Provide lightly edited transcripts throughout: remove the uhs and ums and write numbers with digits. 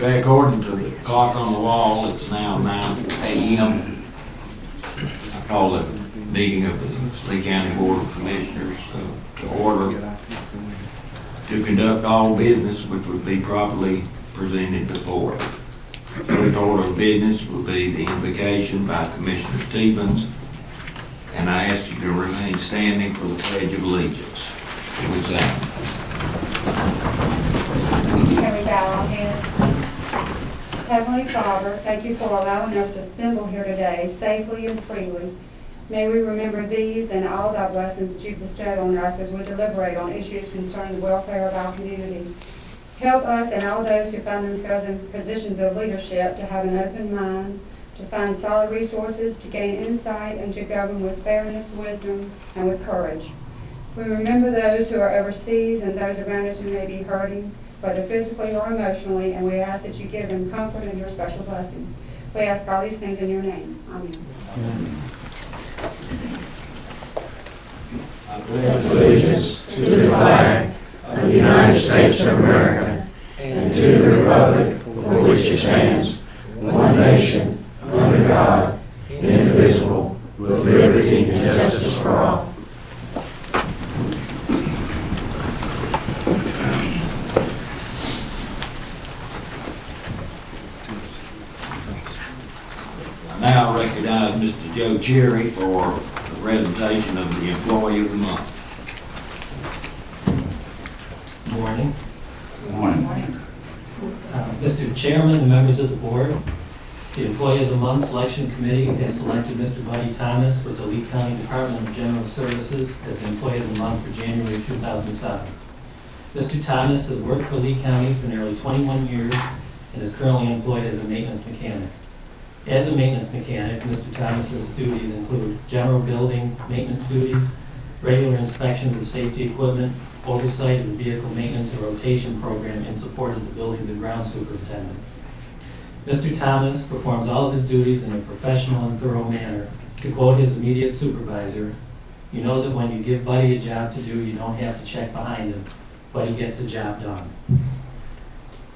Okay, according to the clock on the wall, it's now 9 a.m. I call the meeting of the Lee County Board of Commissioners to order to conduct all business which would be properly presented before it. First order of business will be the invocation by Commissioner Stevens, and I ask you to remain standing for the Pledge of Allegiance. It would sound. Can we bow our heads? Heavenly Father, thank you for allowing us to assemble here today safely and freely. May we remember these and all thy blessings that you bestowed on us as we deliberate on issues concerning the welfare of our community. Help us and all those who find themselves in positions of leadership to have an open mind, to find solid resources, to gain insight, and to govern with fairness, wisdom, and with courage. We remember those who are overseas and those around us who may be hurting, whether physically or emotionally, and we ask that you give them comfort and your special blessing. We ask all these things in your name. Amen. Amen. I Pledge allegiance to the flag of the United States of America and to the republic for which it stands, one nation, under God, indivisible, with liberty and justice for all. I now recognize Mr. Joe Cherry for the presentation of the Employee of the Month. Good morning. Good morning. Mr. Chairman and members of the board, the Employee of the Month Selection Committee has selected Mr. Buddy Thomas with the Lee County Department of General Services as the Employee of the Month for January 2007. Mr. Thomas has worked for Lee County for nearly 21 years and is currently employed as a maintenance mechanic. As a maintenance mechanic, Mr. Thomas's duties include general building maintenance duties, regular inspections of safety equipment, oversight of the vehicle maintenance and rotation program in support of the buildings and grounds superintendent. Mr. Thomas performs all of his duties in a professional and thorough manner. To quote his immediate supervisor, "You know that when you give Buddy a job to do, you don't have to check behind him, but he gets the job done."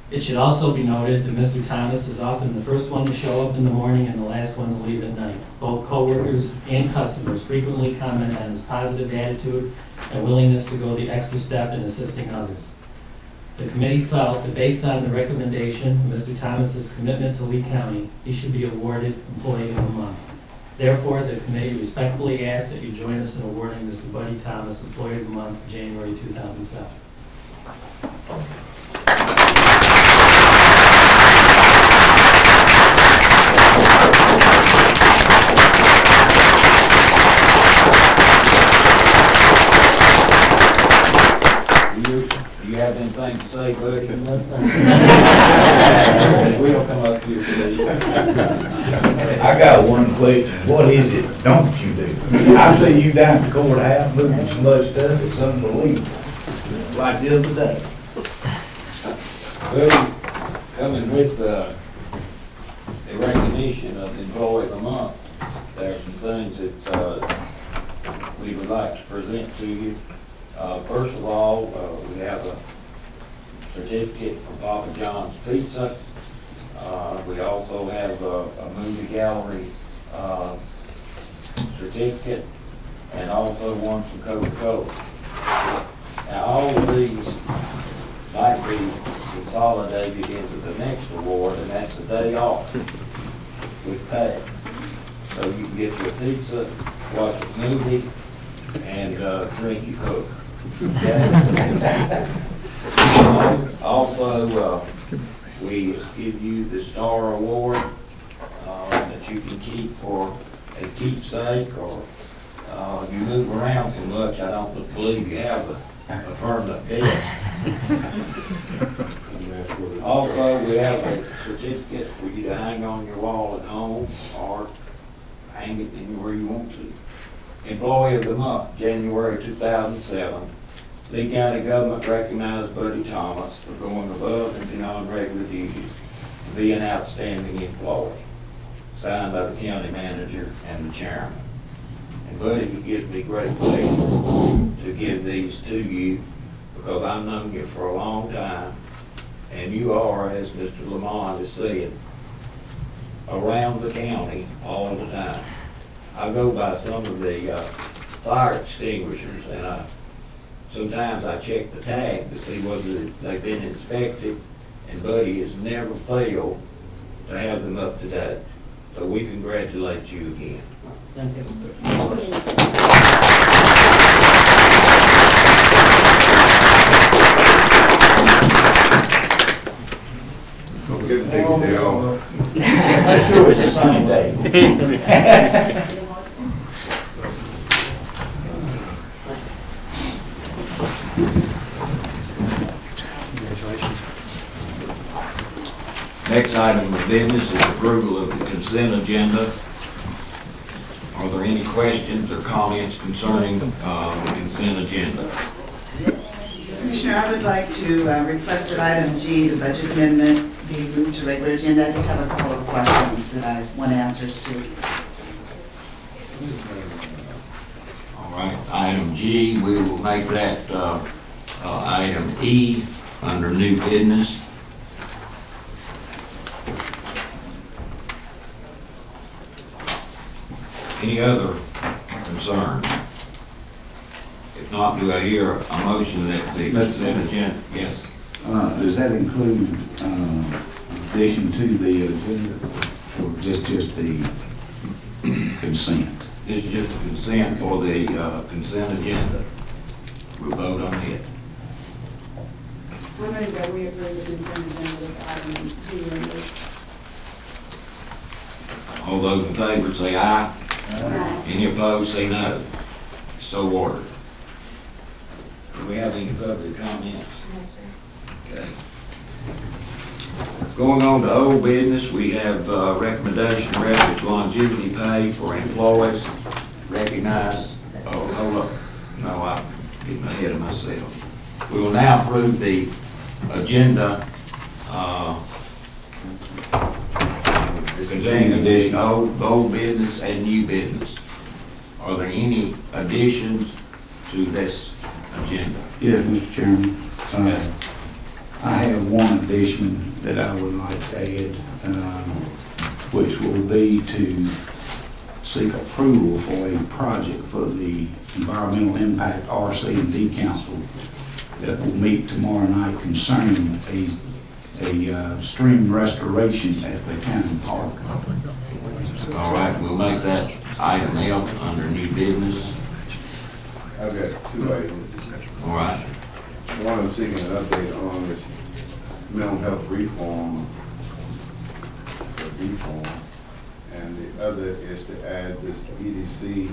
It should also be noted that Mr. Thomas is often the first one to show up in the morning and the last one to leave at night. Both coworkers and customers frequently comment on his positive attitude and willingness to go the extra step in assisting others. The committee felt that based on the recommendation of Mr. Thomas's commitment to Lee County, he should be awarded Employee of the Month. Therefore, the committee respectfully asks that you join us in awarding Mr. Buddy Thomas Employee of the Month for January 2007. Do you have anything to say, Buddy? We'll come up here, please. I got one question. What is it don't you do? I see you down at the courthouse moving so much stuff, it's unbelievable. Like the other day. Buddy, coming with the recognition of the Employee of the Month, there are some things that we would like to present to you. First of all, we have a certificate from Papa John's Pizza. We also have a movie gallery certificate, and also one from Coca-Cola. Now, all of these might be consolidated into the next award, and that's a day off with pay. So you can get your pizza, watch a movie, and drink your Coke. Okay? Also, we give you the Star Award that you can keep for a keepsake, or you move around so much, I don't believe you have a permanent desk. Also, we have a certificate for you to hang on your wall at home, or hang it anywhere you want to. Employee of the Month, January 2007. Lee County government recognized Buddy Thomas for going above and beyond regular duties to be an outstanding employee. Signed by the county manager and the chairman. And Buddy, it gives me great pleasure to give these to you because I've known you for a long time, and you are, as Mr. Lamont has said, around the county all the time. I go by some of the fire extinguishers, and sometimes I check the tag to see whether they've been inspected, and Buddy has never failed to have them up to date. So we congratulate you again. Thank you. Don't forget to take a day off. Make sure it's a sunny day. Next item of business is approval of the consent agenda. Are there any questions or comments concerning the consent agenda? Commissioner, I would like to request that item G, the budget amendment, be moved to regular agenda. I just have a couple of questions that I want answers to. All right, item G, we will make that item E under new business. Any other concerns? If not, do I hear a motion that the consent agenda, yes? Does that include, addition to the agenda, or just the consent? This is just a consent for the consent agenda. We'll vote on it. I'm going to go, we approve the consent agenda with item G in it. All those in favor say aye. Aye. Any opposed, say no. So ordered. Do we have any public comments? Okay. Going on to old business, we have recommendation reference longevity pay for employees recognized. Oh, hold up. No, I'm getting ahead of myself. We will now approve the agenda containing the old business and new business. Are there any additions to this agenda? Yes, Mr. Chairman. Okay. I have one addition that I would like to add, which will be to seek approval for a project for the Environmental Impact RC&D Council that will meet tomorrow night concerning a stream restoration at the Cannon Park. All right, we'll make that item F under new business. I've got two items. All right. One, I'm seeking an update on this mental health reform, and the other is to add this EDC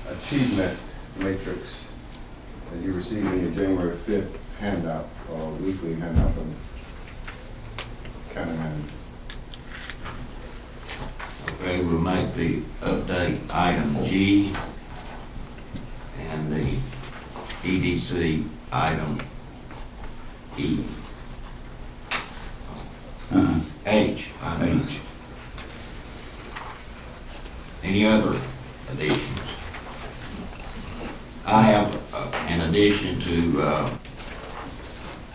achievement matrix that you received in your January 5th handout, or weekly handout from County Manager. Okay, we'll make the update item G and the EDC item E. H. H. Any other additions? I have an addition to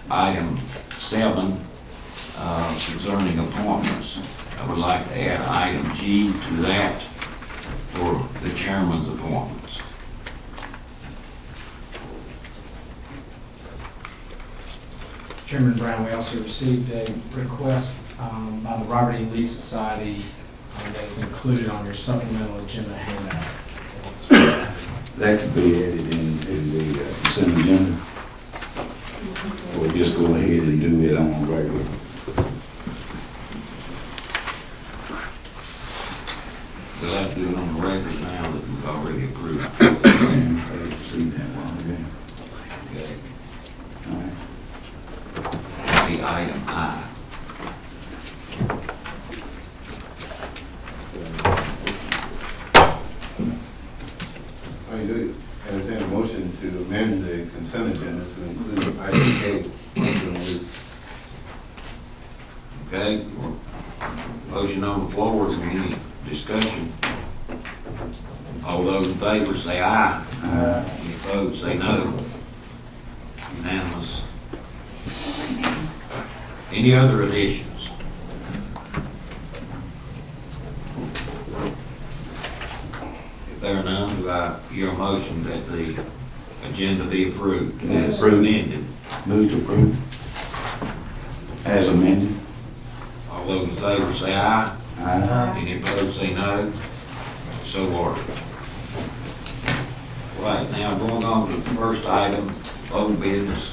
item 7 concerning appointments. I would like to add item G to that for the chairman's appointments. Chairman Brown, we also received a request by the Robert E. Lee Society that is included on your supplemental agenda handout. That could be added in the consent agenda. Or just go ahead and do it on a regular. We'll have to do it on the record now that we've already approved. I didn't see that one again. Okay. All right. The item I. I do entertain a motion to amend the consent agenda to include item K. Okay, motion on the floor, is there any discussion? All those in favor say aye. Any opposed say no. Unanimous. Any other additions? If there are none, do I hear a motion that the agenda be approved as amended? Move to approve. As amended. All those in favor say aye. Aye. Any opposed say no. So ordered. Right, now going on to the first item, old business,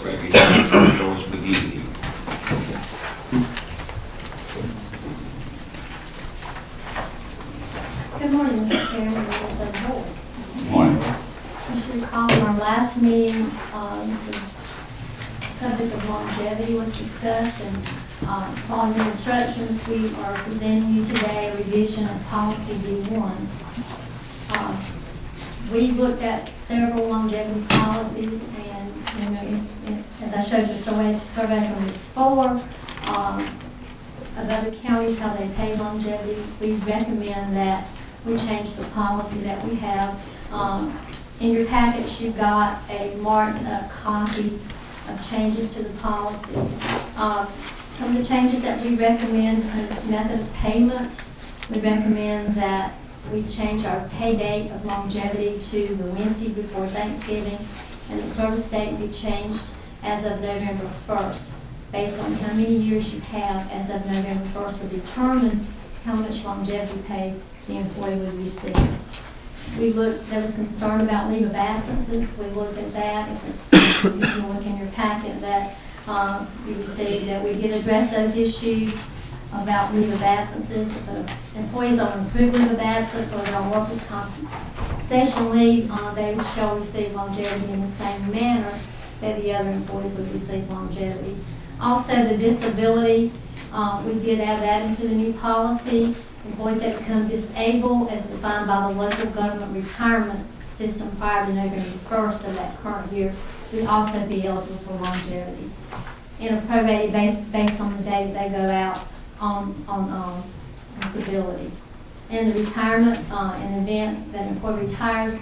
recognition of Joyce McGee. Good morning, Mr. Chairman, members of the board. Morning. As you recall, in our last meeting, the subject of longevity was discussed, and following your instructions, we are presenting you today a revision of policy D1. We looked at several longevity policies, and, you know, as I showed you a survey from before, of other counties, how they pay longevity, we recommend that we change the policy that we have. In your package, you've got a marked up copy of changes to the policy. Some of the changes that we recommend is method of payment. We recommend that we change our pay date of longevity to the Wednesday before Thanksgiving, and the service date be changed as of November 1st. Based on how many years you have as of November 1st will determine how much longevity pay the employee would receive. There was concern about leave of absences. We looked at that. If you look in your packet that you received, that we did address those issues about leave of absences. If employees on approved leave of absence or they're on workers' compensation leave, they shall receive longevity in the same manner that the other employees would receive longevity. Also, the disability, we did add that into the new policy. Employees that become disabled as defined by the local government retirement system prior to November 1st of that current year would also be eligible for longevity. In a prorated basis based on the day that they go out on disability. In the retirement, in the event that an employee retires,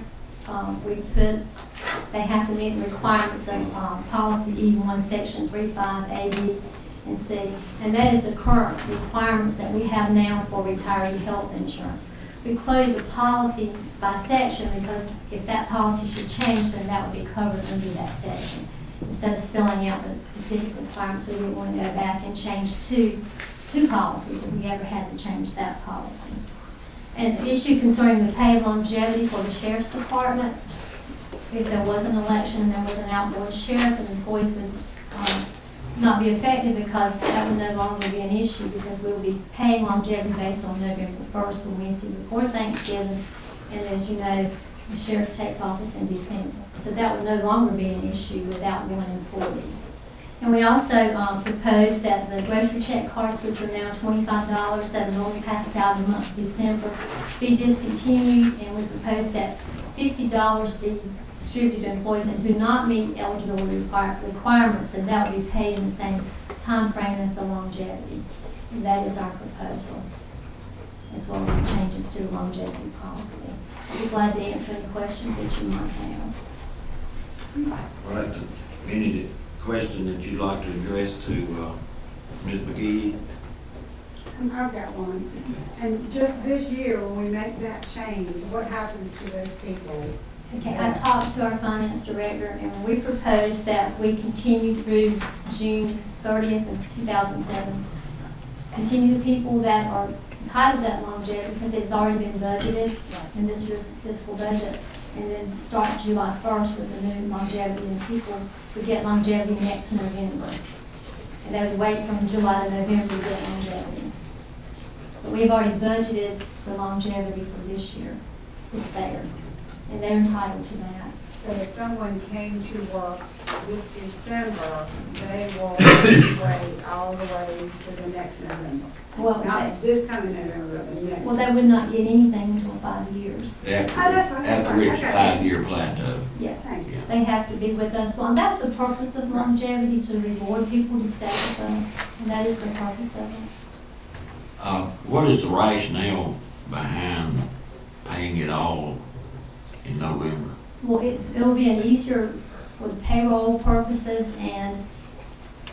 they have to meet the requirements of policy E1, section 35, A, B, and C. And that is the current requirements that we have now for retiree health insurance. We quoted the policy by section because if that policy should change, then that would be covered under that section. Instead of spelling out the specific requirements, we would want to go back and change two policies if we ever had to change that policy. And the issue concerning the pay of longevity for the Sheriff's Department, if there was an election and there was an outboard sheriff, then employees would not be affected because that would no longer be an issue because we will be paying longevity based on November 1st, the Wednesday before Thanksgiving. And as you know, the sheriff takes office in December. So that would no longer be an issue without one employees. And we also proposed that the grocery check cards, which are now $25 that are normally passed out in the month of December, be discontinued, and we proposed that $50 be distributed to employees that do not meet eligibility requirements, and that will be paid in the same time frame as the longevity. And that is our proposal, as well as the changes to the longevity policy. I'll be glad to answer any questions that you might have. Right, any question that you'd like to address to Ms. McGee? I've got one. And just this year, when we make that change, what happens to those people? Okay, I talked to our finance director, and we proposed that we continue through June 30th of 2007. Continue the people that are entitled to that longevity because it's already been budgeted in this year's fiscal budget, and then start July 1st with the new longevity, and people would get longevity next November. And they would wait from July to November to get longevity. But we've already budgeted the longevity for this year. It's there. And they're entitled to that. So if someone came to work this December, they will wait all the way to the next November. Well, Not this coming November, but the next. well, they would not get anything until 5 years. that's fine. After which Okay. 5-year plateau. Yeah. Thank you. Yeah. They have to be with us. Well, that's the purpose of longevity, to reward people to stay with us. And that is the purpose of it. What is the rationale behind paying it all in November? Well, it'll be an easier for the payroll purposes, and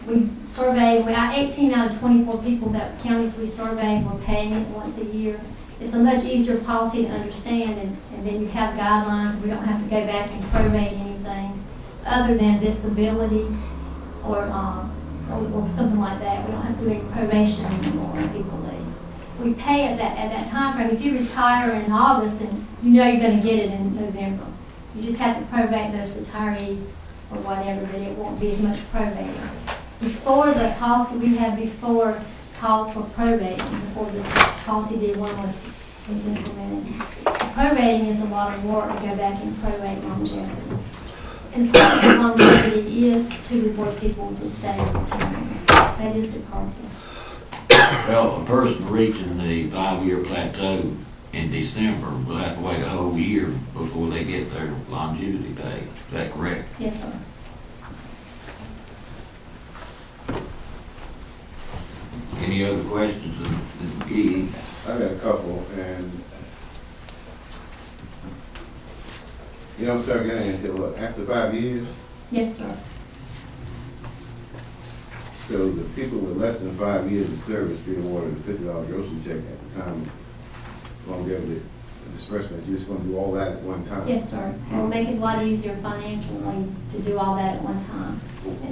we surveyed, 18 out of 24 people that counties we surveyed were paying it once a year. It's a much easier policy to understand, and then you have guidelines. We don't have to go back and prorate anything other than disability or something like that. We don't have to do any proration anymore when people leave. We pay at that time frame. If you retire in August, and you know you're going to get it in November, you just have to prorate those retirees or whatever, but it won't be as much prorating. Before the policy we had before called for prorating, before this policy D1 was implemented. Prorating is a lot of work to go back and prorate longevity. And part of longevity is to reward people to stay in the county. That is the purpose. Well, a person reaching the 5-year plateau in December will have to wait a whole year before they get their longevity pay. Is that correct? Yes, sir. Any other questions of Ms. McGee? I got a couple, and you don't start getting it until what, after 5 years? Yes, sir. So the people with less than 5 years of service be awarded a $50 grocery check at the time of longevity disbursement. You're just going to do all that at one time? Yes, sir. It'll make it a lot easier financially to do all that at one time.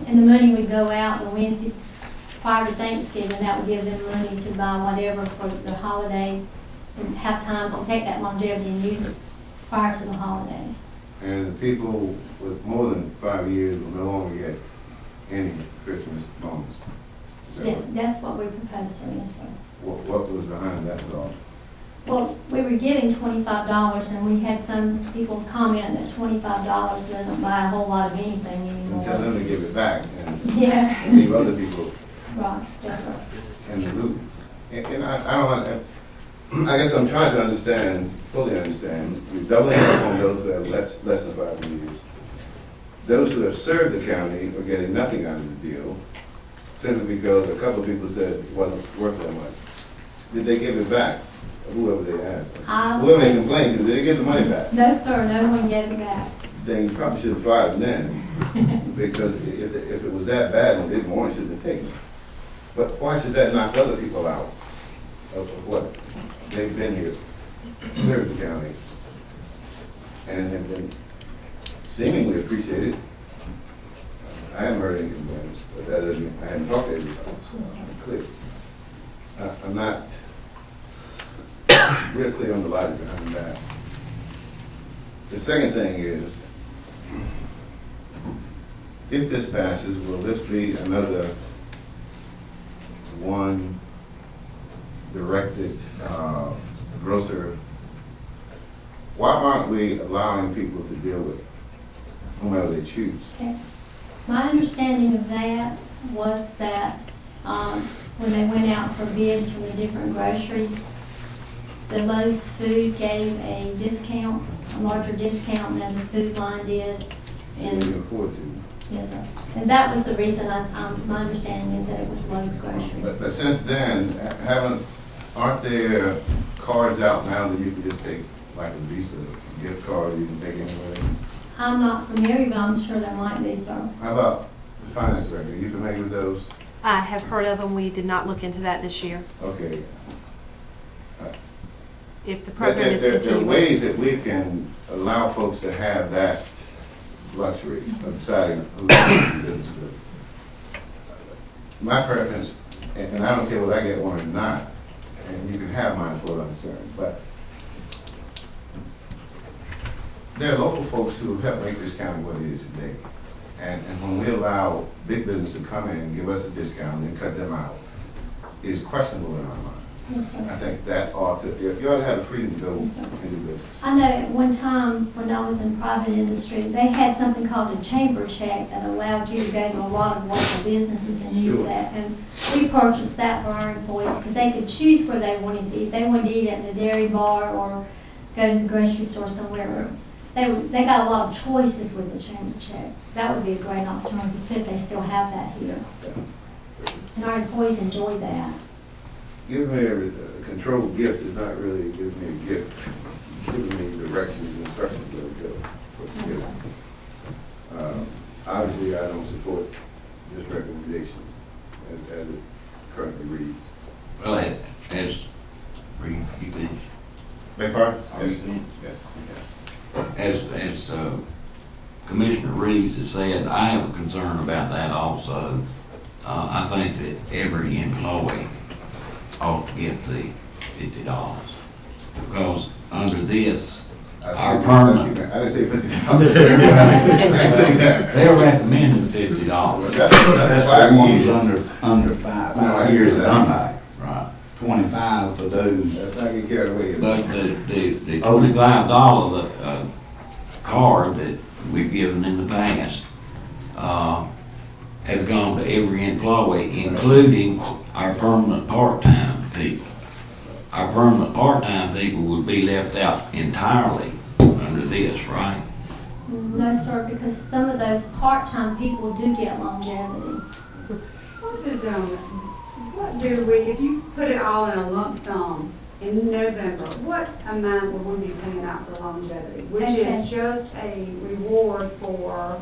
And the money would go out on Wednesday prior to Thanksgiving. That would give them money to buy whatever for the holiday and have time to take that longevity and use it prior to the holidays. And the people with more than 5 years will no longer get any Christmas bonus? Is that right? That's what we proposed to, yes, sir. What was behind that thought? Well, we were giving $25, and we had some people comment that $25 doesn't buy a whole lot of anything And tell anymore. them to give it back and Yeah, leave other people right, that's right. in the loop. And I don't, I guess I'm trying to understand, fully understand, you're doubling up on those who have less than 5 years. Those who have served the county are getting nothing out of the deal, simply because a couple of people said it wasn't worth that much. Did they give it back? Whoever they asked. Whoever they complained to, did they get the money back? No, sir, no one gave it back. Then you probably should have fired them then, because if it was that bad and didn't want it, should have been taken. But why should that knock other people out of what they've been here, served the county, and have been seemingly appreciated? I haven't heard any complaints, but that doesn't mean I haven't talked to everybody, Yes, so sir. I'm clear. I'm not real clear on the logic behind that. The second thing is, if this passes, will this be another one directed grocer? Why aren't we allowing people to deal with whomever they choose? Okay. My understanding of that was that when they went out for bids from the different groceries, the Lowe's Food gave a discount, a larger discount than the Food Line did. They And can afford to. yes, sir. And that was the reason my understanding is that it was Lowe's Grocery. But since then, aren't there cards out now that you can just take, like a Visa gift card you can take anywhere? I'm not familiar, but I'm sure there might be, sir. How about the finance director? Are you familiar with those? I have heard of them. We did not look into that this year. Okay. If the program is There are continuing. ways that we can allow folks to have that luxury of deciding who to do business with. My preference, and I don't care whether I get one or not, and you can have mine as far as I'm concerned, but there are local folks who help make this county what it is today. And when we allow big business to come in and give us a discount and then cut them out, is questionable in our mind. Yes, sir. I think that ought to, you ought to have the freedom to go Yes, sir. and do business. I know at one time when I was in private industry, they had something called a chamber check that allowed you to go to a lot of local businesses and use Sure. that. And we purchased that for our employees because they could choose where they wanted to eat. They wanted to eat at the dairy bar or go to the grocery store somewhere. They got a lot of choices with the chamber check. That would be a great opportunity too if they still have that here. And our employees enjoy that. Giving me a controlled gift is not really giving me a gift. Giving me directions and instructions where to go. What to do. Obviously, I don't support this recommendation. as Commissioner Reeves has said, I have a concern about that also. I think that every employee ought to get the $50, because under this, our permanent, I didn't say $50. I didn't say that. they're recommending $50. That's for ones under No, I 5 years of understand done Right, right. 25 for those. Let's not get carried away. But the $25 card that we've given in the past, has gone to every employee, including our permanent part-time people. Our permanent part-time people would be left out entirely under this, right? No, sir, because some of those part-time people do get longevity. What is, what do we, if you put it all in a lump sum in November, what amount would we be paying out for longevity? Which Okay. is just a reward for,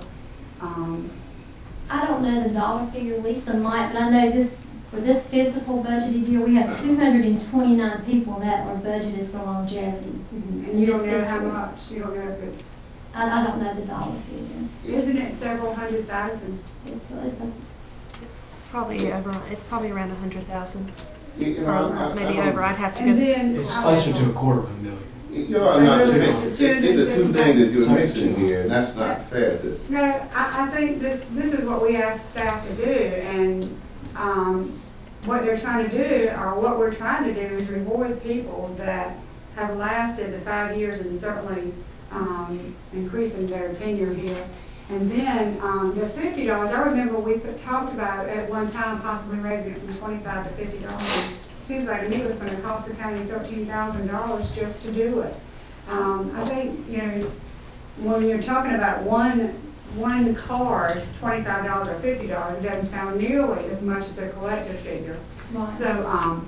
I don't know the dollar figure, Lisa might, but I know this, for this fiscal budgeted year, we have 229 people that are budgeted for longevity. and you don't know how much, you don't know if it's, I don't know the dollar figure. isn't it several hundred thousand? It's It's probably around 100,000, You or know, maybe I don't- over. I'd have to And go. then. It's closer to $250,000. You are not mixing. These are two things that you're mixing here, and that's not fair to. No, I think this is what we asked staff to do, and, what they're trying to do, or what we're trying to do is reward people that have lasted the 5 years and certainly, increasing their tenure here. And then, the $50, I remember we talked about at one time possibly raising it from $25 to $50. Seems like to me it was gonna cost the county $13,000 just to do it. I think, you know, when you're talking about one card, $25 or $50, it doesn't sound nearly as much as the collective figure. right. So,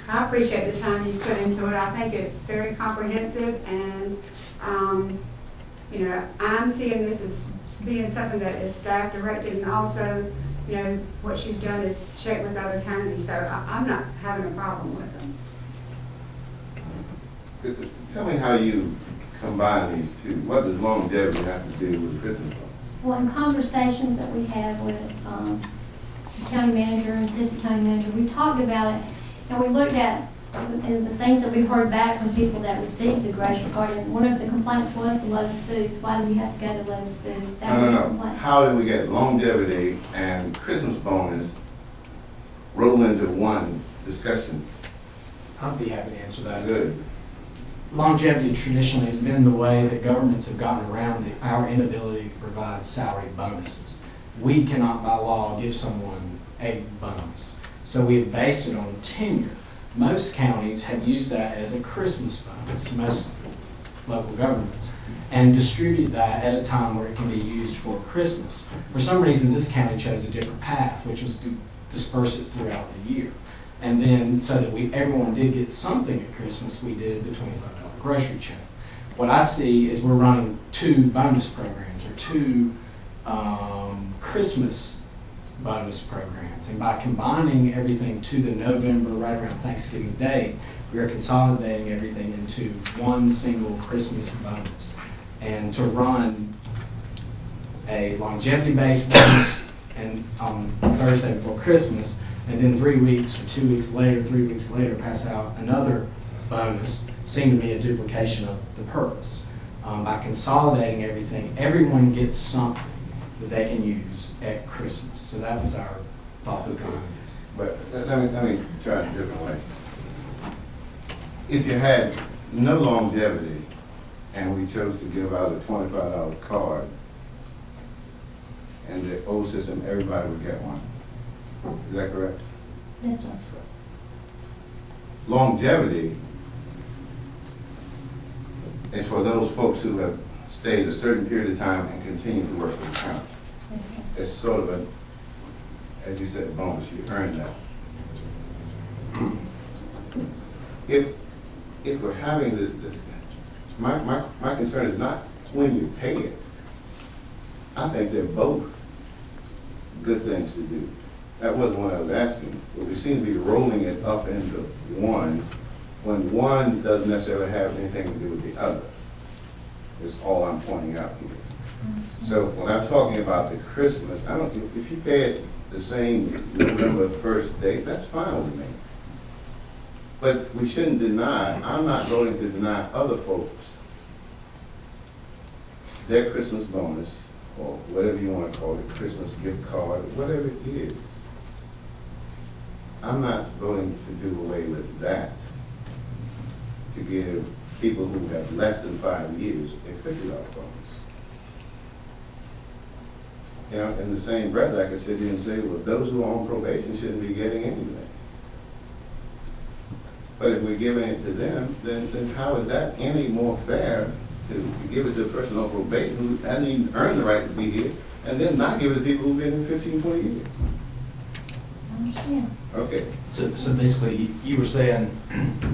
I appreciate the time you put into it. I think it's very comprehensive and, you know, I'm seeing this as being something that is staff directed, and also, you know, what she's done is check with other counties, so I'm not having a problem with them. Tell me how you combine these two. What does longevity have to do with Christmas bonus? Well, in conversations that we had with the county manager and assistant county manager, we talked about it, and we looked at and the things that we've heard back from people that received the grocery card, and one of the complaints was the Lowe's Foods. Why do you have to go to Lowe's Foods? That was the No. complaint. How did we get longevity and Christmas bonus roll into one discussion? I'd be happy to answer that. Good. Longevity traditionally has been the way that governments have gotten around our inability to provide salary bonuses. We cannot by law give someone a bonus. So we have based it on tenure. Most counties have used that as a Christmas bonus, most local governments, and distribute that at a time where it can be used for Christmas. For some reason, this county chose a different path, which was to disperse it throughout the year. And then, so that everyone did get something at Christmas, we did the $25 grocery check. What I see is we're running two bonus programs, or two Christmas bonus programs. And by combining everything to the November, right around Thanksgiving Day, we are consolidating everything into one single Christmas bonus. And to run a longevity-based bonus and on Thursday before Christmas, and then 3 weeks or 2 weeks later, 3 weeks later, pass out another bonus, seemed to me a duplication of the purpose. By consolidating everything, everyone gets something that they can use at Christmas. So that was our thought behind it. But let me try it a different way. If you had no longevity and we chose to give out a $25 card, and the old system, everybody would get one. Is that correct? Yes, sir. Longevity is for those folks who have stayed a certain period of time and continue to work for the county. Yes, sir. It's sort of a, as you said, bonus. You earn that. If we're having this, my concern is not when you pay it. I think they're both good things to do. That wasn't what I was asking, but we seem to be rolling it up into one when one doesn't necessarily have anything to do with the other. is all I'm pointing out here. So when I'm talking about the Christmas, I don't, if you pay it the same November 1st date, that's fine with me. But we shouldn't deny, I'm not going to deny other folks their Christmas bonus, or whatever you want to call it, Christmas gift card, whatever it is. I'm not going to do away with that to give people who have less than 5 years a $50 bonus. You know, in the same breath, I could sit here and say, well, those who are on probation shouldn't be getting anything. But if we're giving it to them, then how is that any more fair to give it to a person on probation who hasn't even earned the right to be here, and then not give it to people who've been here 15, 20 years? I understand. Okay. So basically, you were saying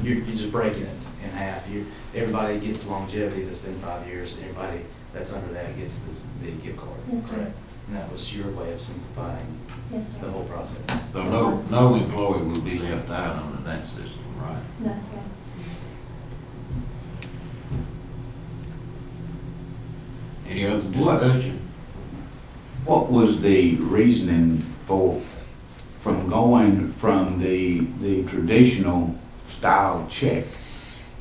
you're just breaking it in half. Everybody gets longevity that's been 5 years. Everybody that's under that gets the gift card. Yes, sir. Correct? And that was your way of simplifying Yes, sir. the whole process. So no employee will be left out under that system, right? No, sir. Any other discussion? What was the reasoning from going from the traditional style check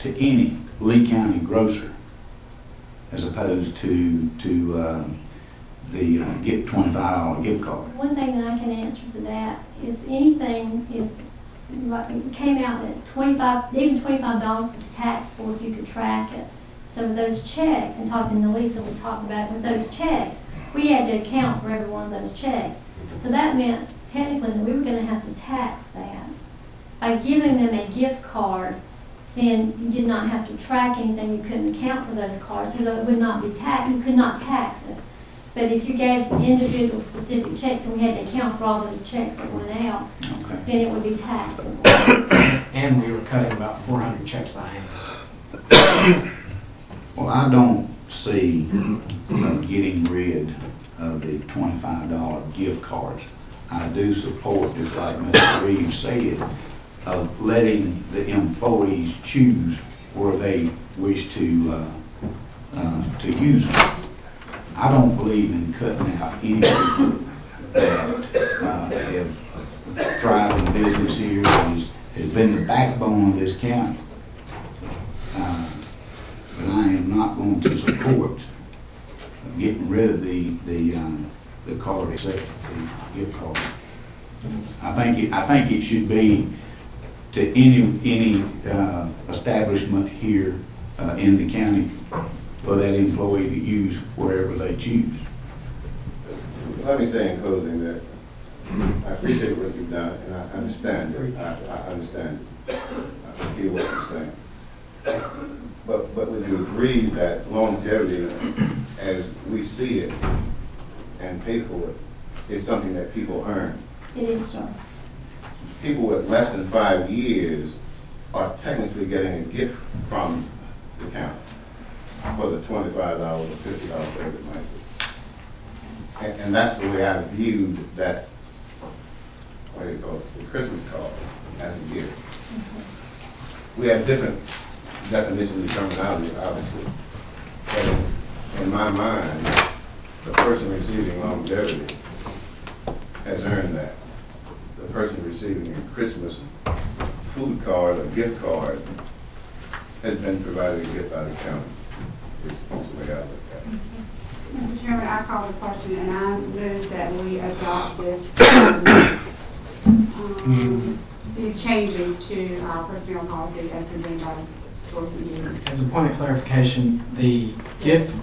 to any Lee County grocer as opposed to the get $25 gift card? One thing that I can answer to that is anything is, like, it came out that even $25 was taxable if you could track it. So with those checks, and talking to Lisa, we talked about it, with those checks, we had to account for every one of those checks. So that meant technically that we were going to have to tax that. By giving them a gift card, then you did not have to track anything, you couldn't account for those cards, so it would not be taxed, you could not tax it. But if you gave individual specific checks and we had to account for all those checks that went out, Okay. then it would be taxable. And we were cutting about 400 checks by hand. Well, I don't see getting rid of the $25 gift cards. I do support, just like Mr. Reeves said, of letting the employees choose where they wish to use them. I don't believe in cutting out any people that have thrived in business here, has been the backbone of this county. But I am not going to support getting rid of the card, except the gift card. I think it should be to any establishment here in the county for that employee to use wherever they choose. Let me say in closing that I appreciate what you've done, and I understand it. I understand it. I hear what you're saying. But would you agree that longevity, as we see it and pay for it, is something that people earn? It is, sir. People with less than 5 years are technically getting a gift from the county for the $25 or $50, whatever it might be. And that's the way I viewed that, what do you call it, the Christmas card as a gift. Yes, sir. We have different definitions of terminology, obviously. But in my mind, the person receiving longevity has earned that. The person receiving a Christmas food card or gift card has been provided a gift by the county. It's the way I look at it. Yes, sir. Mr. Chairman, I call the question, and I move that we adopt this, these changes to our personnel policy as presented by Doris McGee. As a point of clarification, the gift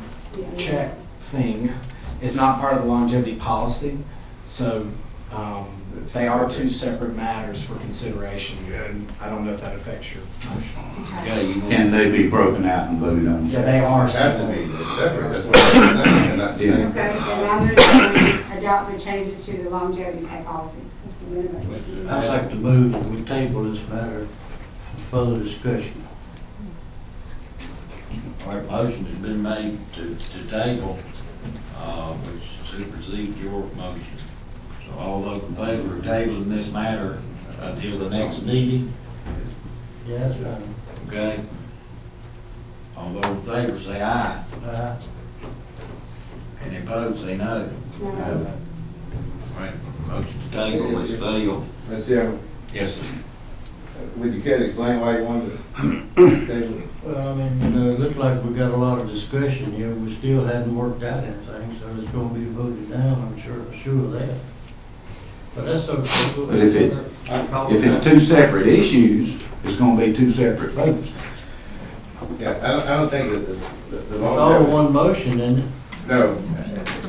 check thing is not part of the longevity policy, so they are two separate matters for consideration. And I don't know if that affects your motion. Okay, Can they be broken out and voted on? Yeah, they are It has to separate. be separate, that's what I'm saying, not the same. Okay, then I move that we adopt the changes to the longevity pay policy as presented by Doris McGee. I'd like to move that we table this matter for further discussion. all right, motion has been made to table, which supersedes your motion. So all those in favor of tabling this matter until the next meeting, Yeah, that's fine. okay? All those in favor say aye. Any opposed, say no. No. Right, motion to table is failed. Mr. Chairman, Yes, sir. would you care to explain why you wanted to table it? Well, I mean, it looks like we got a lot of discussion here. We still hadn't worked out anything, so it's gonna be voted down, I'm sure of that. But that's okay. But if it's two separate issues, it's gonna be two separate votes. Yeah, I don't think that the It's all longevity. one motion, isn't it? No,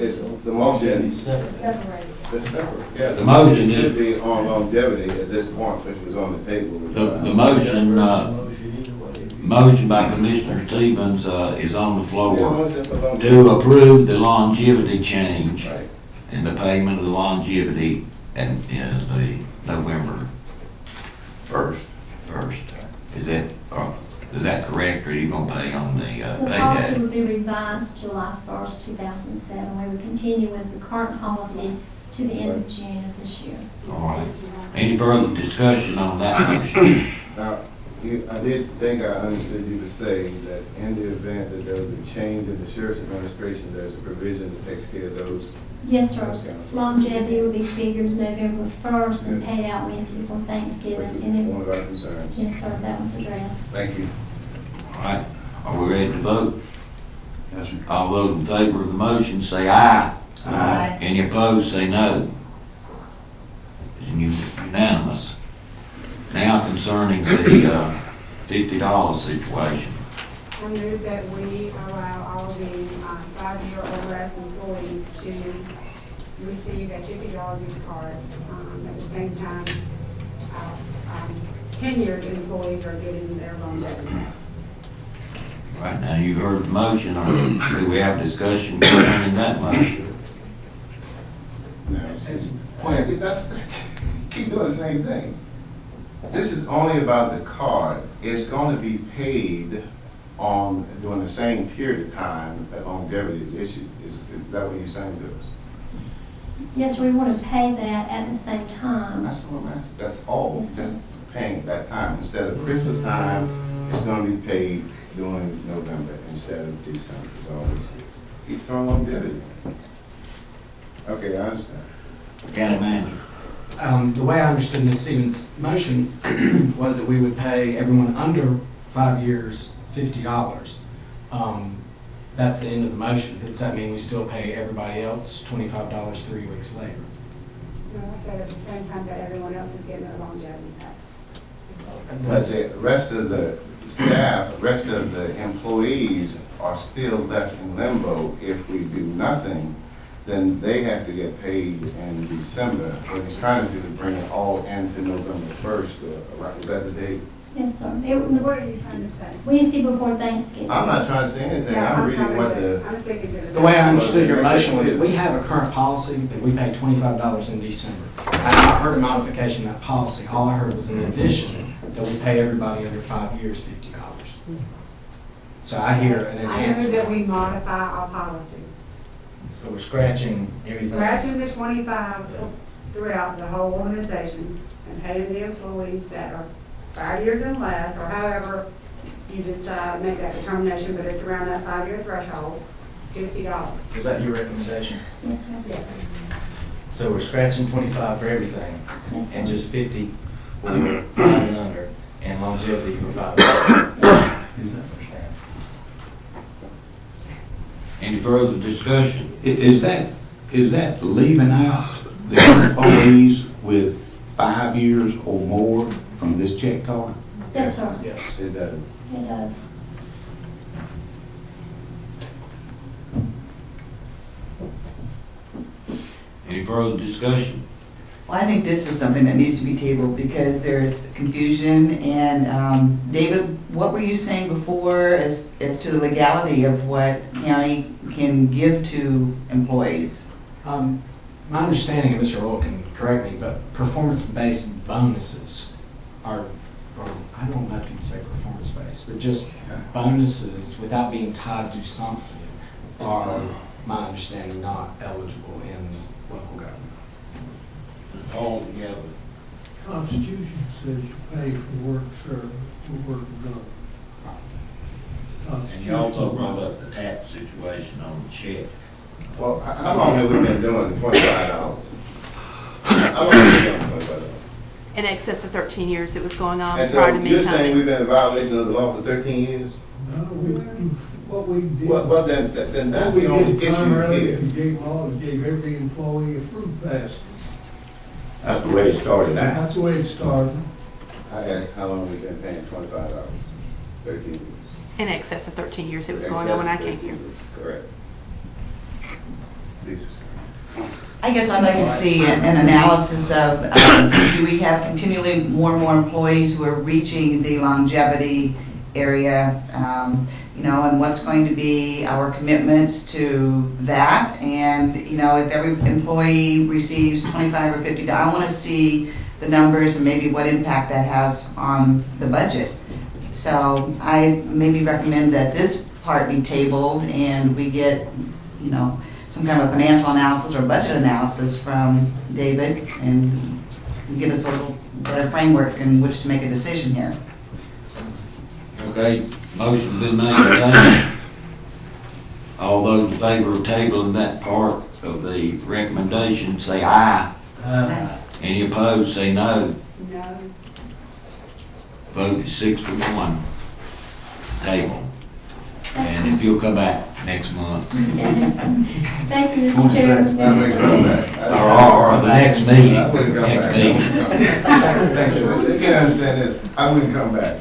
it's the longevity. Separated. They're separate. Yeah, The motion is- should be on longevity at this point, which was on the table. The motion, motion by Commissioner Stevens, is on the Yeah, floor motion for longevity. to approve the longevity change Right. and the payment of the longevity and, the November First. 1st. Is that correct, or are you gonna pay on the, The pay policy date? would be revised July 1st, 2007. We would continue with the current policy to the end of June of this year. All right. Any further discussion on that motion? Now, I did think I understood you to say that in the event that there was a change in the sheriff's administration, there's a provision that takes care of those. Yes, sir. those counts. Longevity will be figured November 1st and paid out Wednesday before Thanksgiving. And it, One of our concerns. yes, sir, that was addressed. Thank you. All right, are we ready to vote? Yes, sir. All those in favor of the motion say aye. Aye. Any opposed, say no. It's unanimous. Now concerning the $50 situation. I move that we allow all the 5-year or less employees to receive a $50 gift card. At the same time, tenured employees are getting their longevity. Right now, you've heard the motion, or do we have discussion concerning that motion? No. Wait, that's, keep doing the same thing. This is only about the card. It's going to be paid on, during the same period of time that longevity is issued. Is that what you're saying to us? Yes, we want to pay that at the same time. That's what I'm asking. That's all, Yes, sir. just paying at that time. Instead of Christmas time, it's going to be paid during November instead of December. It's always, keep throwing longevity in. Okay, I understand. County manager. The way I understood Ms. Stevens' motion was that we would pay everyone under 5 years $50. That's the end of the motion. Does that mean we still pay everybody else $25 3 weeks later? No, I said at the same time that everyone else is getting their longevity pay. But the rest of the staff, the rest of the employees are still left in limbo. If we do nothing, then they have to get paid in December. What he's trying to do is bring it all into November 1st, right? Is that the date? Yes, sir. So what are you trying to say? Wednesday before Thanksgiving. I'm not trying to say anything. Yeah, I'm reading what I'm speaking to The way I understood your motion was, we have a current policy that we pay $25 in December. I have not heard a modification of that policy. All I heard was an addition that we pay everybody under 5 years $50. So I hear an I move enhancement. that we modify our policy. So we're scratching everything. Scratching the 25 throughout the whole organization and paying the employees that are 5 years and less, or however you decide, make that determination, but it's around that 5-year threshold, $50. Is that your recommendation? Yes, sir. Yes. So we're scratching 25 for everything, Yes, sir. and just 50 for 5 and under, and longevity for 5 and under. Any further discussion? Is that leaving out the employees with 5 years or more from this check card? Yes, sir. Yes. It does. It does. Any further discussion? Well, I think this is something that needs to be tabled because there's confusion. And David, what were you saying before as to the legality of what county can give to employees? My understanding, and Mr. Earl can correct me, but performance-based bonuses are, or I don't know if you'd say performance-based, but just bonuses without being tied to something are, my understanding, not eligible in local government. All together. Constitution says you pay for work served, for work done. And And you also brought up the tax situation on the check. Well, how long have we been doing $25? How long have we been doing $25? In excess of 13 years it was going on And prior so to me you're saying coming. we've been in violation of the law for 13 years? No, what we did. Well, then that's the only issue here. We gave law, we gave every employee a fruit basket. That's the way it started out. That's the way it started. I asked how long we've been paying $25? 13 years. In excess of 13 years it was going on when I came here. Correct. Lisa. I guess I'd like to see an analysis of, do we have continually more and more employees who are reaching the longevity area? You know, and what's going to be our commitments to that? And, you know, if every employee receives 25 or 50, I want to see the numbers and maybe what impact that has on the budget. So I maybe recommend that this part be tabled and we get, you know, some kind of financial analysis or budget analysis from David and give us a little better framework in which to make a decision here. Okay, motion been made today. All those in favor of tabling that part of the recommendation, say aye. Any opposed, say no. No. Vote is 6-1. Table. And if you'll come back next month, Thank you, Mr. Chairman. I wouldn't come back. or the next meeting, I wouldn't come next back. meeting. Thanks, George. You can understand this. I wouldn't come back.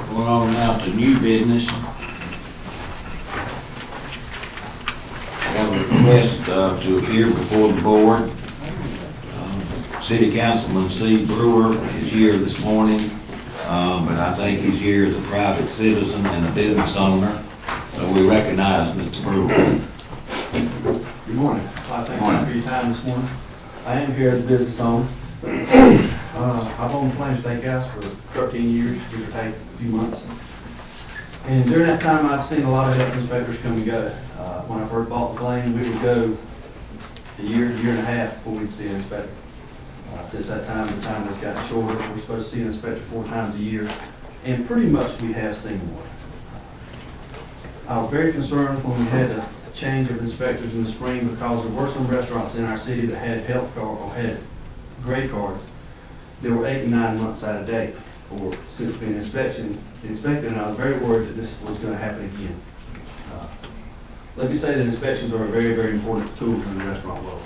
Going on now to new business. I have a request to appear before the board. City Councilman Steve Brewer is here this morning, but I think he's here as a private citizen and a business owner, so we recognize Mr. Brewer. Good morning. Thank you for your time this morning. I am here as a business owner. I've owned Flames Steakhouse for 13 years, give or take a few months. And during that time, I've seen a lot of health inspectors come and go. When I first bought the Flame, we would go a year and a half before we'd see an inspector. Since that time, the time has gotten shorter. We're supposed to see an inspector 4 times a year, and pretty much we have seen one. I was very concerned when we had a change of inspectors in the spring because there were some restaurants in our city that had health card or had gray cards. They were 8 and 9 months out of date or since being inspected, and I was very worried that this was going to happen again. Let me say that inspections are a very, very important tool in the restaurant world.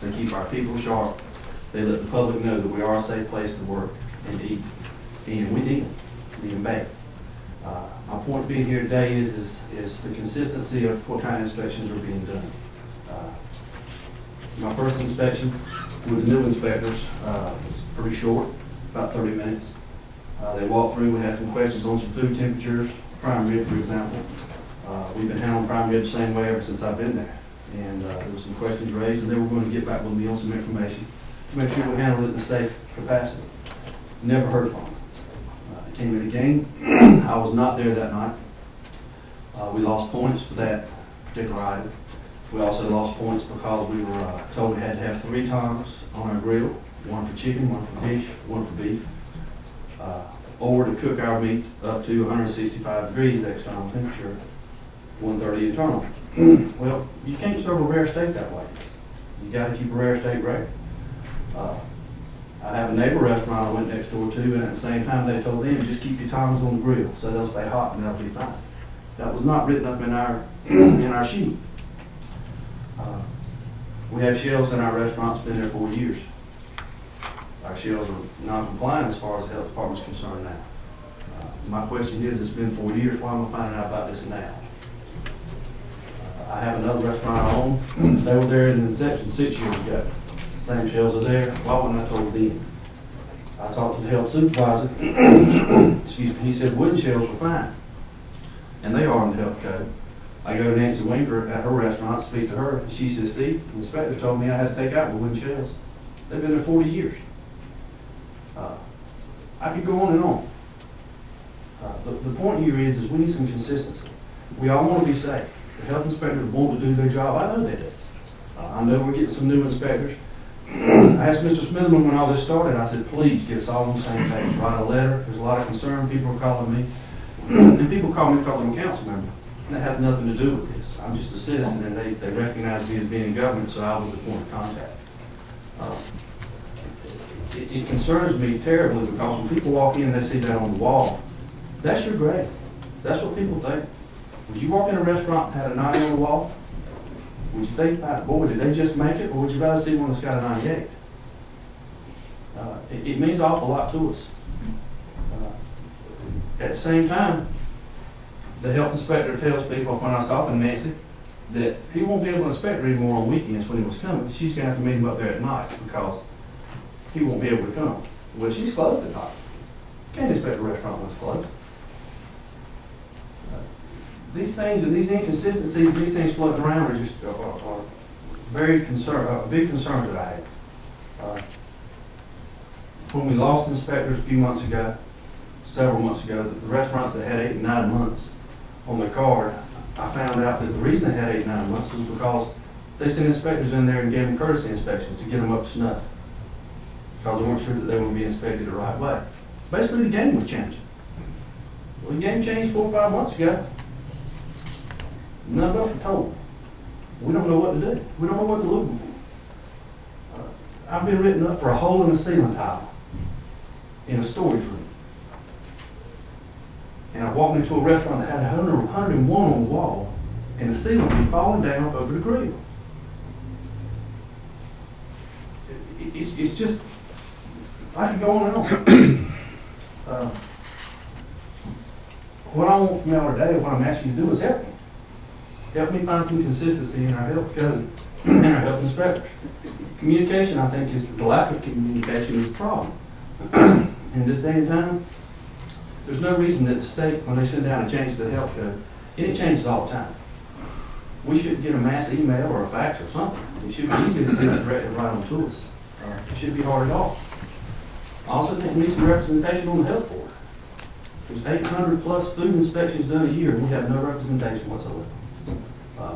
They keep our people sharp. They let the public know that we are a safe place to work and eat, and we need them bad. My point being here today is the consistency of what kind of inspections are being done. My first inspection with the new inspectors was pretty short, about 30 minutes. They walked through, we had some questions on some food temperatures, prime rib, for example. We've been handling prime rib the same way ever since I've been there. And there were some questions raised, and they were going to get back with me on some information to make sure we handled it in a safe capacity. Never heard from them. It came in a game. I was not there that night. We lost points for that particular item. We also lost points because we were told we had to have 3 tongs on our grill, 1 for chicken, 1 for fish, 1 for beef, or to cook our meat up to 165 degrees external temperature, 130 internal. Well, you can't serve a rare steak that way. You got to keep a rare steak rare. I have a neighbor restaurant I went next door to, and at the same time they told them, just keep your tongs on the grill so they'll stay hot and they'll be fine. That was not written up in our sheet. We have shelves in our restaurants, been there 4 years. Our shelves are non-compliant as far as the health department is concerned now. My question is, it's been 4 years, why am I finding out about this now? I have another restaurant I own. They were there in the inception 6 years ago. Same shelves are there. Why wasn't I told then? I talked to the health supervisor. Excuse me. He said wooden shelves were fine, and they are in the health code. I go to Nancy Winker at her restaurant, speak to her, and she says, Steve, the inspector told me I had to take out the wooden shelves. They've been there 40 years. I could go on and on. The point here is we need some consistency. We all want to be safe. The health inspectors want to do their job. I know they do. I know we're getting some new inspectors. I asked Mr. Smitherman when all this started, I said, please get us all on the same page, write a letter, there's a lot of concern, people are calling me. And people call me because I'm a council member, and that has nothing to do with this. I'm just a citizen, and they recognize me as being in government, so I was the point of contact. It concerns me terribly because when people walk in, they see that on the wall. That's your grade. That's what people think. Would you walk in a restaurant and had a 90 on the wall? Would you think, boy, did they just make it, or would you rather see one that's got a 98? It means an awful lot to us. At the same time, the health inspector tells people when I stop in Nancy that he won't be able to inspect her anymore on weekends when he was coming. She's going to have to meet him up there at night because he won't be able to come. Well, she's closed at night. Can't inspect a restaurant when it's closed. These things and these inconsistencies, these things floating around are just are very big concerns that I have. When we lost inspectors a few months ago, several months ago, that the restaurants that had 8 and 9 months on the card, I found out that the reason they had 8 and 9 months was because they sent inspectors in there and gave them courtesy inspections to get them up to snuff, because they weren't sure that they would be inspected the right way. Basically, the game was changing. Well, the game changed 4 or 5 months ago. None of us were told. We don't know what to do. We don't know what to look for. I've been written up for a hole in the ceiling tile in a storage room. And I walked into a restaurant that had 101 on the wall, and the ceiling would be falling down over the grill. It's just, I could go on and on. What I want from y'all today, what I'm asking you to do is help me. Help me find some consistency in our health code and our health inspectors. Communication, I think, is the lack of communication is the problem. In this day and time, there's no reason that the state, when they sit down and change the health code, and it changes all the time. We should get a mass email or a fax or something. It should be easy to send it directly right on to us. It shouldn't be hard at all. I also think we need some representation on the health board. There's 800 plus food inspections done a year, and we have no representation whatsoever.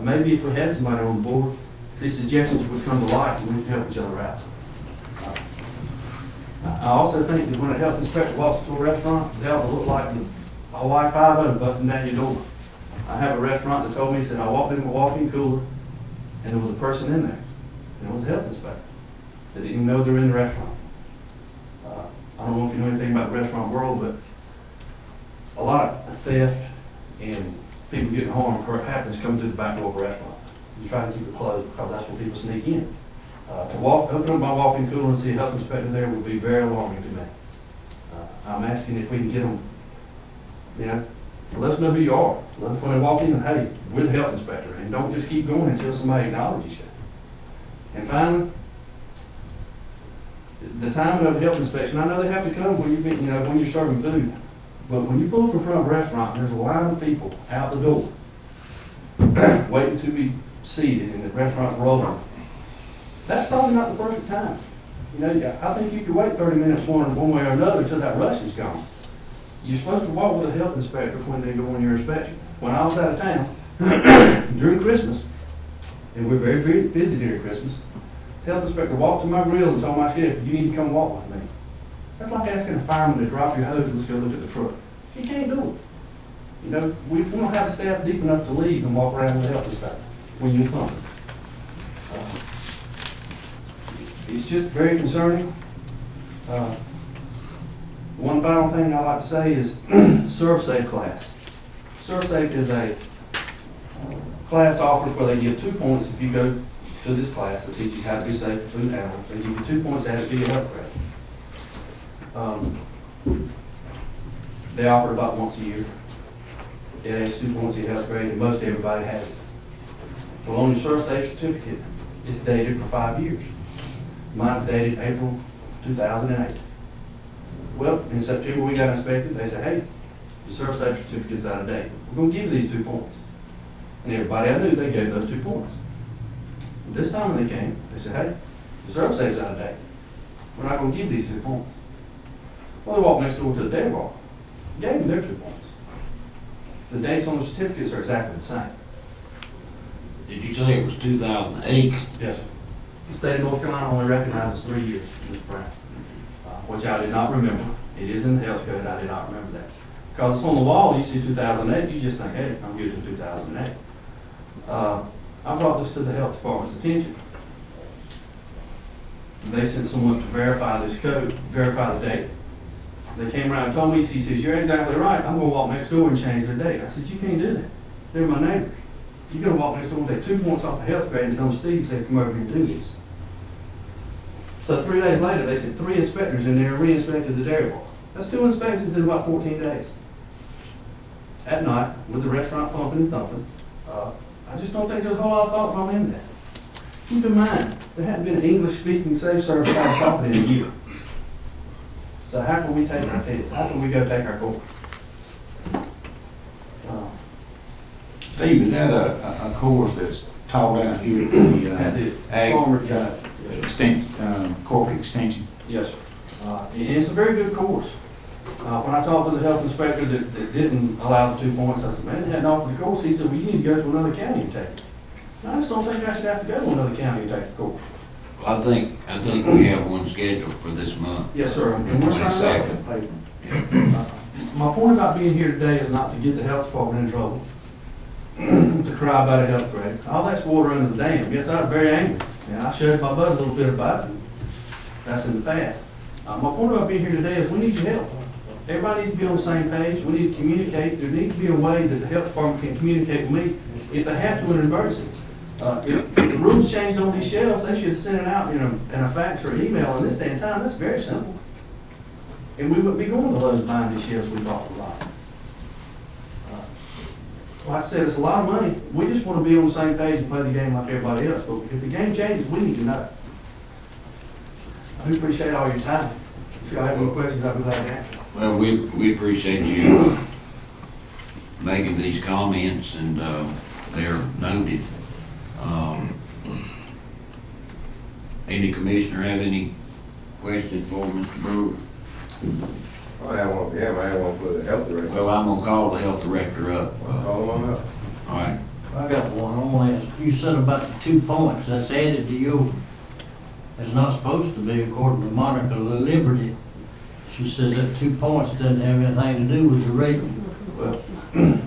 Maybe if we had somebody on the board, these suggestions would come to light and we'd help each other out. I also think that when a health inspector walks into a restaurant, they ought to look like the Hawaii Five-0 busting down your door. I have a restaurant that told me, said I walked in a walk-in cooler and there was a person in there. And it was a health inspector. They didn't even know they were in the restaurant. I don't know if you know anything about the restaurant world, but a lot of theft and people getting harmed happens coming through the back door of a restaurant. You try to keep it closed because that's where people sneak in. To open up my walk-in cooler and see a health inspector there would be very alarming to me. I'm asking if we can get them, let us know who you are. Let us when they walk in, and hey, we're the health inspector, and don't just keep going until somebody acknowledges you. And finally, the timing of the health inspection, I know they have to come when when you're serving food. But when you pull up in front of a restaurant and there's a line of people out the door waiting to be seated and the restaurant's rolling, that's probably not the perfect time. I think you could wait 30 minutes one way or another until that rush is gone. You're supposed to walk with a health inspector when they go on your inspection. When I was out of town during Christmas, and we're very busy during Christmas, the health inspector walked to my grill and told my chef, you need to come walk with me. That's like asking a fireman to drop your hose and let's go look at the truck. You can't do it. We don't have the staff deep enough to leave and walk around with a health inspector when you're thumping. It's just very concerning. One final thing I'd like to say is the ServSafe class. ServSafe is a class offered where they give 2 points if you go to this class that teaches you how to be safe for food animals. They give you 2 points to have to be a health credit. They offer it about once a year. It adds 2 points to your health grade, and most everybody has it. Well, on your ServSafe certificate, it's dated for 5 years. Mine's dated April 2008. Well, in September we got inspected. They said, hey, your ServSafe certificate's out of date. We're going to give you these 2 points. And everybody I knew, they gave those 2 points. But this time when they came, they said, hey, your ServSafe's out of date. We're not going to give these 2 points. Well, they walked next door to the dairy bar. Gave them their 2 points. The dates on the certificates are exactly the same. Did you say it was 2008? Yes, sir. The state of North Carolina only recognizes 3 years, Mr. Brown, which I did not remember. It is in the health code, I did not remember that. Because it's on the wall, you see 2008, you just think, hey, I'm good to 2008. I brought this to the health department's attention. They sent someone to verify this code, verify the date. They came around and told me, he says, you're exactly right, I'm gonna walk next door and change their date. I said, you can't do that. They're my neighbors. You're gonna walk next door and take 2 points off the health grade and tell Steve said, come over here and do this. So 3 days later, they sent 3 inspectors in there and re-inspected the dairy bar. That's 2 inspections in about 14 days. At night, with the restaurant pumping and thumping. I just don't think there's a whole lot of thought gone into that. Keep in mind, there hadn't been an English-speaking safe service out of Suffolk in a year. So how can we take our test? How can we go take our course? Steve, is that a course that's taught out here at the corporate extension? Yes, sir. And it's a very good course. When I talked to the health inspector that didn't allow the 2 points, I said, man, they hadn't offered the course. He said, well, you need to go to another county and take it. I just don't think I should have to go to another county and take the course. I think we have one scheduled for this month. Yes, sir. And we're signed up for paper. My point about being here today is not to get the health department in trouble, to cry about a health grade. All that's water under the dam. Yes, I was very angry. And I showed my butt a little bit about it. That's in the past. My point about being here today is we need your help. Everybody needs to be on the same page. We need to communicate. There needs to be a way that the health department can communicate with me if they have to in an emergency. If the rules changed on these shelves, they should send it out in a fax or email in this day and time. That's very simple. And we wouldn't be going to Lowe's buying these shelves we bought a lot. Like I said, it's a lot of money. We just want to be on the same page and play the game like everybody else. But if the game changes, we need to know. I do appreciate all your time. If y'all have any questions, I'll be glad to answer. Well, we appreciate you making these comments, and they're noted. Any commissioner have any questions for Mr. Brewer? I have one for him, I have one for the health director. Well, I'm gonna call the health director up. Call him on up. All right. I got one. I'm gonna ask, you said about the 2 points, that's added to your, it's not supposed to be according to Monica Liberty. She says that 2 points doesn't have anything to do with the rating. Well,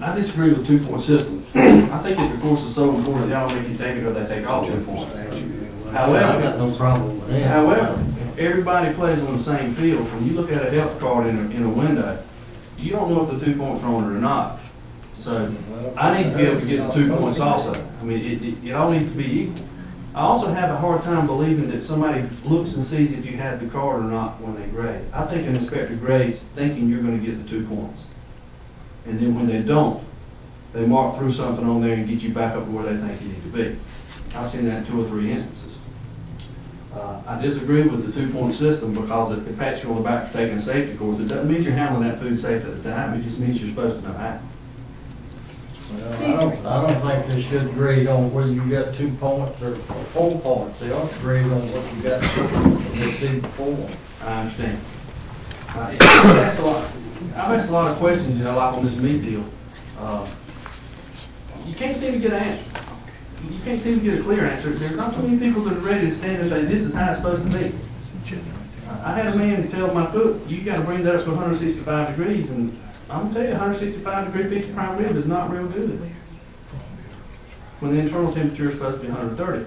I disagree with the 2-point system. I think if the course is so important, y'all make you take it or they take all 2 points. I got no problem with that. However, if everybody plays on the same field, when you look at a health card in a window, you don't know if the 2 points are on it or not. So I need to be able to get the 2 points also. I mean, it all needs to be equal. I also have a hard time believing that somebody looks and sees if you have the card or not when they grade. I think an inspector grades thinking you're going to get the 2 points. And then when they don't, they mark through something on there and get you back up to where they think you need to be. I've seen that in 2 or 3 instances. I disagree with the 2-point system because it pats you on the back for taking a safety course. It doesn't mean you're handling that food safe at the time. It just means you're supposed to know how. Well, I don't think they should grade on whether you got 2 points or 4 points. They ought to grade on what you got they see before. I understand. I've asked a lot of questions, like on this meat deal. You can't seem to get an answer. You can't seem to get a clear answer. There's not too many people that are ready to stand and say, this is how it's supposed to be. I had a man tell my cook, you got to bring that up to 165 degrees, and I'm going to tell you, 165 degree piece of prime rib is not real good. When the internal temperature is supposed to be 130.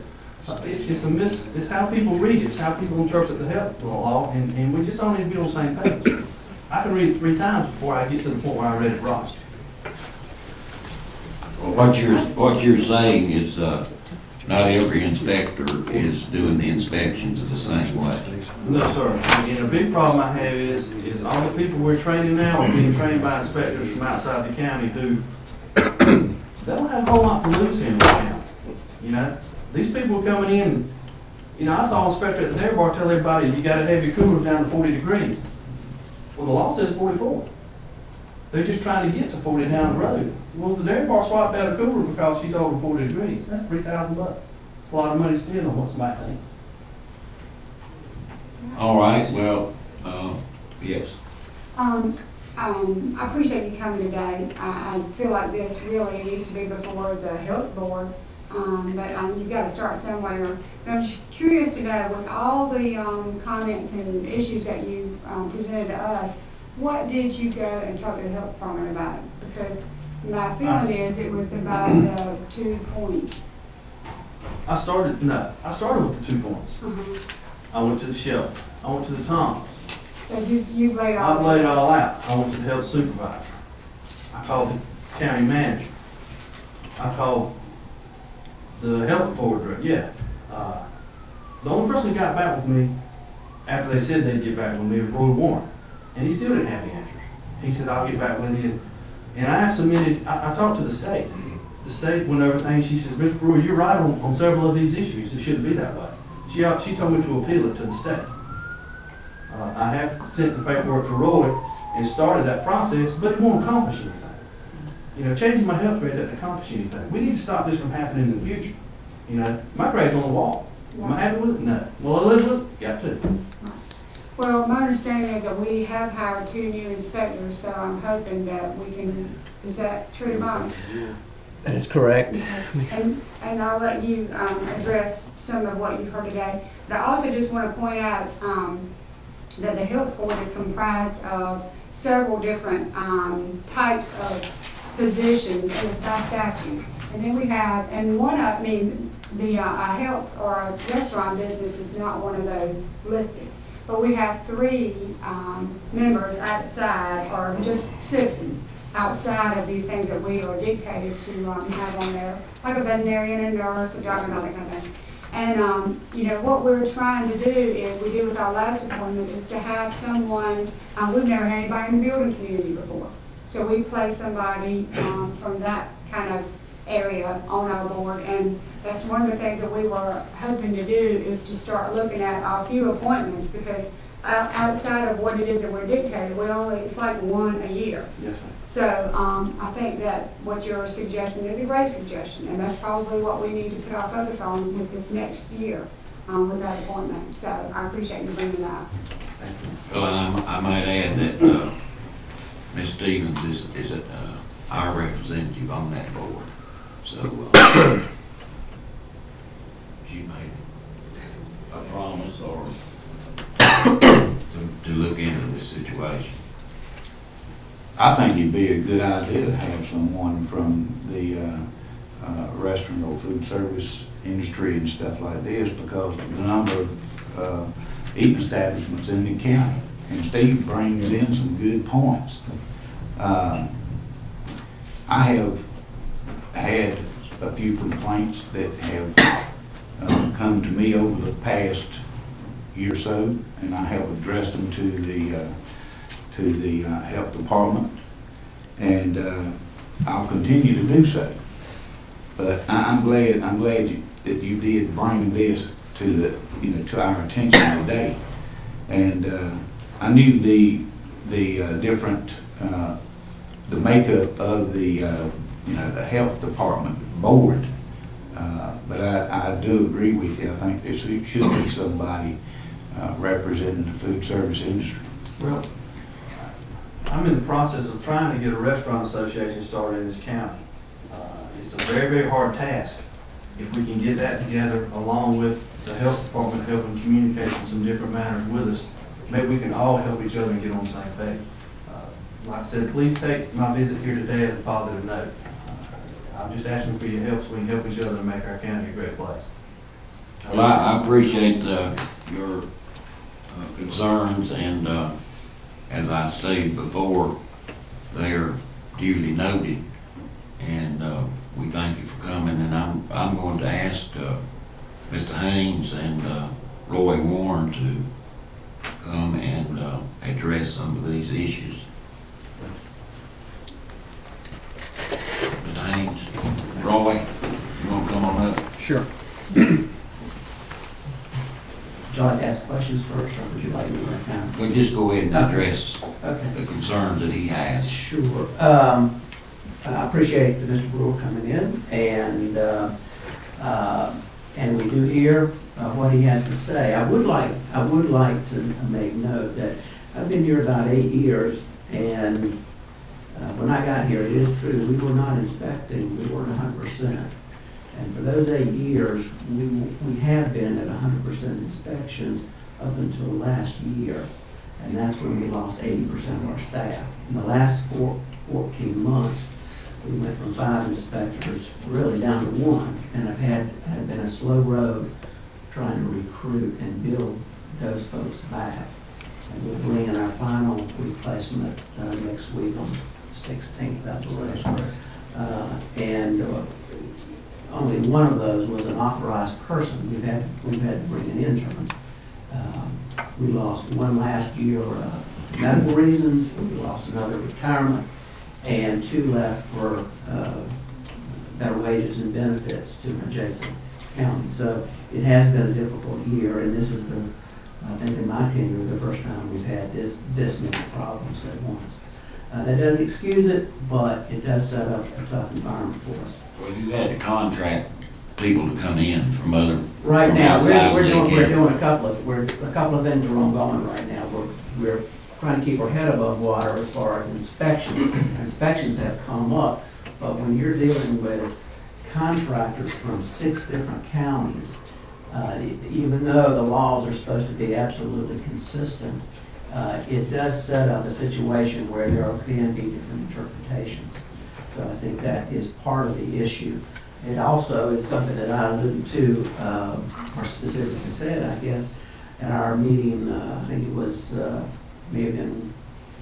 It's how people read it. It's how people interpret the health law, and we just don't need to be on the same page. I can read it 3 times before I get to the point where I read it right. What you're saying is not every inspector is doing the inspections the same way. No, sir. And a big problem I have is all the people we're training now are being trained by inspectors from outside the county who they don't have a whole lot to lose here in the county. These people are coming in. I saw an inspector at the dairy bar tell everybody you got to have your coolers down to 40 degrees. Well, the law says 44. They're just trying to get to 40 down the road. Well, the dairy bar swapped out a cooler because she told them 40 degrees. That's $3,000. It's a lot of money spent on what somebody thinks. All right, well, yes. I appreciate you coming today. I feel like this really needs to be before the health board. but you've got to start somewhere. But I'm just curious to know, with all the comments and issues that you presented to us, what did you go and talk to the health department about? Because my feeling is it was about the 2 points. I started with the 2 points. I went to the shelter. I went to the Toms. So you laid all I this laid it out. all out. I went to the health supervisor. I called the county manager. I called the health department director. The only person who got back with me after they said they'd get back with me was Roy Warren. And he still didn't have any answers. He said, I'll get back with you. And I submitted, I talked to the state. The state went over things. She says, Mr. Brewer, you're right on several of these issues. It shouldn't be that way. She told me to appeal it to the state. I have sent the paperwork to Roy and started that process, but it won't accomplish anything. You know, changing my health grade doesn't accomplish anything. We need to stop this from happening in the future. You know, my grade's on the wall. Am I happy with it? No. Will I live with it? Got to. Well, my understanding is that we have hired 2 new inspectors, so I'm hoping that we can, is that true, Mike? That is correct. And I'll let you address some of what you've heard today. But I also just want to point out that the health board is comprised of several different types of positions, and it's by statute. And then we have, and the health or a restaurant business is not one of those listed. But we have 3 members outside, or just citizens, outside of these things that we are dictated to have on there, like a veterinarian, a nurse, a doctor, and all that kind of thing. And, you know, what we're trying to do is, we did with our last appointment, is to have someone, we've never had anybody in the building community before. So we place somebody from that kind of area on our board, and that's one of the things that we were hoping to do, is to start looking at our few appointments, because outside of what it is that we're dictated, it's like 1 a year. Yes, ma'am. So I think that what you're suggesting is a great suggestion, and that's probably what we need to put our focus on with this next year with that appointment. So I appreciate you bringing that up. Well, and I might add that Ms. Stevens is our representative on that board. So she made a promise or to look into this situation. I think it'd be a good idea to have someone from the restaurant or food service industry and stuff like this, because the number of eating establishments in the county, and Steve brings in some good points. I have had a few complaints that have come to me over the past year or so, and I have addressed them to the health department, and I'll continue to do so. But I'm glad that you did bring this to our attention today, and I knew the different the makeup of the the health department board, but I do agree with you. I think there should be somebody representing the food service industry. Well, I'm in the process of trying to get a restaurant association started in this county. It's a very, very hard task. If we can get that together, along with the health department helping communicate in some different manners with us, maybe we can all help each other and get on the same page. Like I said, please take my visit here today as a positive note. I'm just asking for your help so we can help each other and make our county a great place. Well, I appreciate your concerns, and as I stated before, they are duly noted, and we thank you for coming. And I'm going to ask Mr. Haynes and Roy Warren to come and address some of these issues. Mr. Haynes, Roy, you want to come on up? Sure. Would you like to ask questions first, or would you like me to right now? Well, just go ahead and address Okay. the concerns that he has. Sure. I appreciate Mr. Brewer coming in, and we do hear what he has to say. I would like to make note that I've been here about 8 years, and when I got here, it is true, we were not inspecting, we weren't 100%. And for those 8 years, we have been at 100% inspections up until last year. And that's when we lost 80% of our staff. In the last 14 months, we went from 5 inspectors really down to 1, and it had been a slow road trying to recruit and build those folks back. And we'll bring in our final replacement next week on the 16th, I believe. Only one of those was an authorized person. We've had to bring in interns. We lost one last year for medical reasons. We lost another retirement, and 2 left for better wages and benefits to adjacent counties. So it has been a difficult year, and this is I think in my tenure, the first time we've had this many problems at once. That doesn't excuse it, but it does set up a tough environment for us. Well, you had to contract people to come in from other. Right from now, outside we're of Lee doing County. a couple of things are ongoing right now. We're trying to keep our head above water as far as inspections. Inspections have come up, but when you're dealing with contractors from 6 different counties, even though the laws are supposed to be absolutely consistent, it does set up a situation where there can be different interpretations. So I think that is part of the issue. It also is something that I alluded to, or specifically said, I guess, at our meeting, I think it was, may have been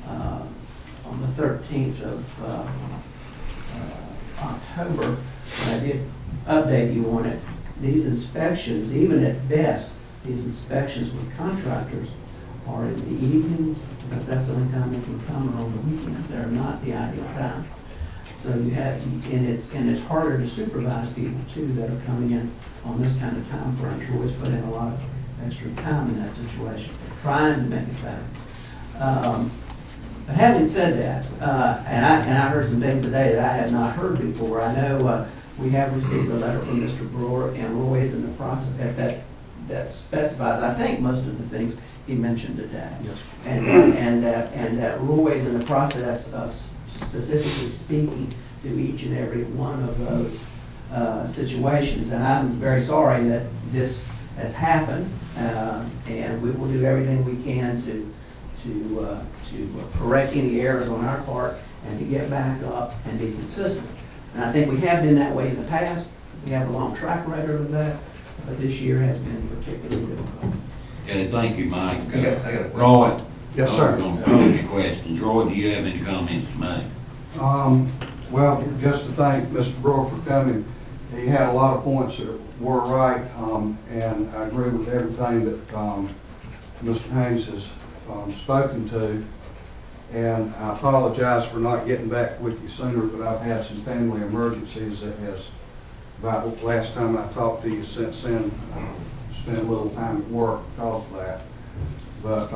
on the 13th of October, when I did update you on it. These inspections, even at best, these inspections with contractors are in the evenings, because that's the only time they can come, or on the weekends. They're not the ideal time. So you have, and it's harder to supervise people too that are coming in on this kind of time frame. Troy's put in a lot of extra time in that situation, trying to make it better. But having said that, and I heard some things today that I had not heard before. I know we have received a letter from Mr. Brewer, and Roy's in the process that specifies, I think, most of the things he mentioned today. Yes. And that Roy's in the process of specifically speaking to each and every one of those situations. And I'm very sorry that this has happened, and we will do everything we can to correct any errors on our part and to get back up and be consistent. And I think we have been that way in the past. We have a long track record of that, but this year has been particularly difficult. Okay, thank you, Mike. I got a question. Roy? Yes, sir. I'm going to pose you questions. Roy, do you have any comments to make? Well, just to thank Mr. Brewer for coming. He had a lot of points that were right, and I agree with everything that Mr. Haynes has spoken to. And I apologize for not getting back with you sooner, but I've had some family emergencies that has, about the last time I talked to you since then, spent a little time at work because of that. But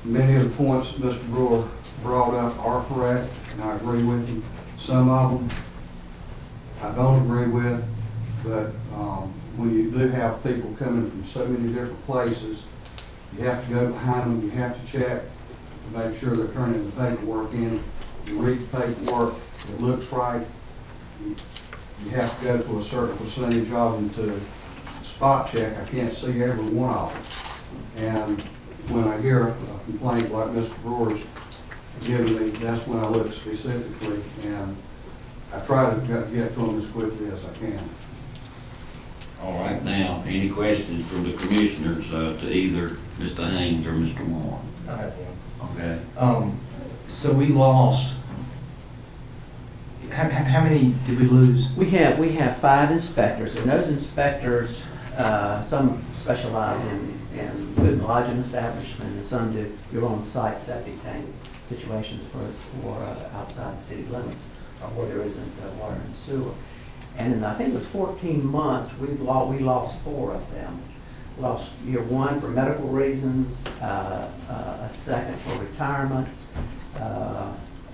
many of the points that Mr. Brewer brought up are correct, and I agree with him. Some of them I don't agree with, but when you do have people coming from so many different places, you have to go behind them, you have to check to make sure they're turning the paperwork in. You read the paperwork, it looks right. You have to go to a certain percentage of them to spot check. I can't see every one of them. And when I hear a complaint like Mr. Brewer's giving me, that's when I look specifically, and I try to get to them as quickly as I can. All right, now, any questions from the commissioners to either Mr. Haynes or Mr. Warren? I have one. Okay. So we lost, how many did we lose? We have 5 inspectors, and those inspectors, some specialize in food and lodging establishment, and some do your own site septic tank situations for outside the city limits, or where there isn't water and sewer. And in, I think it was 14 months, we lost 4 of them. Lost year 1 for medical reasons, a second for retirement,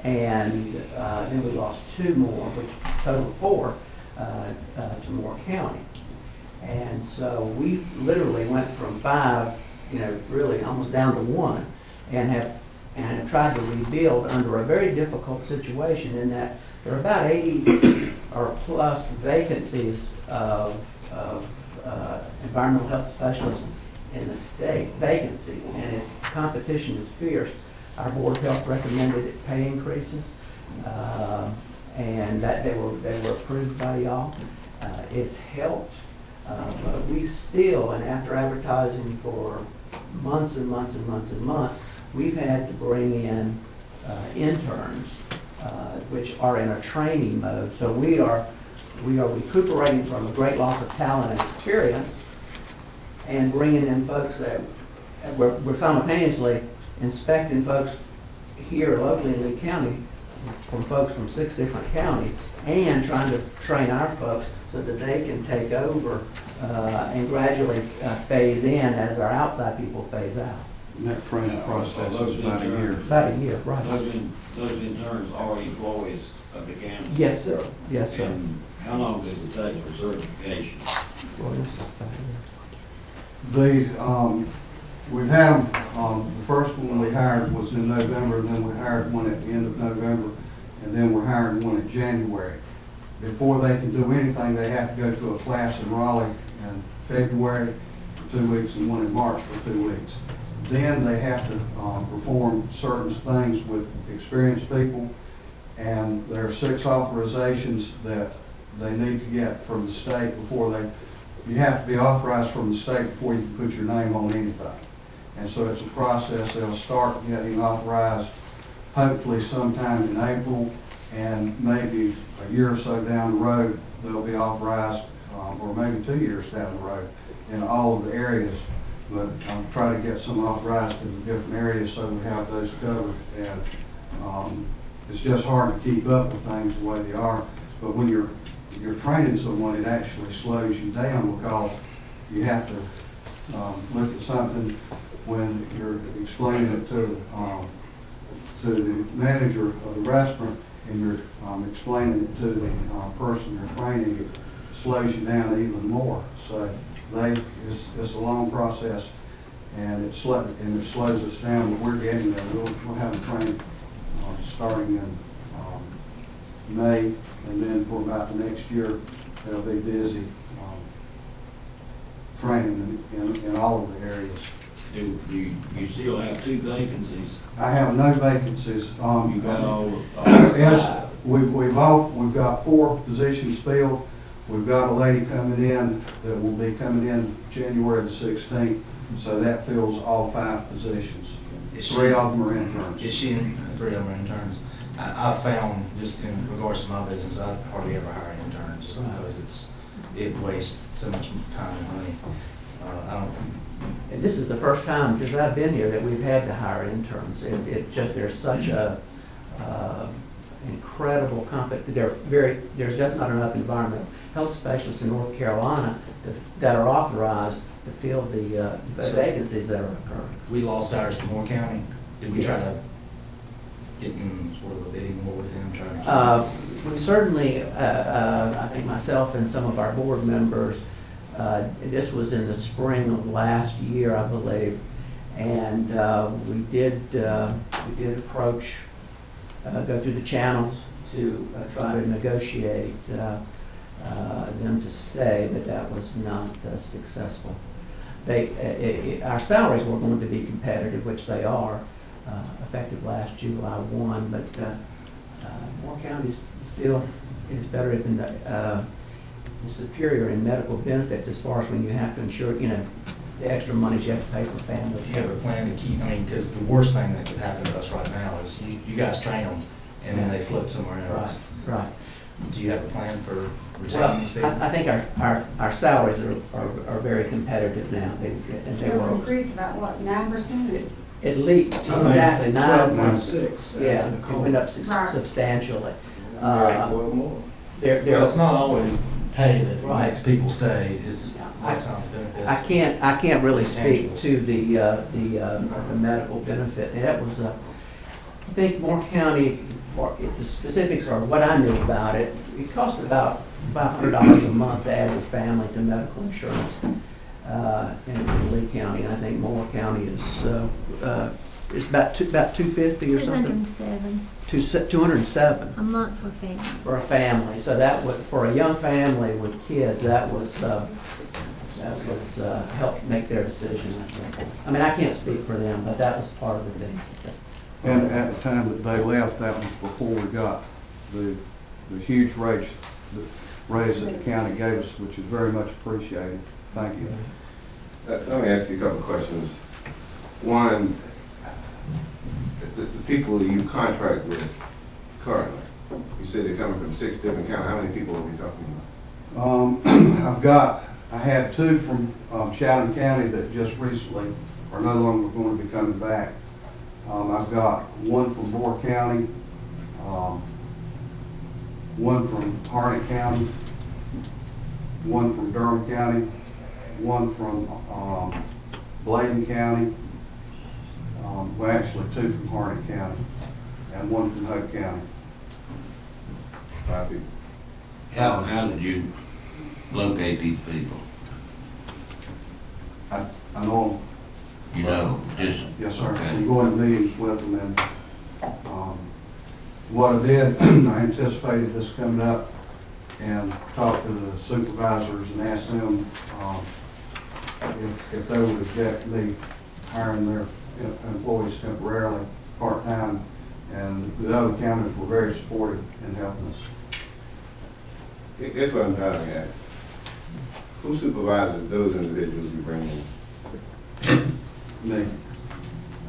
and then we lost 2 more, which totaled 4 to Moore County. And so we literally went from 5, really almost down to 1, and have tried to rebuild under a very difficult situation in that there are about 80 or plus vacancies of environmental health specialists in the state, vacancies, and its competition is fierce. Our Board of Health recommended pay increases, and that they were approved by y'all. It's helped, but we still, and after advertising for months and months and months and months, we've had to bring in interns, which are in a training mode. So we are recuperating from a great loss of talent and experience, and bringing in folks that we're simultaneously inspecting folks here locally in Lee County from folks from 6 different counties, and trying to train our folks so that they can take over and gradually phase in as our outside people phase out. And that training process is about a year. About a year, right. Those interns are employees of the county? Yes, sir. Yes, sir. And how long does it take for certification? Well, this is about a year. We've had, the first one we hired was in November, and then we hired one at the end of November, and then we're hiring one in January. Before they can do anything, they have to go to a class in Raleigh in February for 2 weeks and one in March for 2 weeks. Then they have to perform certain things with experienced people, and there are 6 authorizations that they need to get from the state before you have to be authorized from the state before you can put your name on anything. And so it's a process. They'll start getting authorized hopefully sometime in April, and maybe a year or so down the road, they'll be authorized, or maybe 2 years down the road in all of the areas. But I'll try to get some authorized in the different areas so we have those covered. And it's just hard to keep up with things the way they are. But when you're training someone, it actually slows you down, because you have to look at something when you're explaining it to the manager of the restaurant, and you're explaining it to the person you're training. It slows you down even more. So it's a long process, and it slows us down, but we're getting there. We'll have a training starting in May, and then for about the next year, they'll be busy training in all of the areas. Do you still have 2 vacancies? I have no vacancies. You got all yes, we've got 4 positions filled. We've got a lady coming in that will be coming in January the 16th, so that fills all 5 positions. 3 of them are interns. Is she in? 3 of them are interns. I've found, just in regards to my business, I hardly ever hire an intern, just because it wastes so much time and money. And this is the first time, because I've been here, that we've had to hire interns. There's such a incredible there's just not enough environmental health specialists in North Carolina that are authorized to fill the vacancies that are occurring. We lost ours to Moore County. Did we try to get in sort of a bidding war with them, trying to keep We certainly, I think myself and some of our board members, this was in the spring of last year, I believe, and we did approach, go through the channels to try to negotiate them to stay, but that was not successful. Our salaries were going to be competitive, which they are, effective last July 1, but Moore County still is better than superior in medical benefits, as far as when you have to insure, the extra monies you have to pay for families. Do you have a plan to keep, because the worst thing that could happen to us right now is you guys train them and then they flip somewhere else. Right. Do you have a plan for retaining these people? I think our salaries are very competitive now. They were increased about what, 9%? at least exactly 12.6. Yeah, it went up substantially. Well, it's not always pay that makes people stay. It's lifetime benefits. I can't really speak to the medical benefit. That was I think Moore County, the specifics are what I knew about it. It cost about $500 a month to add a family to medical insurance in Lee County. And I think Moore County is It's about 250 or something? 207 207 a month for family. for a family. So that would, for a young family with kids, that was helped make their decision, I think. I mean, I can't speak for them, but that was part of the things. And at the time that they left, that was before we got the huge raise that the county gave us, which is very much appreciated. Thank you. Let me ask you a couple of questions. One, the people that you contract with currently, you said they're coming from 6 different counties. How many people are we talking about? I had 2 from Chatham County that just recently are no longer going to be coming back. I've got 1 from Moore County, 1 from Harnett County, 1 from Durham County, 1 from Bladen County, well, actually 2 from Harnett County, and 1 from Hope County. 5 people. How did you locate these people? I know them. You know, just. Yes, sir. Okay. I'm going to meetings with them, and what I did, I anticipated this coming up, and talked to the supervisors and asked them if they would object to me hiring their employees temporarily, part-time, and the other counties were very supportive in helping us. Here's what I'm trying to get. Who supervises those individuals you bring in? Me.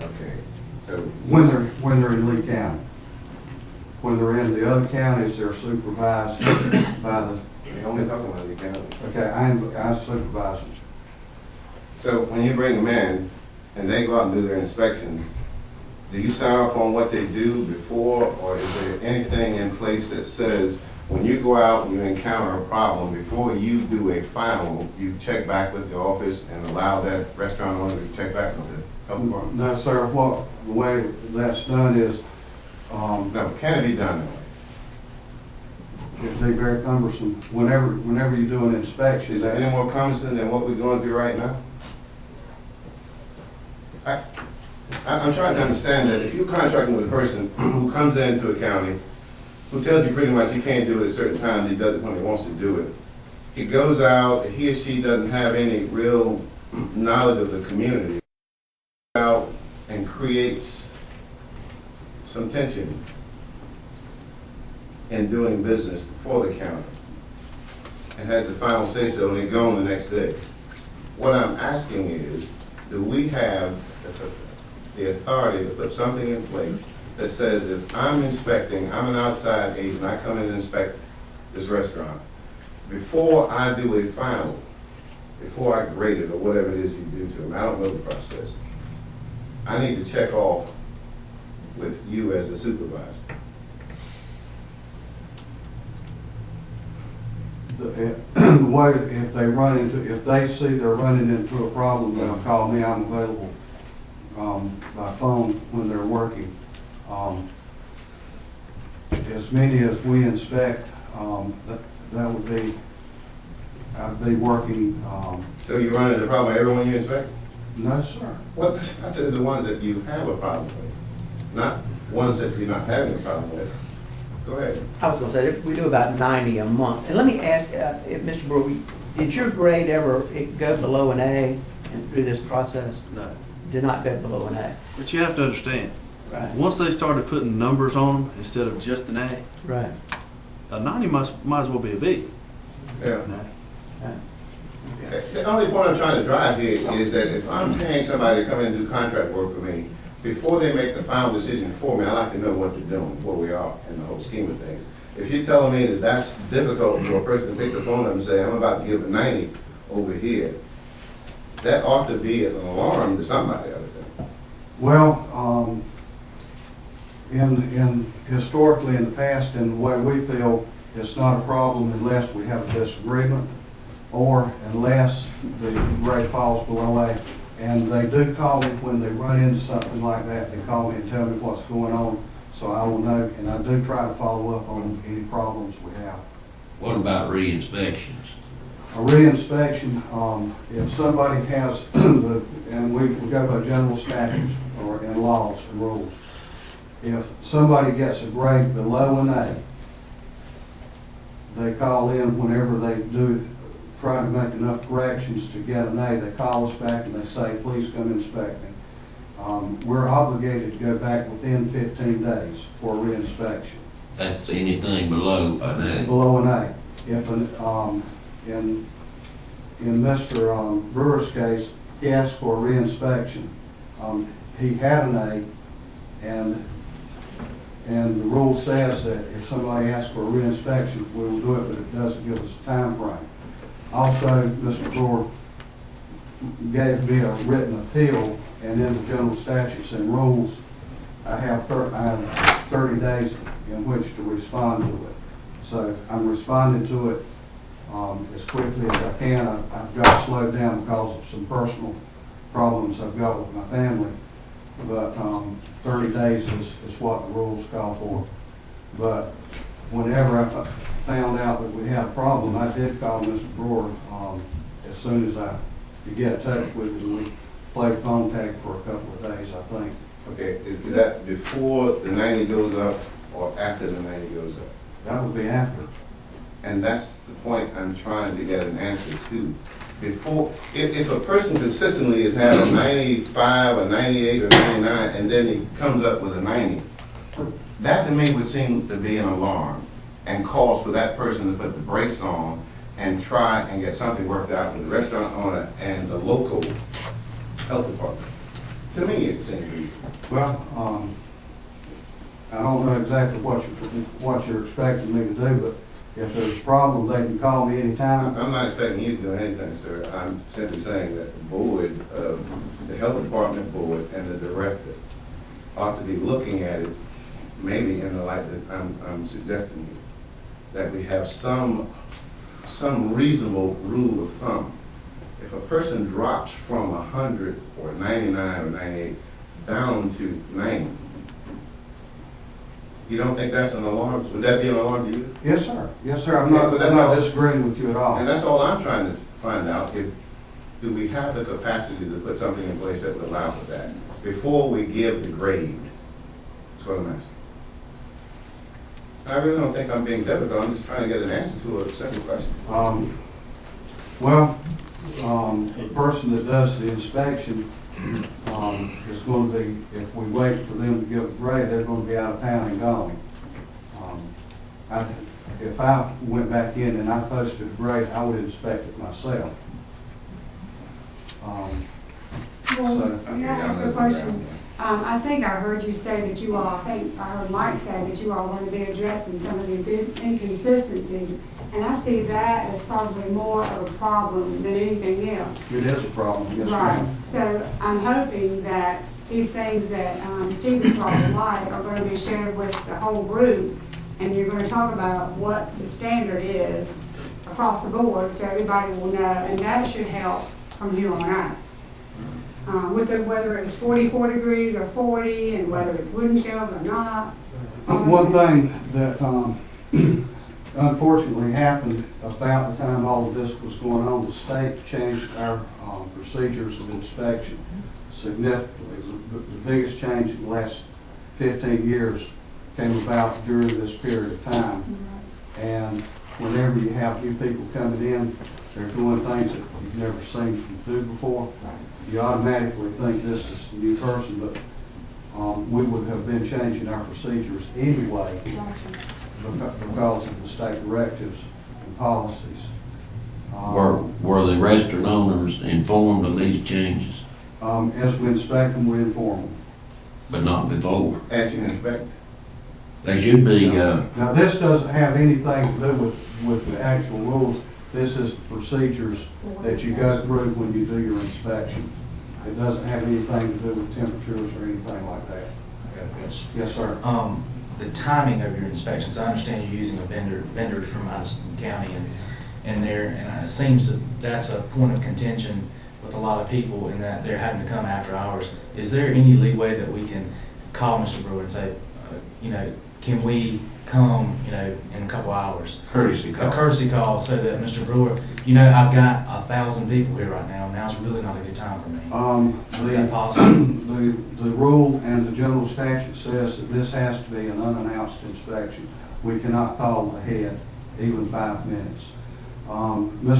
Okay, so. When they're in Lee County. When they're in the other counties, they're supervised by the. You're only talking about the county. Okay, I supervise them. So when you bring them in and they go out and do their inspections, do you sign off on what they do before, or is there anything in place that says when you go out and you encounter a problem, before you do a final, you check back with the office and allow that restaurant owner to check back with the health department? No, sir, the way that's done is, No, can it be done that way? it'd be very cumbersome. Whenever you do an inspection, Is it any more cumbersome than what we're going through right now? I'm trying to understand that if you're contracting with a person who comes into a county, who tells you pretty much he can't do it at certain times, he does it when he wants to do it. He goes out, he or she doesn't have any real knowledge of the community, out and creates some tension in doing business for the county and has the final say-so and they go on the next day. What I'm asking is, do we have the authority to put something in place that says if I'm inspecting, I'm an outside agent, I come in and inspect this restaurant, before I do a final, before I grade it or whatever it is you do to them, I don't know the process, I need to check off with you as a supervisor. the way, if they see they're running into a problem, they'll call me. I'm available by phone when they're working. As many as we inspect, that would be, I'd be working. So you run into a problem with everyone you inspect? No, sir. What, I said the ones that you have a problem with, not ones that you're not having a problem with. Go ahead. I was going to say, we do about 90 a month. And let me ask, Mr. Brewer, did your grade ever go below an A through this process? No. Did not go below an A. But you have to understand, Right. once they started putting numbers on them instead of just an A, Right. a 90 might as well be a B. Yeah. Right. The only point I'm trying to drive here is that if I'm saying somebody to come in and do contract work for me, before they make the final decision for me, I like to know what they're doing, where we are in the whole scheme of things. If you're telling me that that's difficult for a person to pick the phone up and say, I'm about to give a 90 over here, that ought to be an alarm to somebody, I would think. Well, historically in the past, and the way we feel, it's not a problem unless we have a disagreement or unless the grade falls below A. And they do call me when they run into something like that. They call me and tell me what's going on, so I will know, and I do try to follow up on any problems we have. What about re-inspections? A reinspection, if somebody has, and we go by general statutes or in laws and rules, if somebody gets a grade below an A, they call in whenever they do try to make enough corrections to get an A, they call us back and they say, please come inspect me. We're obligated to go back within 15 days for a reinspection. That's anything below an A. Below an A. If in Mr. Brewer's case, he asked for a reinspection. He had an A, and the rule says that if somebody asks for a reinspection, we will do it, but it doesn't give us a time frame. Also, Mr. Brewer gave me a written appeal, and in the general statutes and rules, I have 30 days in which to respond to it. So I'm responding to it as quickly as I can. I've got slowed down because of some personal problems I've got with my family, but 30 days is what the rules call for. But whenever I found out that we had a problem, I did call Mr. Brewer as soon as I could get in touch with him. We played phone tag for a couple of days, I think. Okay, is that before the 90 goes up or after the 90 goes up? That would be after. And that's the point I'm trying to get an answer to. Before, if a person consistently has had a 95, a 98, or 99, and then he comes up with a 90, that to me would seem to be an alarm and calls for that person to put the brakes on and try and get something worked out with the restaurant owner and the local health department. To me, it seems reasonable. Well, I don't know exactly what you're expecting me to do, but if there's a problem, they can call me anytime. I'm not expecting you to do anything, sir. I'm simply saying that the board, the health department board and the director ought to be looking at it maybe in the light that I'm suggesting here, that we have some reasonable rule of thumb. If a person drops from 100 or 99 or 98 down to 90, you don't think that's an alarm? Would that be an alarm to you? Yes, sir. Yes, sir. I'm Okay, not disagreeing with you at all. And that's all I'm trying to find out. Do we have the capacity to put something in place that would allow for that before we give the grade? That's what I'm asking. I really don't think I'm being difficult. I'm just trying to get an answer to a simple question. The person that does the inspection is going to be, if we wait for them to give a grade, they're going to be out of town and gone. If I went back in and I posted a grade, I would inspect it myself. Well, may I ask a question? I think I heard you say that you all, I think I heard Mike say that you all want to be addressing some of these inconsistencies. And I see that as probably more of a problem than anything else. It is a problem, yes, Right. ma'am. So I'm hoping that these things that Stephen brought to light are going to be shared with the whole group. And you're going to talk about what the standard is across the board so everybody will know. And that should help from here on out. Whether it's 44 degrees or 40 and whether it's wooden shelves or not. One thing that unfortunately happened about the time all of this was going on, the state changed our procedures of inspection significantly. The biggest change in the last 15 years came about during this period of time. And whenever you have new people coming in, they're doing things that you've never seen them do before, you automatically think this is a new person, but we would have been changing our procedures anyway because of the state directives and policies. Were the restaurant owners informed of these changes? As we inspect them, we inform them. But not before? As you inspect? They should be, Now, this doesn't have anything to do with the actual rules. This is the procedures that you go through when you do your inspection. It doesn't have anything to do with temperatures or anything like that. Yes, sir. The timing of your inspections, I understand you're using a vendor from Addison County and it seems that that's a point of contention with a lot of people in that they're having to come after hours. Is there any leeway that we can call Mr. Brewer and say, can we come, you know, in a couple hours. Courtesy A call. courtesy call so that Mr. Brewer, you know, I've got 1,000 people here right now. Now's really not a good time for me. Is that possible? The rule and the general statute says that this has to be an unannounced inspection. We cannot call ahead, even 5 minutes.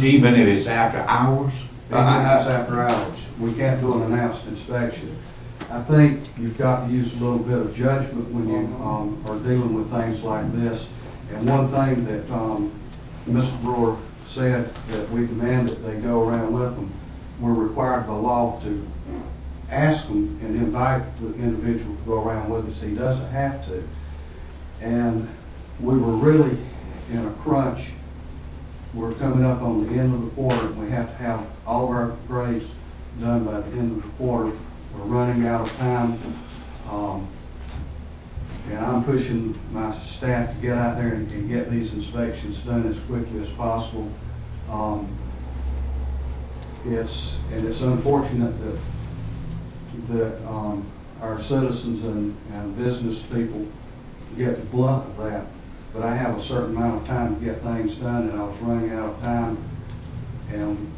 Even if it's after hours? Even if it's after hours. We can't do an announced inspection. I think you've got to use a little bit of judgment when you are dealing with things like this. And one thing that Mr. Brewer said, that we demand that they go around with them. We're required by law to ask them and invite the individual to go around with us. He doesn't have to. And we were really in a crunch. We're coming up on the end of the quarter, and we have to have all of our grades done by the end of the quarter. We're running out of time, and I'm pushing my staff to get out there and get these inspections done as quickly as possible. It's unfortunate that our citizens and business people get the blunt of that, but I have a certain amount of time to get things done, and I was running out of time, and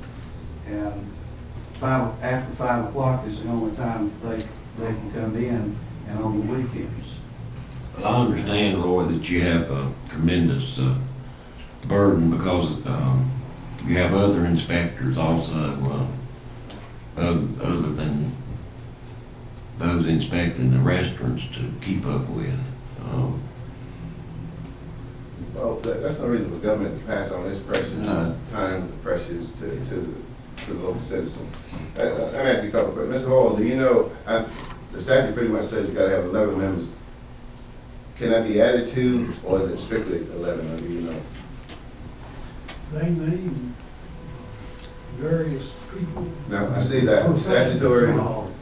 after 5 o'clock is the only time they can come in, and on the weekends. Well, I understand, Roy, that you have a tremendous burden because you have other inspectors also, other than those inspecting the restaurants to keep up with. Well, that's no reason for government to pass on its pressures, No. time the pressures to the local citizen. Let me ask you a couple, but Mr. Hall, do you know, the statute pretty much says you gotta have 11 members. Can that be added to, or is it strictly 11, or do you know? They name various people. Now, I see that statutory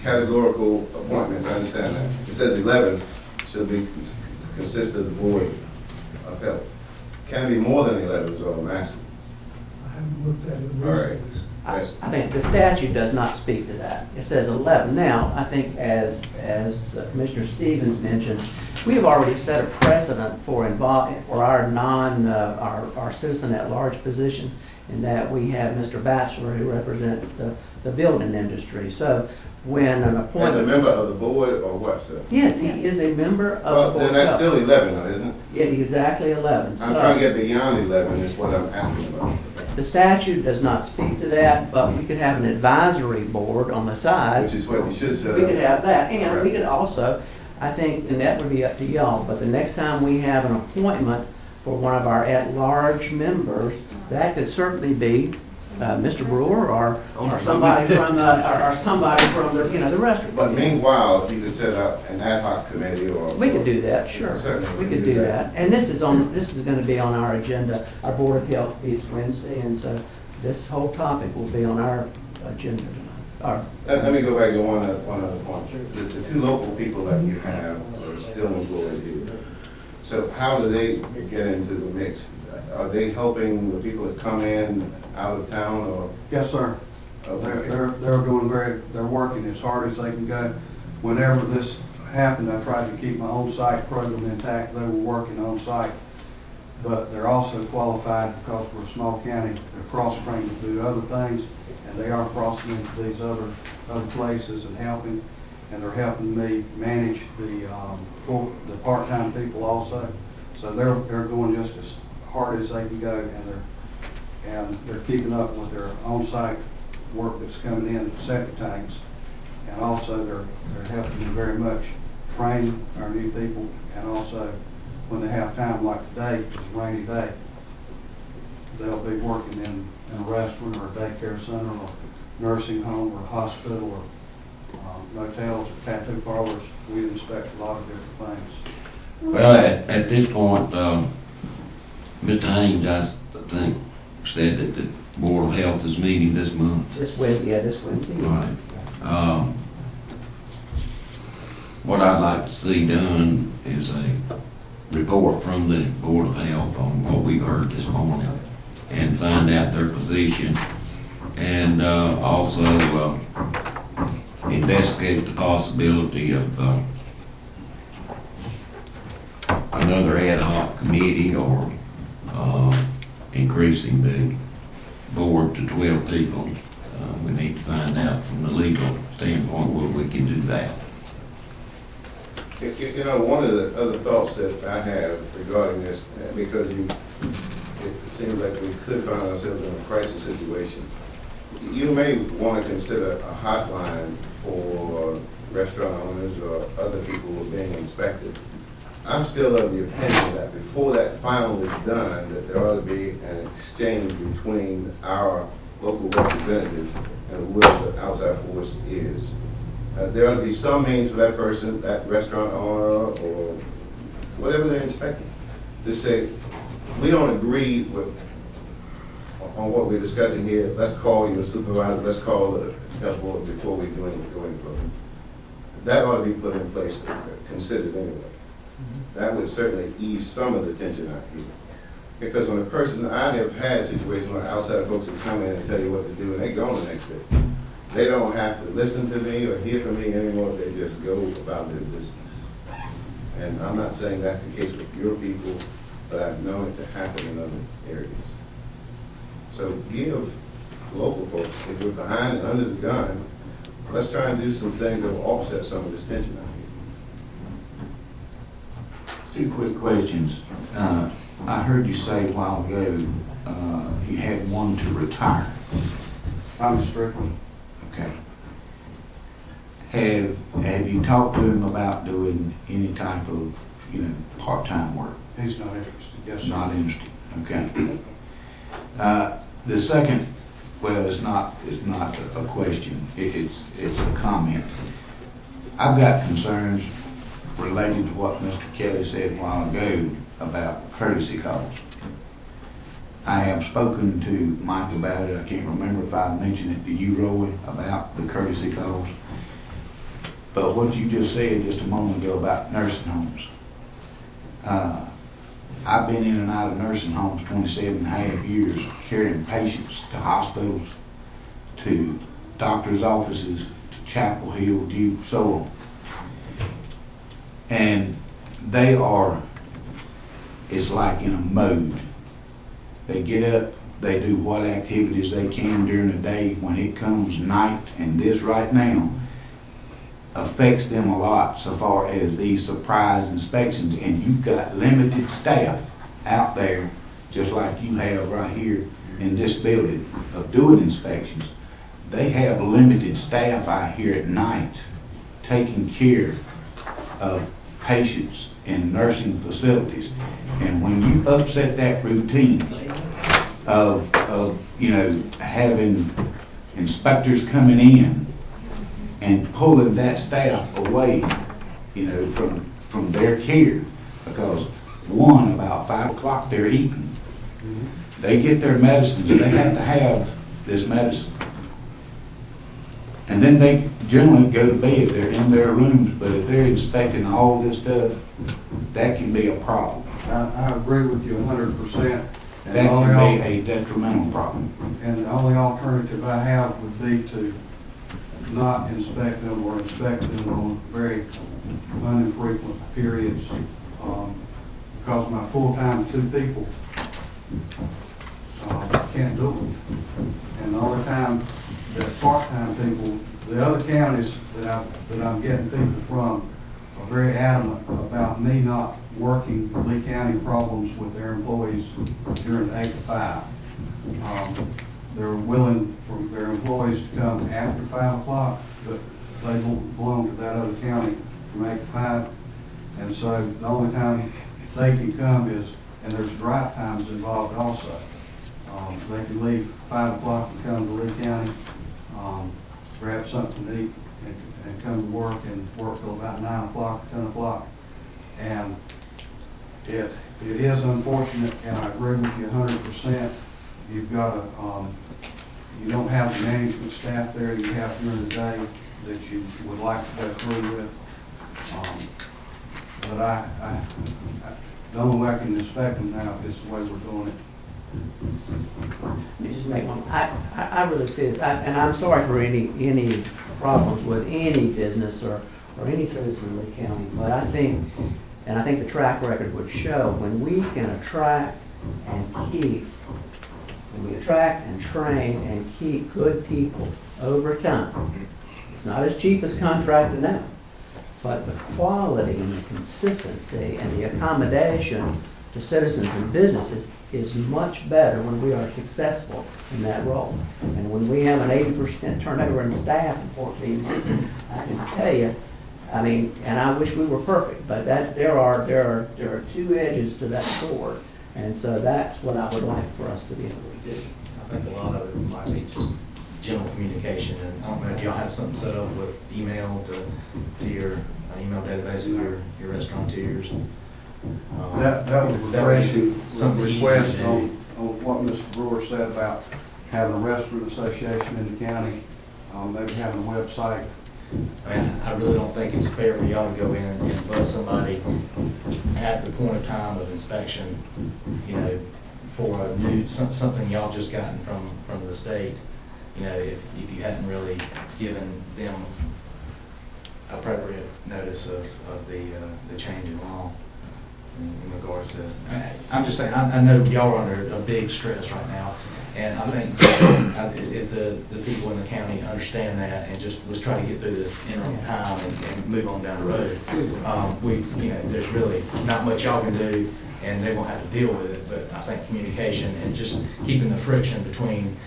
categorical appointments, I understand that. It says 11 should be, consist of the board of health. Can it be more than 11 is what I'm asking? I haven't looked at it. All right. I think the statute does not speak to that. It says 11. Now, I think as Commissioner Stevens mentioned, we have already set a precedent for our citizen at large positions, in that we have Mr. Batchelor, who represents the building industry. So when an appointment... As a member of the board or what, sir? Yes, he is a member of the Well, board. then that's still 11, though, isn't it? Yeah, exactly 11. I'm trying to get beyond 11 is what I'm asking about. The statute does not speak to that, but we could have an advisory board on the side. Which is what we should set up. We could have that, and we Right. could also, I think, and that would be up to y'all, but the next time we have an appointment for one of our at-large members, that could certainly be Mr. Brewer or somebody from the restaurant. But meanwhile, if you could set up an ad hoc committee or... We could do that, sure. Certainly We could do that. And this is gonna be on our agenda. Our Board of Health meets Wednesday, and so this whole topic will be on our agenda tonight. Let me go back to one other point. The two local people that you have are still employed here. So how do they get into the mix? Are they helping the people that come in out of town, or? Yes, sir. Okay. They're working as hard as they can go. Whenever this happened, I tried to keep my on-site program intact. They were working on-site. But they're also qualified because we're a small county. They're cross-trained to do other things, and they are crossing into these other places and helping. And they're helping me manage the part-time people also. So they're going just as hard as they can go, and they're keeping up with their on-site work that's coming in, septic tanks. And also they're helping me very much train our new people, and also when they have time like today, it's a rainy day, they'll be working in a restaurant or a daycare center or nursing home or hospital or motels or tattoo parlors. We inspect a lot of different things. Well, at this point, Mr. Haynes, I think, said that the Board of Health is meeting this month. This Wednesday. Right. What I'd like to see done is a report from the Board of Health on what we've heard this morning and find out their position, and also investigate the possibility of another ad hoc committee or increasing the board to 12 people. We need to find out from the legal standpoint whether we can do that. You know, one of the other thoughts that I have regarding this, because it seems like we could find ourselves in a crisis situation, you may want to consider a hotline for restaurant owners or other people who are being inspected. I'm still of the opinion that before that final is done, that there ought to be an exchange between our local representatives and whoever the outside force is. There ought to be some means for that person, that restaurant owner, or whatever they're inspecting, to say, we don't agree on what we're discussing here. Let's call your supervisor, let's call the health board before we do anything going further. That ought to be put in place, considered anyway. That would certainly ease some of the tension out here. Because when a person, I have had situations where outside folks will come in and tell you what to do, and they go the next day. They don't have to listen to me or hear from me anymore. They just go about their business. And I'm not saying that's the case with your people, but I've known it to happen in other areas. So give local folks, if we're behind and under the gun, let's try and do some things that will offset some of this tension out here. 2 quick questions. I heard you say a while ago you had one to retire. I'm Strickland. Okay. Have you talked to him about doing any type of, part-time work? He's not interested, yes, sir. Not interested. Okay. The second, well, it's not a question. It's a comment. I've got concerns related to what Mr. Kelly said a while ago about courtesy calls. I have spoken to Mike about it. I can't remember if I mentioned it to you, Roy, about the courtesy calls. But what you just said just a moment ago about nursing homes. I've been in and out of nursing homes 27.5 years, carrying patients to hospitals, to doctor's offices, to Chapel Hill, Duke, so on. And they are, it's like in a mode. They get up, they do what activities they can during the day. When it comes night, and this right now affects them a lot so far as these surprise inspections, and you've got limited staff out there, just like you have right here in this building, of doing inspections. They have limited staff out here at night taking care of patients in nursing facilities. And when you upset that routine of having inspectors coming in and pulling that staff away, from their care, because one, about 5 o'clock they're eating. They get their medicines, they have to have this medicine. And then they generally go to bed, they're in their rooms, but if they're inspecting all this stuff, that can be a problem. I agree with you 100%. That can be a detrimental problem. And the only alternative I have would be to not inspect them or inspect them on very uninfrequent periods, because my full-time 2 people can't do it. And the only time that part-time people, the other counties that I'm getting people from are very adamant about me not working Lee County problems with their employees during 8 to 5. They're willing for their employees to come after 5 o'clock, but they don't belong to that other county from 8 to 5. And so the only time they can come is, and there's drive times involved also. They can leave 5 o'clock and come to Lee County, grab something to eat, and come to work and work till about 9 o'clock, 10 o'clock. And it is unfortunate, and I agree with you 100%. You've got you don't have the management staff there you have during the day that you would like to go through with. But the only way I can inspect them now is the way we're doing it. Let me just make one. I really see this, and I'm sorry for any problems with any business or any citizen in the county, but I think And I think the track record would show when we can attract and keep, when we attract and train and keep good people over time, it's not as cheap as contracting out, but the quality and the consistency and the accommodation to citizens and businesses is much better when we are successful in that role. And when we have an 80% turnover in staff in 14 months, I can tell you, I mean, and I wish we were perfect, but that there are two edges to that sword, and so that's what I would like for us to be able to do. I think a lot of it might be just general communication, and I don't know, do y'all have something set up with email to your email database of your restaurateurs? That was refreshing, some something request easy to on do. what Mr. Brewer said about having a restaurant association in the county, maybe having a website. I mean, I really don't think it's fair for y'all to go in and bust somebody at the point of time of inspection, you know, for a new, something y'all just gotten from the state, you know, if you hadn't really given them appropriate notice of the change in law in regards to, I'm just saying, I know y'all are under a big stress right now, and I think if the people in the county understand that and just let's try to get through this interim time and move on down the road, there's really not much y'all can do, and they're gonna have to deal with it. But I think communication and just keeping the friction between,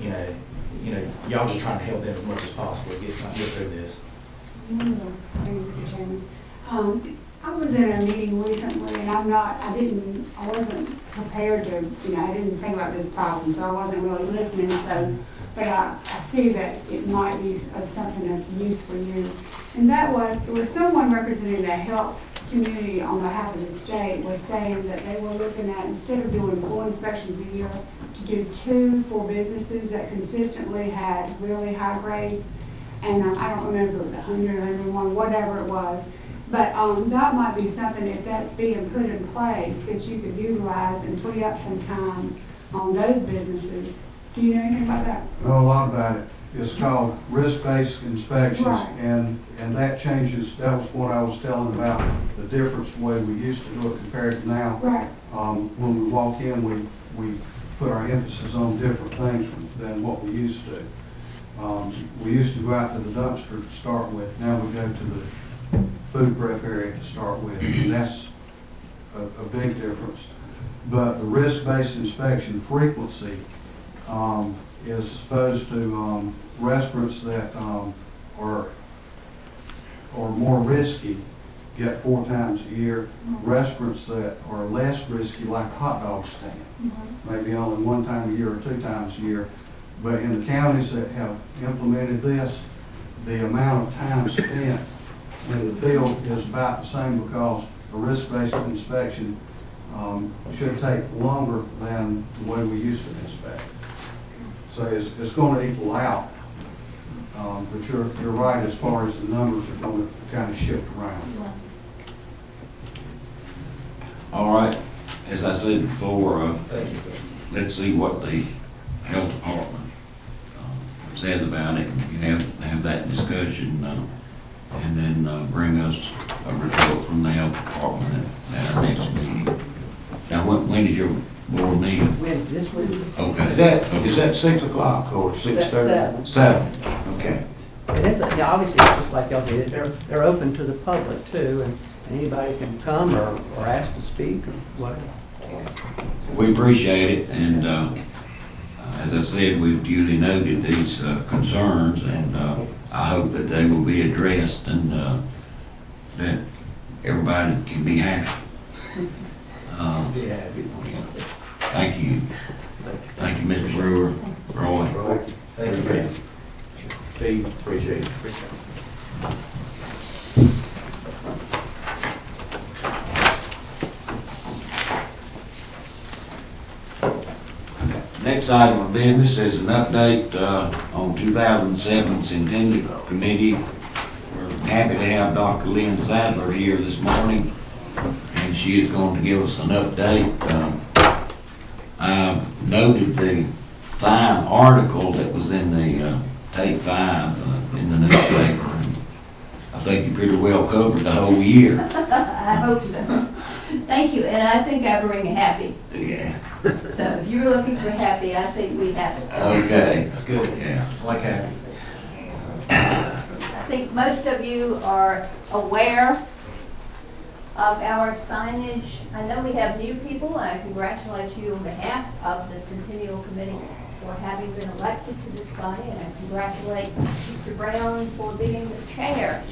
y'all just trying to help them as much as possible to get through this. Thank you, Mr. Chairman. I was in a meeting recently, and I wasn't prepared to, I didn't think about this problem, so I wasn't really listening, but I see that it might be something of use for you. And it was someone representing the health community on behalf of the state was saying that they were looking at, instead of doing 4 inspections a year, to do 2 for businesses that consistently had really high grades. And I don't remember if it was 100, 101, whatever it was. But that might be something, if that's being put in place, that you could utilize and free up some time on those businesses. Do you know anything about that? I know a lot about it. It's called risk-based inspections, Right. and that changes, that was what I was telling about, the difference the way we used to do it compared to now. Right. When we walk in, we put our emphasis on different things than what we used to. We used to go out to the dumpster to start with. Now we go to the food prep area to start with, and that's a big difference. But the risk-based inspection frequency is supposed to restaurants that are more risky get 4 times a year. Restaurants that are less risky, like a hot dog stand, maybe only 1 time a year or 2 times a year. But in the counties that have implemented this, the amount of time spent in the field is about the same, because a risk-based inspection should take longer than the way we used to inspect. So it's going to equal out. But you're right as far as the numbers are going to kind of shift around. All right, as I said before, let's see what the health department says about it. You have that discussion, and then bring us a report from the health department at our next meeting. Now, when is your board meeting? Wednesday, this Wednesday. Okay. Is that 6 o'clock or 6:30? 7. Okay. And it's, obviously, it's just like y'all did it, they're open to the public too, and anybody can come or ask to speak or whatever. We appreciate it, and as I said, we've duly noted these concerns, and I hope that they will be addressed, and that everybody can be happy. Thank you. Thank you, Mr. Brewer. Roy. Thank you. Steve, appreciate it. Next item of business is an update on 2007 Centennial Committee. We're happy to have Dr. Lynn Sadler here this morning, and she is going to give us an update. I noted the fine article that was in the Take 5 in the newspaper. I think you pretty well covered the whole year. I hope so. Thank you, and I think I bring happy. Yeah. So if you're looking for happy, I think we have it. Okay. That's good. Yeah. I like happy. I think most of you are aware of our signage. I know we have new people, and I congratulate you on behalf of the Centennial Committee for having been elected to this body, and I congratulate Mr. Brown for being the chair.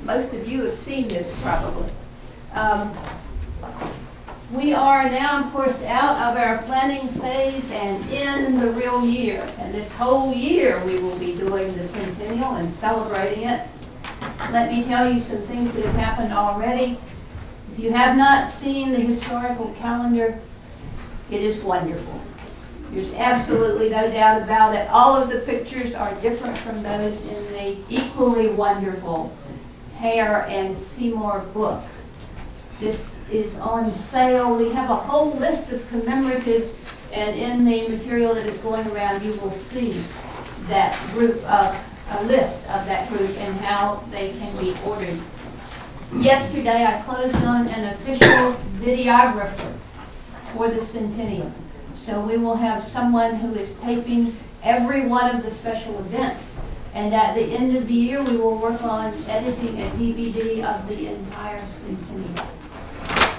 Most of you have seen this probably. We are now, of course, out of our planning phase and in the real year. And this whole year we will be doing the Centennial and celebrating it. Let me tell you some things that have happened already. If you have not seen the historical calendar, it is wonderful. There's absolutely no doubt about it. All of the pictures are different from those in the equally wonderful Hare and Seymour book. This is on sale. We have a whole list of commemoratives, and in the material that is going around, you will see that group of a list of that group and how they can be ordered. Yesterday, I closed on an official videographer for the Centennial. So we will have someone who is taping every one of the special events. And at the end of the year, we will work on editing a DVD of the entire Centennial.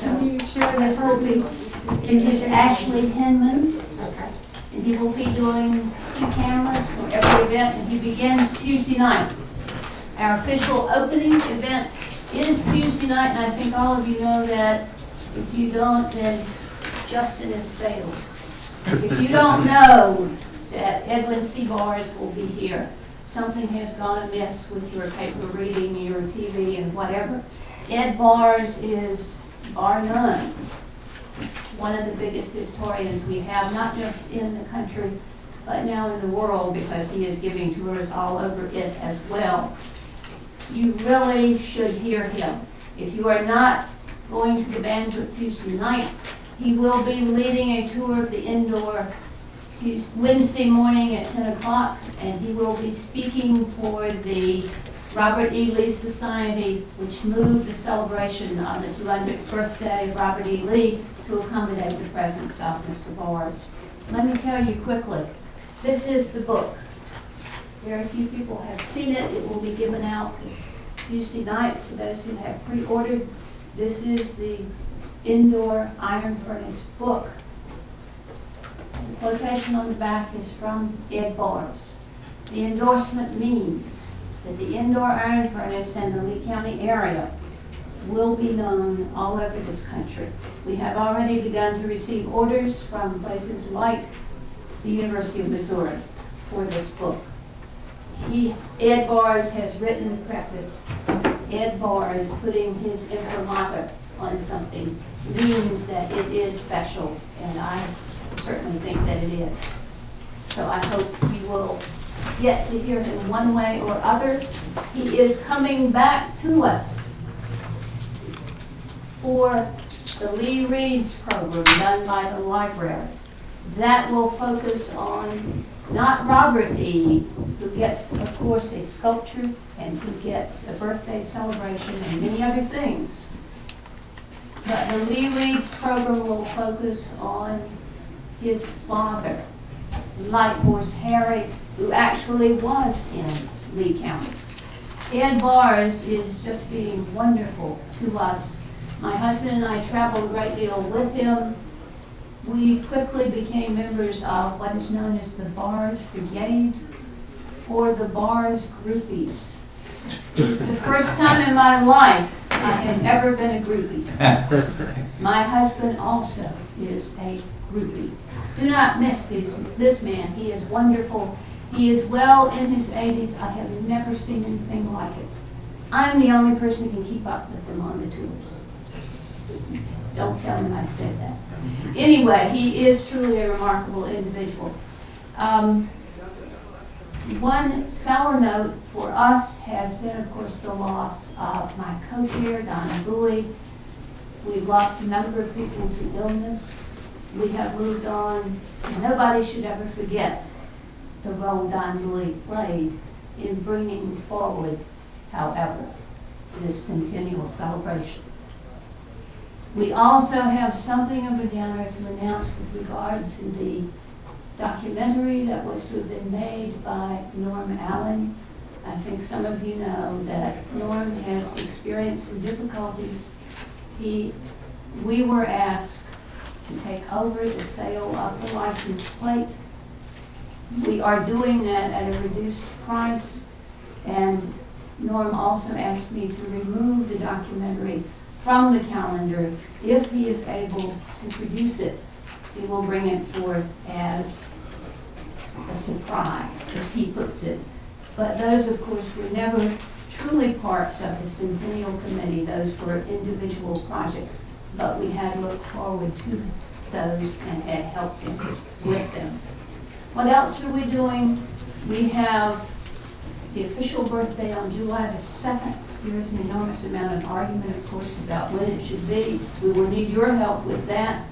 Can you share This this will be, it is Ashley Hinman, Okay. and he will be doing 2 cameras for every event, and he begins Tuesday night. Our official opening event is Tuesday night, and I think all of you know that. If you don't, then Justin has failed. If you don't know that Edwin C. Bars will be here, something has gone amiss with your paper reading, your TV, and whatever. Ed Bars is, bar none, one of the biggest historians we have, not just in the country, but now in the world, because he is giving tours all over it as well. You really should hear him. If you are not going to the banquet Tuesday night, he will be leading a tour of the indoor Wednesday morning at 10 o'clock, and he will be speaking for the Robert E. Lee Society, which moved the celebration on the 200th birthday of Robert E. Lee to accommodate the presence of Mr. Bars. Let me tell you quickly, this is the book. Very few people have seen it. It will be given out Tuesday night to those who have pre-ordered. This is the Indoor Iron Furnace book. The quotation on the back is from Ed Bars. The endorsement means that the indoor iron furnace in the Lee County area will be known all over this country. We have already begun to receive orders from places like the University of Missouri for this book. Ed Bars has written the preface. Ed Bars putting his imprimatur on something means that it is special, and I certainly think that it is. So I hope you will get to hear him one way or other. He is coming back to us for the Lee Reads program done by the library. That will focus on not Robert E., who gets, of course, a sculpture and who gets a birthday celebration and many other things. But the Lee Reads program will focus on his father, Light Horse Harry, who actually was in Lee County. Ed Bars is just being wonderful to us. My husband and I traveled a great deal with him. We quickly became members of what is known as the Bars Brigade, or the Bars Groupies. It's the first time in my life I have ever been a groupie. My husband also is a groupie. Do not miss this man. He is wonderful. He is well in his 80s. I have never seen anything like it. I'm the only person who can keep up with him on the tours. Don't tell him I said that. Anyway, he is truly a remarkable individual. One sour note for us has been, of course, the loss of my co-chair, Donna Bowie. We've lost a number of people to illness. We have moved on. Nobody should ever forget the role Don Bowie played in bringing forward, however, this centennial celebration. We also have something of a downer to announce with regard to the documentary that was to have been made by Norm Allen. I think some of you know that Norm has experienced some difficulties. We were asked to take over the sale of the license plate. We are doing that at a reduced price, and Norm also asked me to remove the documentary from the calendar. If he is able to produce it, he will bring it forth as a surprise, as he puts it. But those, of course, were never truly parts of the Centennial Committee. Those were individual projects, but we had looked forward to those and had helped him with them. What else are we doing? We have the official birthday on July the 2nd. There's an enormous amount of argument, of course, about when it should be. We will need your help with that.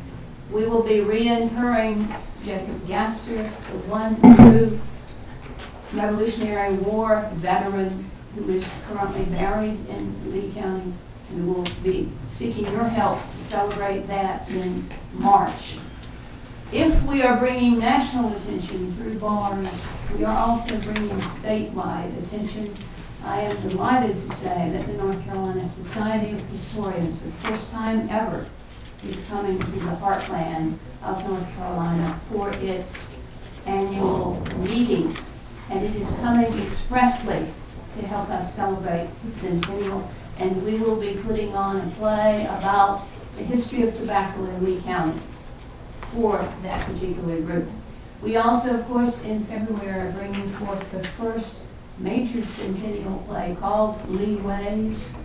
We will be reinterring Jacob Gaster, the one true Revolutionary War veteran who is currently buried in Lee County. We will be seeking your help to celebrate that in March. If we are bringing national attention through bars, we are also bringing statewide attention. I am delighted to say that the North Carolina Society of Historians, for the first time ever, is coming to the heartland of North Carolina for its annual meeting. And it is coming expressly to help us celebrate the centennial. And we will be putting on a play about the history of tobacco in Lee County for that particular group. We also, of course, in February are bringing forth the first major centennial play called Lee Ways.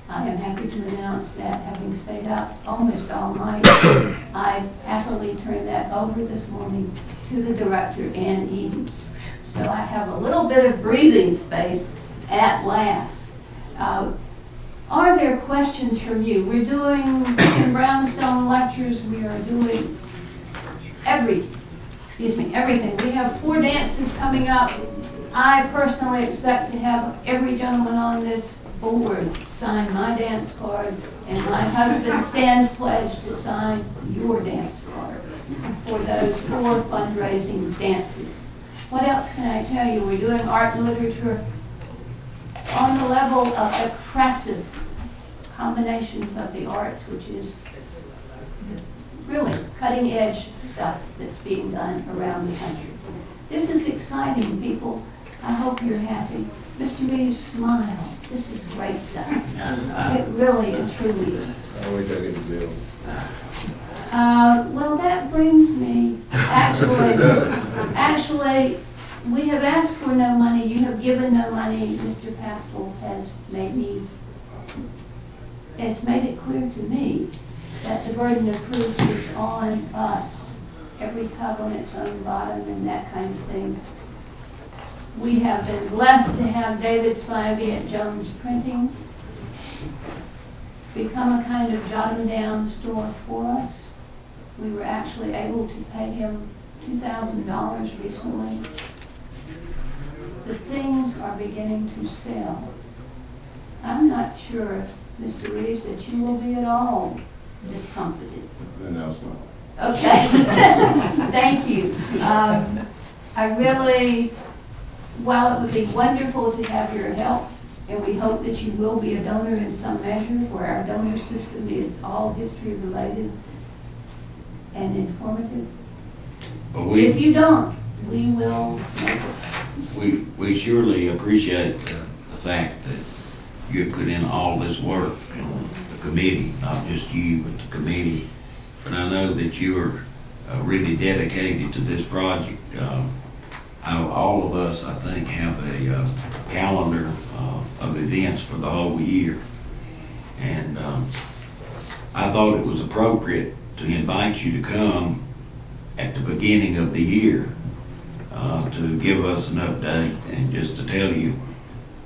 I am happy to announce that, having stayed up almost all night, I happily turned that over this morning to the director, Ann Edens. So I have a little bit of breathing space at last. Are there questions from you? We're doing in Brownstone lectures. We are doing everything. We have 4 dances coming up. I personally expect to have every gentleman on this board sign my dance card, and my husband stands pledged to sign your dance cards for those 4 fundraising dances. What else can I tell you? We're doing art and literature on the level of ekphrasis, combinations of the arts, which is really cutting edge stuff that's being done around the country. This is exciting, people. I hope you're happy. Mr. Reeves, smile. This is great stuff. It really and truly is. I wish I could do. Well, that brings me, actually, we have asked for no money. You have given no money. Mr. Paschal has made it clear to me that the burden of proof is on us. Every tub on its own bottom and that kind of thing. We have been blessed to have David Spivey at Jones Printing become a kind of jotting down store for us. We were actually able to pay him $2,000 recently. The things are beginning to sell. I'm not sure, Mr. Reeves, that you will be at all discomfited. Then I'll smile. Okay. Thank you. I really, while it would be wonderful to have your help, and we hope that you will be a donor in some measure, for our donor system is all history related and informative. If you don't, we will make it. We surely appreciate the fact that you have put in all this work in the committee, not just you, but the committee. But I know that you are really dedicated to this project. All of us, I think, have a calendar of events for the whole year. And I thought it was appropriate to invite you to come at the beginning of the year to give us an update and just to tell you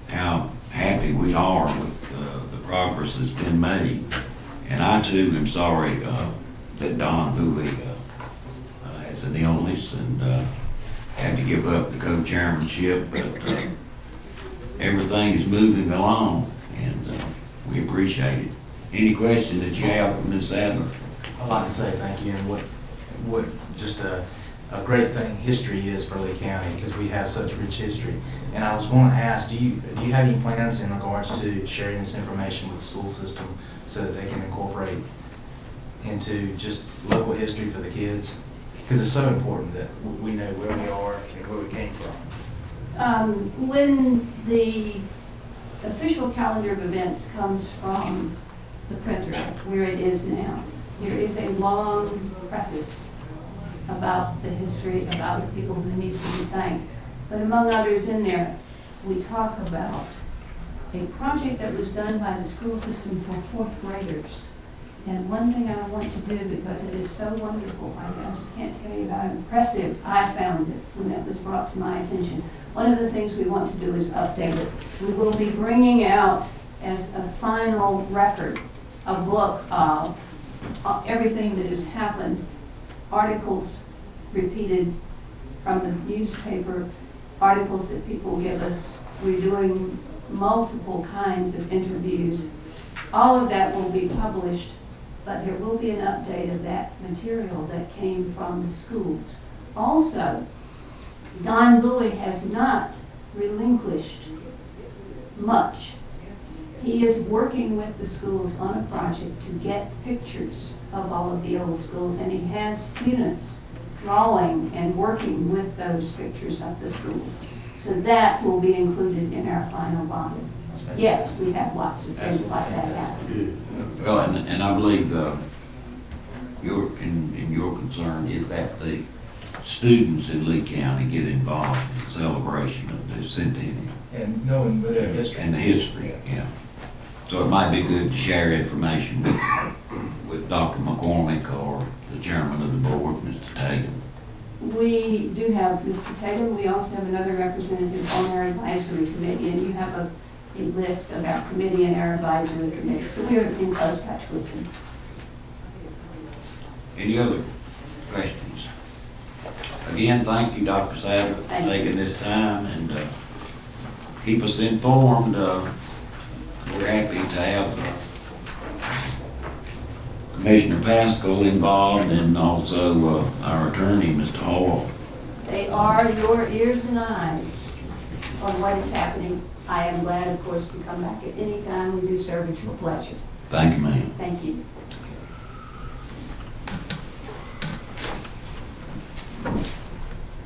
how happy we are with the progress that's been made. And I too am sorry that Don Bowie has an illness and had to give up the co-chairmanship, but everything is moving along, and we appreciate it. Any questions that you have for Ms. Sadler? I'd like to say thank you, and what just a great thing history is for Lee County, because we have such rich history. And I was going to ask, do you have any plans in regards to sharing this information with the school system so that they can incorporate into just local history for the kids? Because it's so important that we know where we are and where we came from. When the official calendar of events comes from the printer, where it is now, there is a long preface about the history, about the people who need to be thanked. But among others in there, we talk about a project that was done by the school system for fourth graders. And one thing I want to do, because it is so wonderful, I just can't tell you how impressive I found it when it was brought to my attention. One of the things we want to do is update it. We will be bringing out, as a final record, a book of everything that has happened, articles repeated from the newspaper, articles that people give us. We're doing multiple kinds of interviews. All of that will be published, but there will be an update of that material that came from the schools. Also, Don Bowie has not relinquished much. He is working with the schools on a project to get pictures of all of the old schools, and he has students drawing and working with those pictures of the schools. So that will be included in our final bond. Yes, we have lots of things like that happening. Well, and I believe your concern is that the students in Lee County get involved in the celebration of the centennial. And knowing their history. And the history, yeah. So it might be good to share information with Dr. McCormick or the chairman of the board, Mr. Tatum. We do have Mr. Tatum. We also have another representative on our advisory committee, and you have a list of our committee and our advisory committee. So we are in close touch with them. Any other questions? Again, thank you, Dr. Sadler, for taking this time, and keep us informed. We're happy to have Commissioner Pascal involved, and also our attorney, Mr. Hall. They are your ears and eyes on what is happening. I am glad, of course, to come back at any time. We do serve at your pleasure. Thank you, ma'am. Thank you.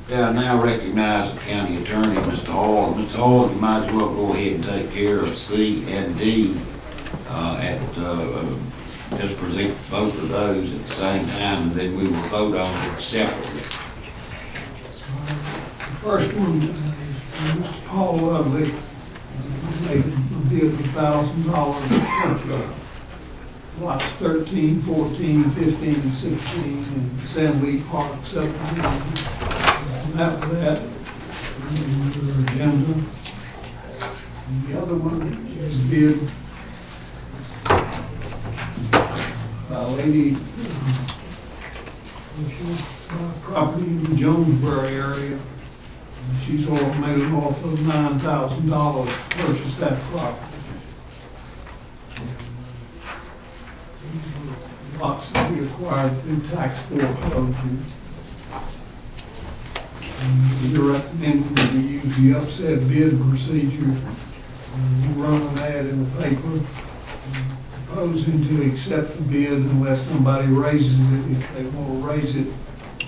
Yeah, I now recognize the county attorney, Mr. Hall. Mr. Hall, you might as well go ahead and take care of C and D just present both of those at the same time, and then we will vote on it separately. The first one is Mr. Paul Lovely, made a bid of $1,000 lots 13, 14, 15, and 16 in Assembly Park subdivision. After that, your agenda. And the other one is bid by a lady, property in the Jonesboro area. She's made an offer of $9,000 to purchase that property. Lots to be acquired through tax foreclosure. You're recommending that we use the upset bid procedure. You run an ad in the paper proposing to accept the bid unless somebody raises it. If they want to raise it,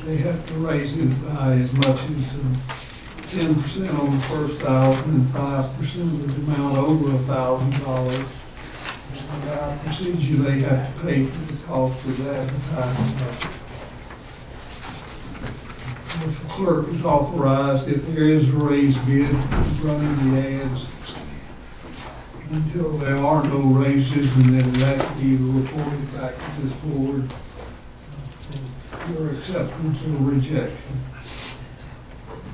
they have to raise it by as much as 10% on the first thousand and 5% of the amount over $1,000. By our procedure, they have to pay for the cost of advertising. The clerk is authorized, if there is a raised bid, running the ads until there are no raises, and then that can be reported back to this board for your acceptance or rejection.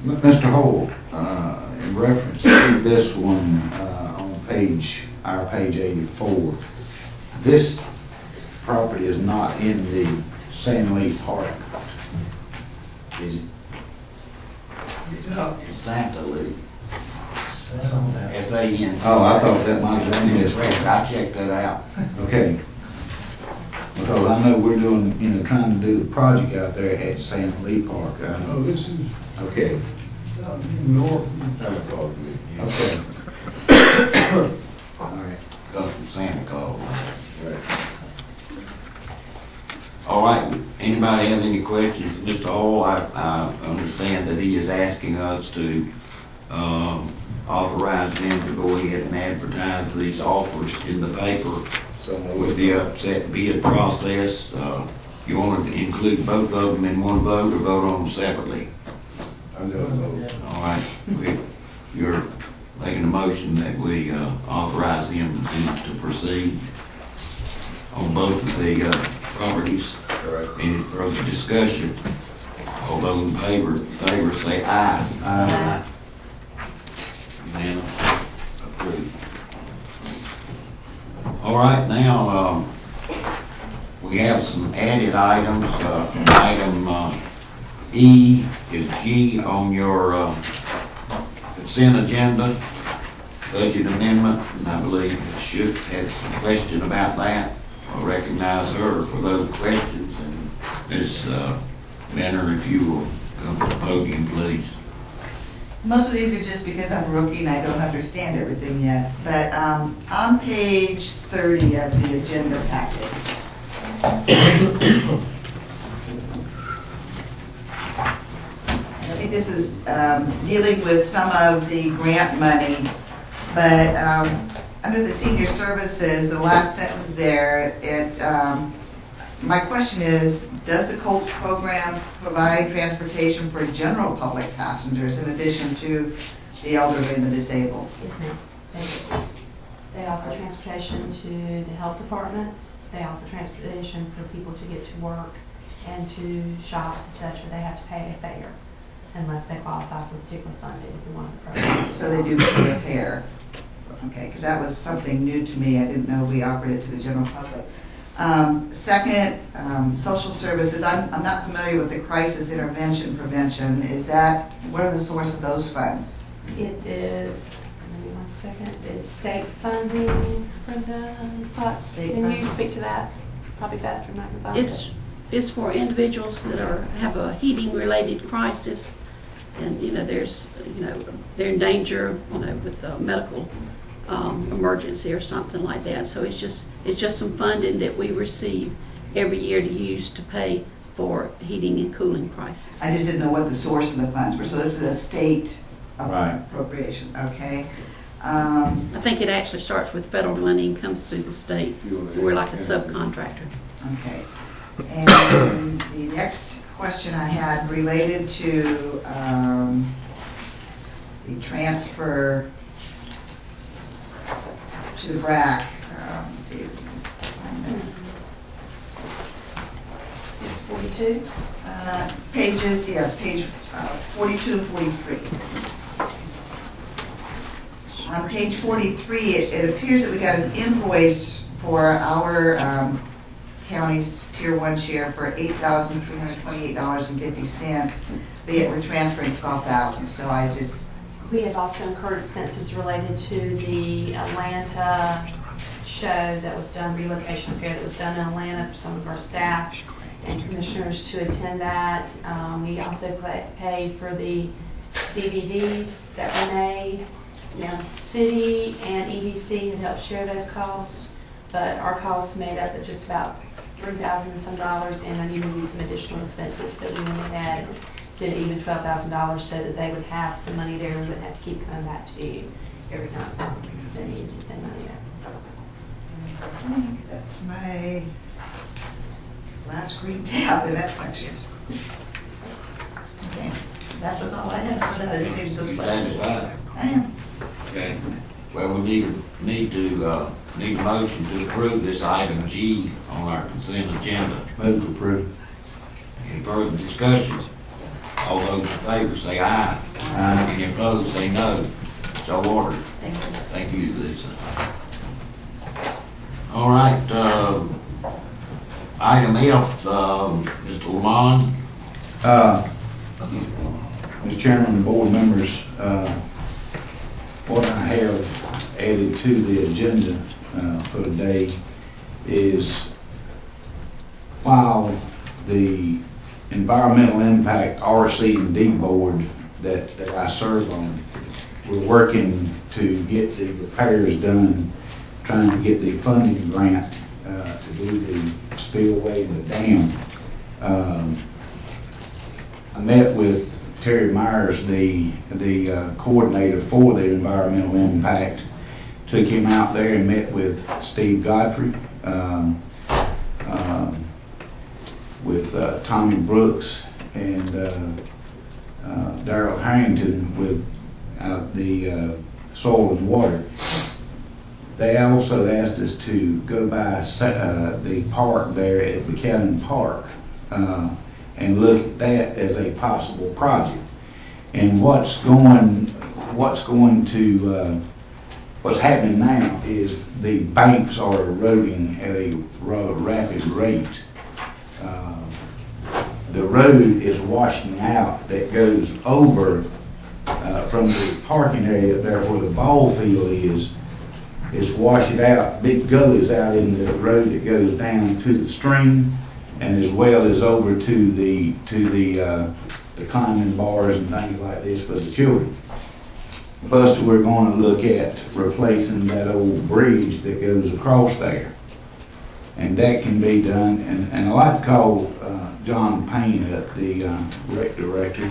Mr. Hall, in reference to this one on our page 84, this property is not in the San Lee Park, is it? It's out. Exactly. S-A-N. Oh, I thought that might have been That's his. right, I checked that out. Okay. Because I know we're doing, trying to do the project out there at Santa Lee Park. Oh, this is Okay, north. Santa Claus meeting. okay. All right. Comes from Santa Claus. Right. All right, anybody have any questions? Mr. Hall, I understand that he is asking us to authorize them to go ahead and advertise these offers in the paper with the upset bid process. You want to include both of them in one vote or vote on them separately? I'm doing a vote. All right, you're making a motion that we authorize him to proceed on both of the properties. Correct. Any further discussion? All those in favor say aye. Aye. Unanimous. Approved. All right, now, we have some added items. Item E is G on your consent agenda, budget amendment, and I believe it should have some question about that. I'll recognize her for those questions, and Ms. Benner, if you will come to the podium, please. Most of these are just because I'm a rookie and I don't understand everything yet. But on page 30 of the agenda packet, I think this is dealing with some of the grant money, but under the senior services, the last sentence there, my question is, does the Colts program provide transportation for general public passengers in addition to the elderly and the disabled? Yes, ma'am. They offer transportation to the health department. They offer transportation for people to get to work and to shop, etc. They have to pay a fare unless they qualify for particular funding through one of the programs. So they do pay a fare. Okay, because that was something new to me. I didn't know we offered it to the general public. Second, social services. I'm not familiar with the crisis intervention prevention. What are the source of those funds? It is, give me 1 second, it's state funding for the spots. State Can you funds. speak to that? Probably faster than I can find it. It's for individuals that have a heating-related crisis, and they're in danger, with a medical emergency or something like that. So it's just some funding that we receive every year to use to pay for heating and cooling crisis. I just didn't know what the source of the funds were. So this is a state Right. appropriation. Okay. I think it actually starts with federal money and comes through the state. We're like a subcontractor. Okay. And the next question I had related to the transfer to the BRAC. Let's see. if we can find that. 42? Pages, yes, page 42 and 43. On page 43, it appears that we got an invoice for our county's Tier 1 share for $8,328.50, but yet we're transferring $12,000, so I just... We have also incurred expenses related to the Atlanta show that was done, relocation fair that was done in Atlanta for some of our staff and commissioners to attend that. We also paid for the DVDs that were made. Now, the city and EDC had helped share those costs, but our costs made up at just about $3,000 and some dollars, and I knew we needed some additional expenses, so we went ahead and did even $12,000 so that they would have some money there. We wouldn't have to keep coming back to you every time they needed to spend money there. I think that's my last green tab in that section. Okay, that was all I had for that. I just needed those questions. Satisfied? I am. Okay. Well, we need a motion to approve this item G on our consent agenda. Move to approve. Any further discussion? All those in favor say aye. Aye. Any opposed say no. So ordered. Thank you. Thank you, Lisa. All right, item F, Mr. Lamont. Mr. Chairman and board members, what I have added to the agenda for today is, while the Environmental Impact RC&D Board that I serve on, we're working to get the repairs done, trying to get the funding grant to do the spillway and the dam. I met with Terry Myers, the coordinator for the environmental impact, took him out there and met with Steve Godfrey, with Tommy Brooks and Darrell Harrington with the Soil and Water. They also asked us to go by the park there at Buchanan Park and look at that as a possible project. And what's happening now is the banks are eroding at a rather rapid rate. The road is washing out that goes over from the parking area there where the ball field is washing out big gullies out in the road that goes down to the stream, and as well as over to the climbing bars and things like this for the children. Plus, we're going to look at replacing that old bridge that goes across there. And that can be done, and I'd like to call John Payne up, the rec director,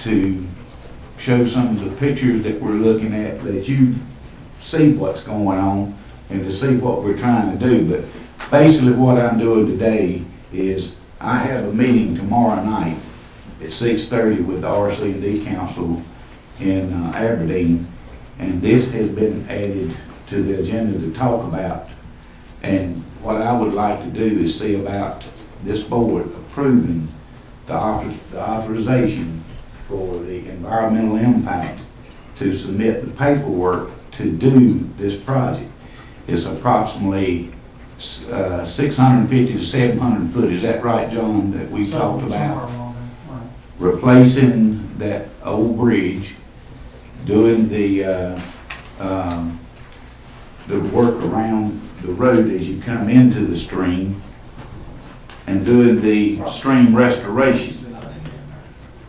to show some of the pictures that we're looking at, that you see what's going on and to see what we're trying to do. But basically what I'm doing today is I have a meeting tomorrow night at 6:30 with the RC&D Council in Aberdeen, and this has been added to the agenda to talk about. And what I would like to do is see about this board approving the authorization for the environmental impact to submit the paperwork to do this project. It's approximately 650 to 700 foot. Is that right, John, that we talked about? Replacing that old bridge, doing the work around the road as you come into the stream, and doing the stream restoration.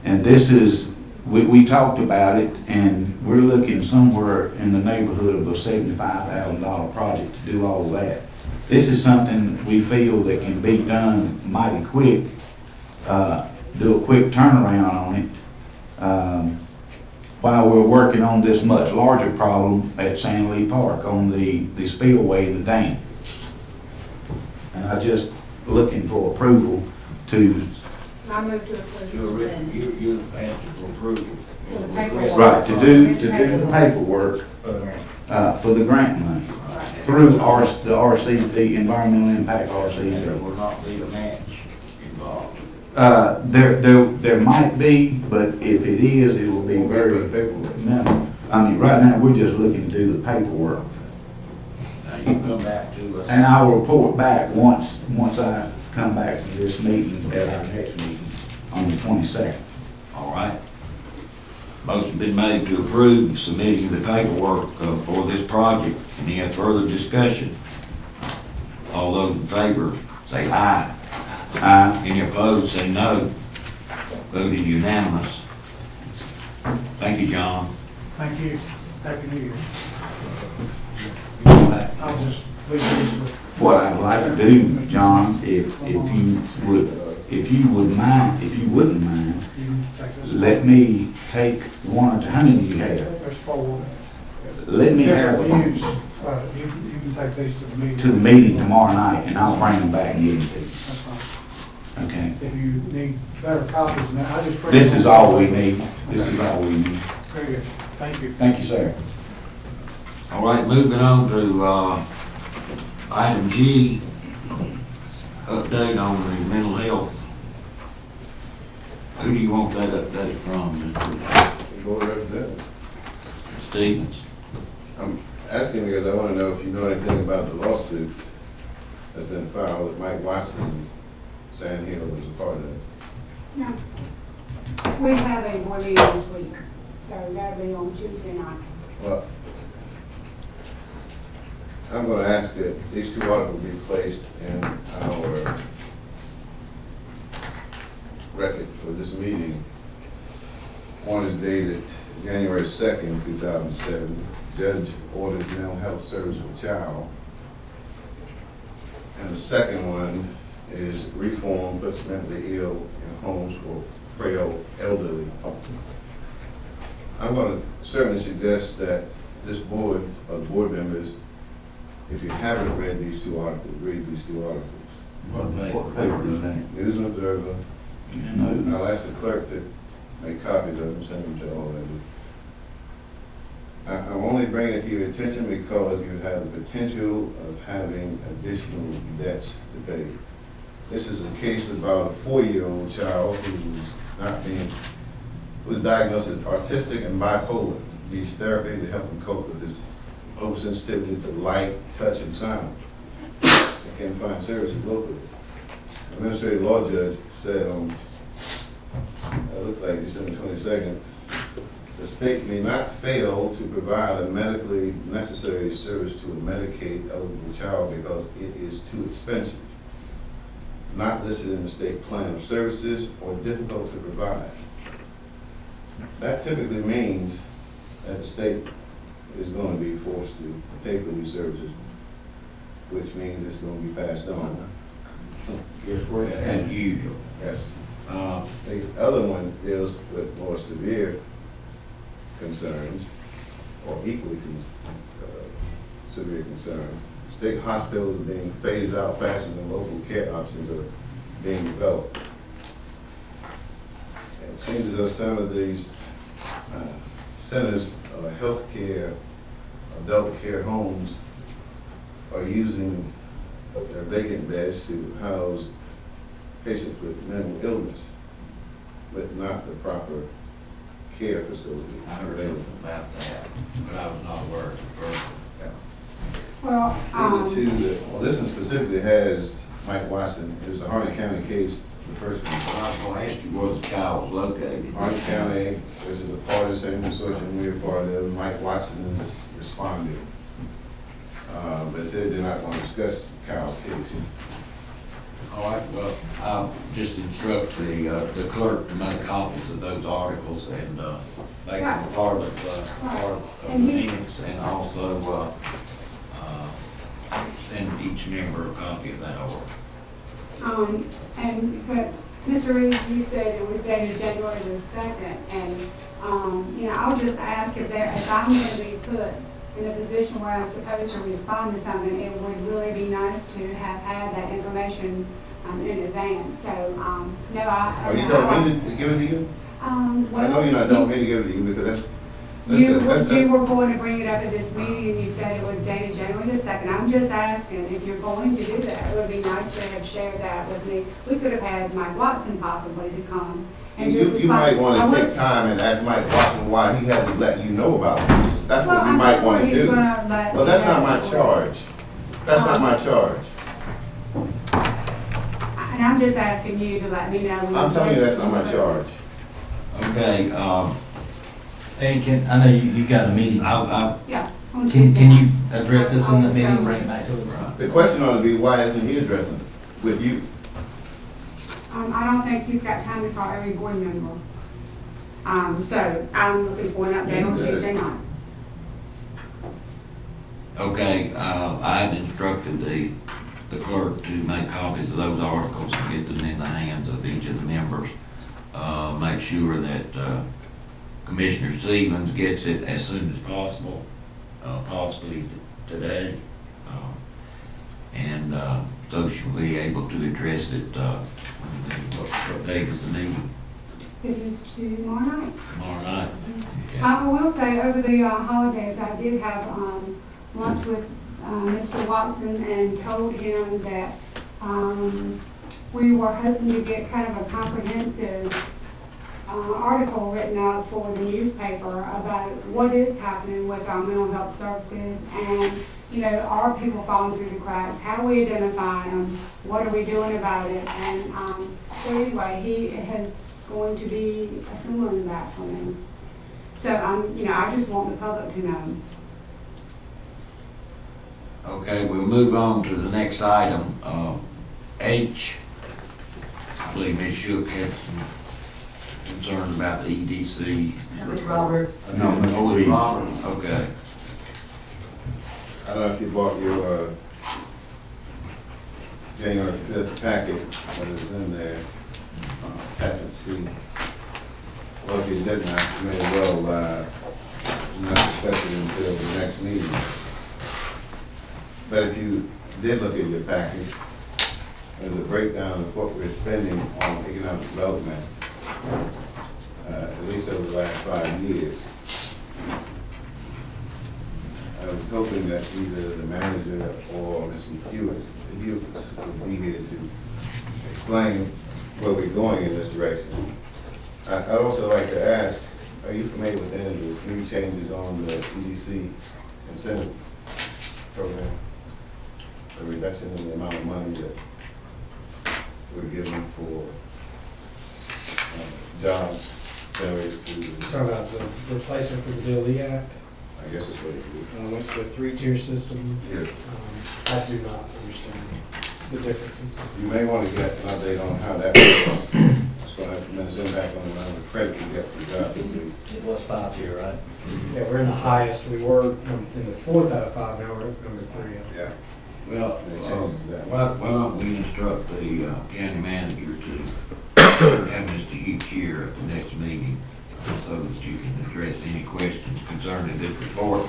And this is, we talked about it, and we're looking somewhere in the neighborhood of a $75,000 project to do all of that. This is something we feel that can be done mighty quick, do a quick turnaround on it, while we're working on this much larger problem at Sand Lee Park on the spillway and the dam. And I just looking for approval to. I move to approve. You're asking for approval. Right, to do the paperwork for the grant money through the RC, Environmental Impact RC. There will not be a match involved. There might be, but if it is, it will be very minimal. I mean, right now, we're just looking to do the paperwork. Now you come back to us. And I will report back once I come back from this meeting at our next meeting on the 22nd. All right. Motion been made to approve submitting the paperwork for this project. Any further discussion? All those in favor say aye. Aye. Any opposed say no. Voted unanimous. Thank you, John. Thank you. Happy New Year. I'll just leave this with. What I'd like to do, John, if you wouldn't mind, let me take one or two. How many do you have? There's 4. Let me have one. You can take these to the meeting. To the meeting tomorrow night, and I'll bring them back and give them to you. That's fine. Okay. If you need better copies than that, I just. This is all we need. This is all we need. Very good. Thank you. Thank you, sir. All right, moving on to item G, update on the mental health. Who do you want that update from, Mr. Board Representative. Stevens? I'm asking because I want to know if you know anything about the lawsuit that's been filed that Mike Watson, Sand Hill was a part of it. No. We have a board meeting this week. So that'll be on Tuesday night. Well, I'm gonna ask that these two articles be placed in our record for this meeting. One is dated January 2nd, 2007. Judge orders mental health service for child. And the second one is reform puts mentally ill in homes for frail elderly. I'm going to certainly suggest that this board, or the board members, if you haven't read these two articles, read these two articles. What paper is that? News and Observer. No. I'll ask the clerk to make copies of them, send them to all of you. I'm only bringing it to your attention because you have the potential of having additional debts to pay. This is a case about a 4-year-old child who was diagnosed as autistic and bipolar. Needs therapy to help him cope with his oversensitivity to light, touch, and sound. They can't find services locally. Administrative law judge said on, it looks like December 22nd, the state may not fail to provide a medically necessary service to a Medicaid eligible child because it is too expensive, not listed in the state plan of services, or difficult to provide. That typically means that the state is going to be forced to pay for these services, which means it's going to be passed on. Guess what? As usual. Yes. The other one deals with more severe concerns, or equally severe concerns. State hospitals are being phased out faster than local care options are being developed. It seems as though some of these centers of health care, adult care homes, are using their vacant beds to house patients with mental illness, but not the proper care facility. I heard about that, but I was not aware of the first one. Well, This one specifically has Mike Watson. It was a Harnett County case, the first one. I was going to ask you where the child was located. Harnett County, which is a part of the same consortium we're part of. Mike Watson has responded. But said they're not going to discuss Kyle's case. All right, well, I'll just instruct the clerk to make copies of those articles and make them part of the minutes, and also send each member a copy of that order. But Mr. Reed, you said it was dated January the 2nd, and I'll just ask if I'm going to be put in a position where I'm supposed to respond to something, it would really be nice to have had that information in advance. So, no, Are you telling me to give it to you? Well, I know you're not telling me to give it to you because you were going to bring it up at this meeting, and you said it was dated January the 2nd. I'm just asking if you're going to do that. It would be nice to have shared that with me. We could have had Mike Watson possibly to come. And You might want to take time and ask Mike Watson why he hasn't let you know about this. That's what you might want to do. Well, that's not my charge. That's not my charge. And I'm just asking you to let me know. I'm telling you that's not my charge. Okay, Hey, I know you got a meeting. Yeah. Can you address this in the meeting and bring it back to us? The question ought to be, why isn't he addressing it with you? I don't think he's got time to call every board member. So I'm looking for an update on Tuesday night. okay, I've instructed the clerk to make copies of those articles and get them in the hands of each of the members. Make sure that Commissioner Stevens gets it as soon as possible, possibly today. And so she'll be able to address it, what date is the meeting? It is tomorrow night. Tomorrow night? Okay. I will say, over the holidays, I did have lunch with Mr. Watson and told him that we were hoping to get kind of a comprehensive article written out for the newspaper about what is happening with our mental health services, and are people falling through the cracks? How do we identify them? What are we doing about it? And so anyway, he is going to be assembling that for me. So I just want the public to know. Okay, we'll move on to the next item. H, I believe Ms. Shook had some concerns about the EDC. That was Robert. No, Mr. Oh, Reed. Robert, okay. I don't know if you bought your January 5th packet, but it's in there, attachment C. Well, if you didn't, I may well not discuss it until the next meeting. But if you did look at your package, there's a breakdown of what we're spending on economic development, at least over the last 5 years. I was hoping that either the manager or Mr. Hewitt would be here to explain where we're going in this direction. I'd also like to ask, are you familiar with any of the 3 changes on the EDC incentive program? The reduction in the amount of money that we're giving for jobs generated through the... Talking about the replacement for the Bill Lee Act, I guess that's what it is. went to a 3-tier system. Yes. I do not understand the differences. You may want to get an update on how that works. It's going to have tremendous impact on the amount of credit we get for jobs. It was 5-tier, right? Yeah, we're in the highest. We were in the 4th out of 5, now we're at number 3. Yeah. Well, why don't we instruct the county manager to have Mr. Hughes here at the next meeting so that you can address any questions concerning this report.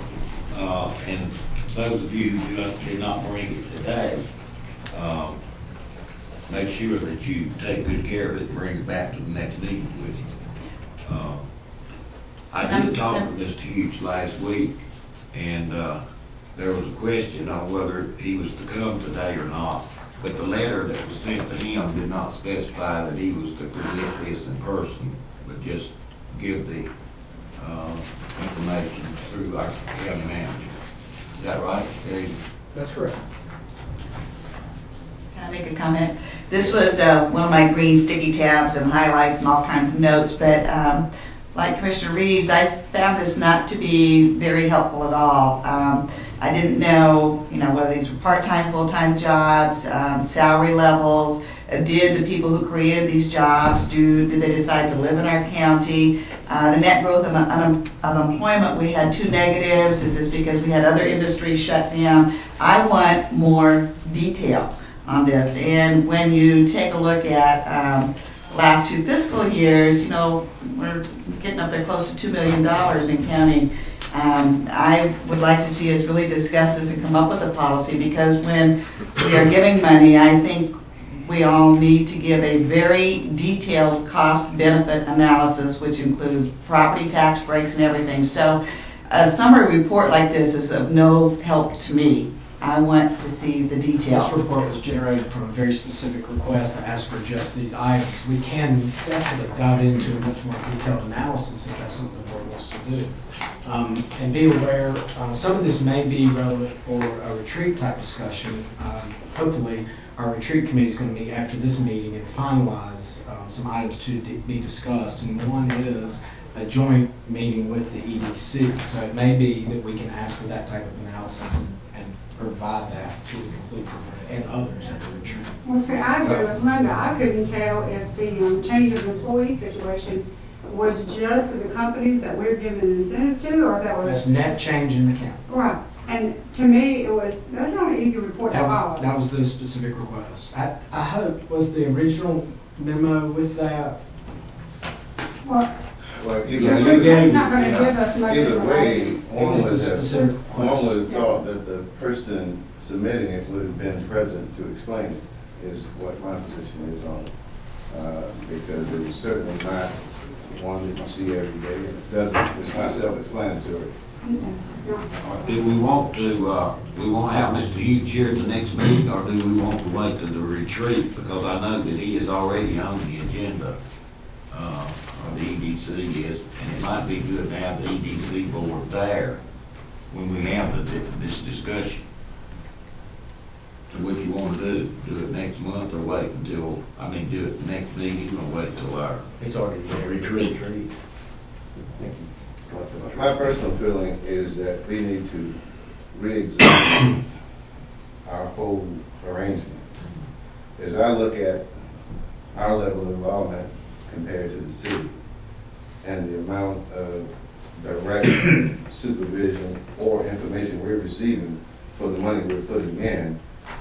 And those of you who did not bring it today, make sure that you take good care of it and bring it back to the next meeting with you. I did talk to Mr. Hughes last week, and there was a question on whether he was to come today or not. But the letter that was sent to him did not specify that he was to present this in person, but just give the information through our county manager. Is that right, Dave? That's correct. Can I make a comment? This was one of my green sticky tabs and highlights and all kinds of notes, but like Commissioner Reeves, I found this not to be very helpful at all. I didn't know, whether these were part-time, full-time jobs, salary levels. Did the people who created these jobs, did they decide to live in our county? The net growth of employment, we had 2 negatives. Is this because we had other industries shut down? I want more detail on this. And when you take a look at last 2 fiscal years, we're getting up there close to $2 million in county. I would like to see us really discuss this and come up with a policy, because when we are giving money, I think we all need to give a very detailed cost-benefit analysis, which includes property tax breaks and everything. So a summary report like this is of no help to me. I want to see the detail. This report was generated from a very specific request that asked for just these items. We can definitely dive into a much more detailed analysis if that's something the board wants to do. And be aware, some of this may be relevant for a retreat type discussion. Hopefully, our retreat committee is going to meet after this meeting and finalize some items to be discussed. And one is a joint meeting with the EDC. So it may be that we can ask for that type of analysis and provide that to the complete and others at the retreat. Well, see, I agree with Linda. I couldn't tell if the change of employee situation was just for the companies that we're giving incentives to, or if that was... That's net change in the county. Right. And to me, that's not an easy report to follow. That was the specific request. I hope, was the original memo with that? Well, Either not going to give us much way, information. one would have thought that the person submitting it would have been present to explain it, is what my position is on it. Because it was certainly not one that you see every day, and it's not self-explanatory. Do we want to have Mr. Hughes here at the next meeting, or do we want to wait to the retreat? Because I know that he is already on the agenda, or the EDC is, and it might be good to have the EDC board there when we have this discussion. So what you want to do it next month, or wait until, do it next meeting, or wait till our It's already there. retreat? Thank you. My personal feeling is that we need to re-examine our whole arrangement. As I look at our level of involvement compared to the city and the amount of direct supervision or information we're receiving for the money we're putting in,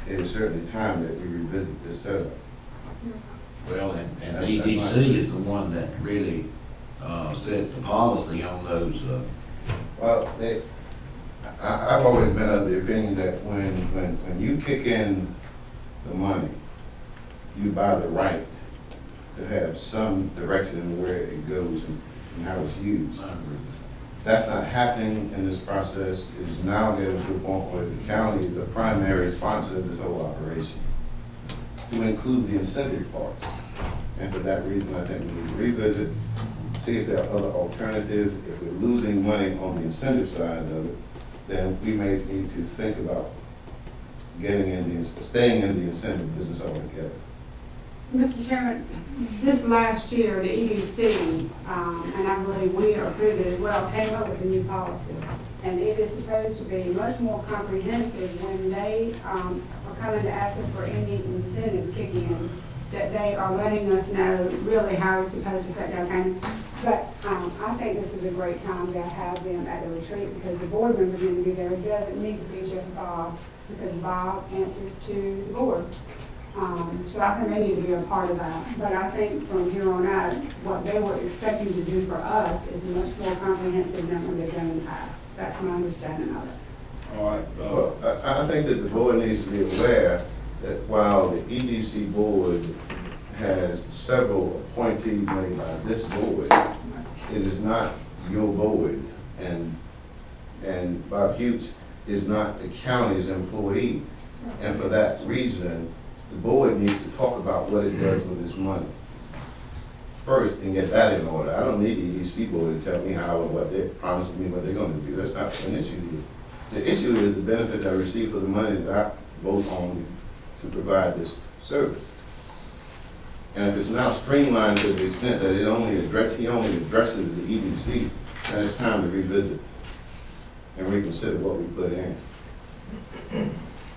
it is certainly time that we revisit this setup. Well, and That's EDC my- is the one that really sets the policy on those. Well, I've always been of the opinion that when you kick in the money, you buy the right to have some direction in where it goes and how it's used. That's not happening in this process. It is now getting to a point where the county is the primary sponsor of this whole operation, to include the incentive parts. And for that reason, I think we need to revisit, see if there are other alternatives. If we're losing money on the incentive side of it, then we may need to think about staying in the incentive business altogether. Mr. Chairman, this last year, the EDC, and I believe we approved it as well, came up with a new policy. And it is supposed to be much more comprehensive when they are coming to ask us for any incentive kick-ins, that they are letting us know really how it's supposed to affect our county. But I think this is a great time to have them at the retreat, because the board members need to be there. It doesn't need to be just Bob, because Bob answers to the board. So I think they need to be a part of that. But I think from here on out, what they were expecting to do for us is much more comprehensive than what they've done in the past. That's my understanding of it. All right. Well, I think that the board needs to be aware that while the EDC board has several appointees made by this board, it is not your board, and Bob Hughes is not the county's employee. And for that reason, the board needs to talk about what it does with its money first and get that in order. I don't need the EDC board to tell me how and what they're promising me what they're going to do. That's not an issue here. The issue is the benefit I receive for the money that I vote on to provide this service. And if it's now streamlined to the extent that he only addresses the EDC, then it's time to revisit and reconsider what we put in.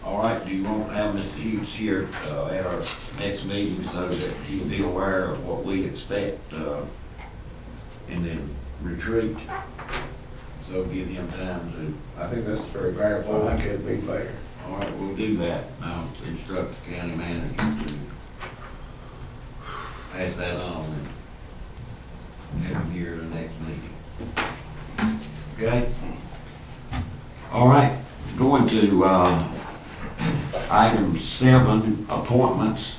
All right, do you want to have Mr. Hughes here at our next meeting so that he'll be aware of what we expect in the retreat? So give him time to. I think that's prepare for I it. think it'd be fair. All right, we'll do that. Now instruct the county manager to pass that on and have him here at the next meeting. Okay? All right, going to item 7, appointments.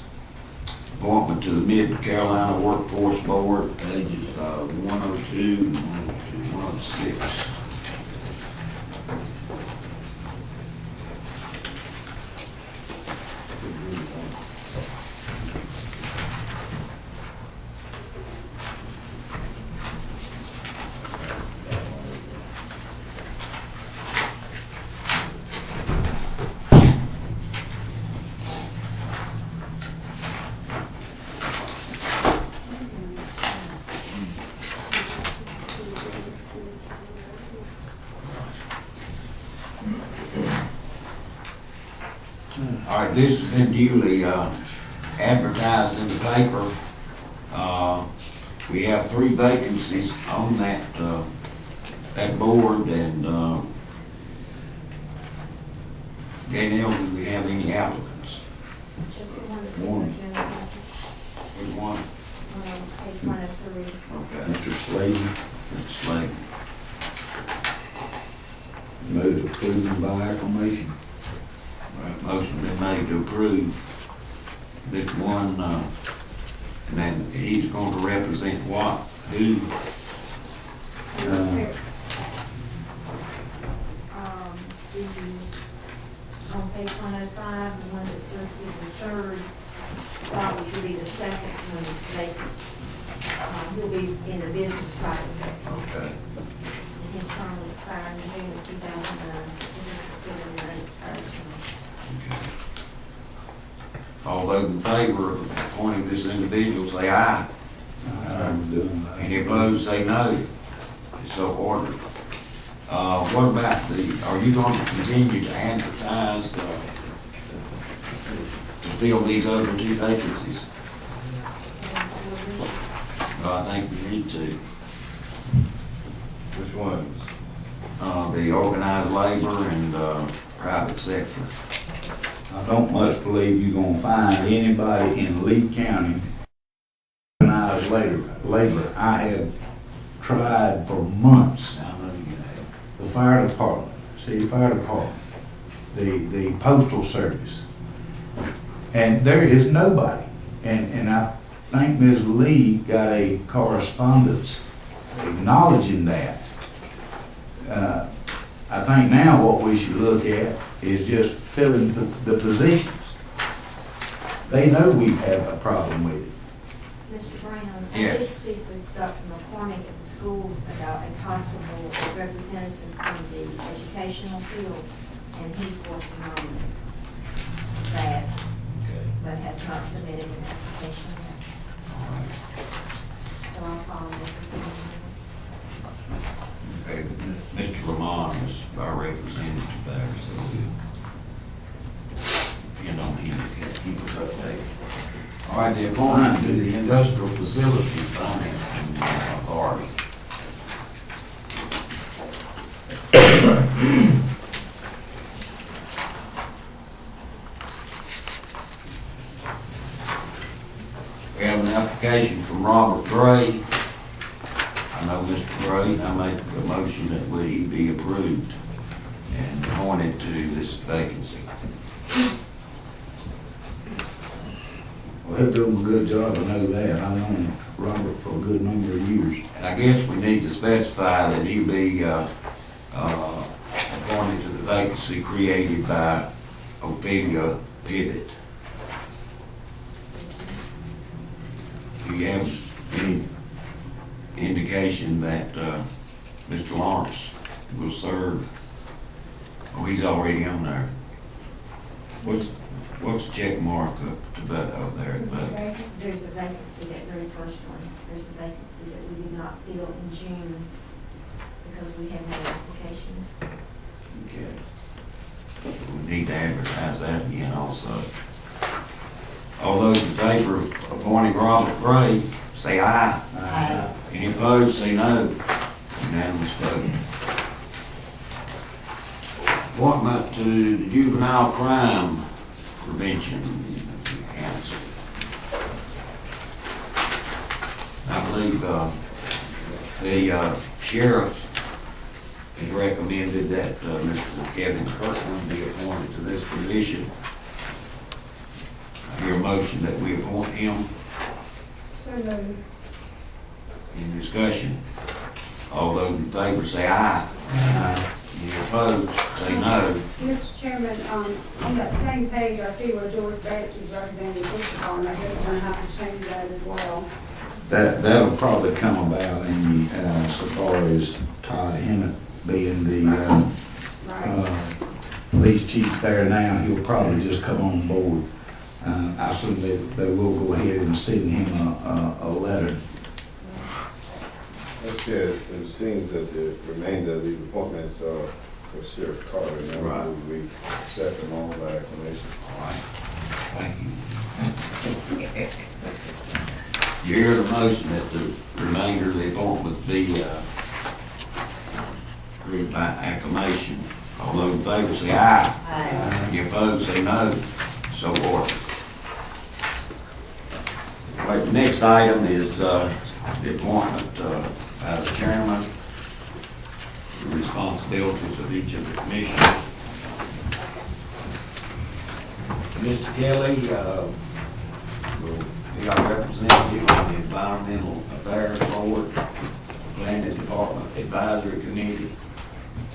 Appointment to the Mid-Carolina Workforce Board, pages 102 and 106. All right, this has been duly advertised in the paper. We have 3 vacancies on that board, and Gaynell, do we have any applicants? Just the one that's One. in the agenda package, There's one. page 103. Okay. Mr. Slayton, That's Slade. move to approve by acclamation. All right, motion been made to approve this one, and then he's going to represent what, who? On page 105, the one that's listed the third spot, which will be the second one that's vacant. He'll be in the business practice sector. Okay. His term will expire in June of 2009. This is still in the unexpired term. All those in favor of appointing this individual, say aye. I'm doing that. Any opposed, say no. It's so ordered. What about are you going to continue to advertise, to fill these other 2 vacancies? Well, I think we need to. Which ones? The organized labor and, private sector. I don't much believe you're gonna find anybody in Lee County organized labor. I have tried for months. The fire department, city fire department, the postal service, and there is nobody. And I think Ms. Lee got a correspondence acknowledging that. I think now what we should look at is just filling the positions. They know we have a problem with it. Mr. Brown, Yeah. I did speak with Dr. McCormick at the schools about a possible representative from the educational field, and he's working on that, but has not submitted an application yet. So I'll call him. Okay, Mr. Lamont is our representative there, so we'll, on him to keep us updated. All right, the appointment to the Industrial Facilities Financing Authority. We have an application from Robert Gray. I know Mr. Gray, I make a motion that we be approved and appointed to this vacancy. Well, he'll do a good job, I know that. I've known Robert for a good number of years. And I guess we need to specify that he be appointed to the vacancy created by Ophelia Pivot. Do you have any indication that Mr. Lawrence will serve? Oh, he's already on there. What's the check mark up to there? There's a vacancy, that very first one. There's a vacancy that we did not fill in June because we had no applications. Okay. We need to advertise that again also. All those in favor of appointing Robert Gray, say aye. Aye. Any opposed, say no. Unanimous vote. Appointment to the Juvenile Crime Prevention Council. I believe the sheriff has recommended that Mr. Kevin Kirkland be appointed to this position. I hear a motion that we appoint him. So moved. Any discussion? All those in favor say aye. Aye. Any opposed, say no. Mr. Chairman, on that same page, I see where George Bates is representing the police department. I guess we're going to have to change that as well. That'll probably come about in the, so far as Todd Hennett being the police chief there now, he'll probably just come on board. I assume they will go ahead and send him a letter. Mr. Chair, it seems that the remainder of these appointments are for Sheriff Carter, and Right. we accept them all by acclamation. All right. Thank you. You hear the motion that the remainder of the appointments be approved by acclamation. All those in favor say aye. Aye. Any opposed, say no. So ordered. All right, the next item is the appointment by the chairman, the responsibilities of each of the commissioners. Mr. Kelly will be our representative on the Environmental Affairs Board, Planning Department Advisory Committee,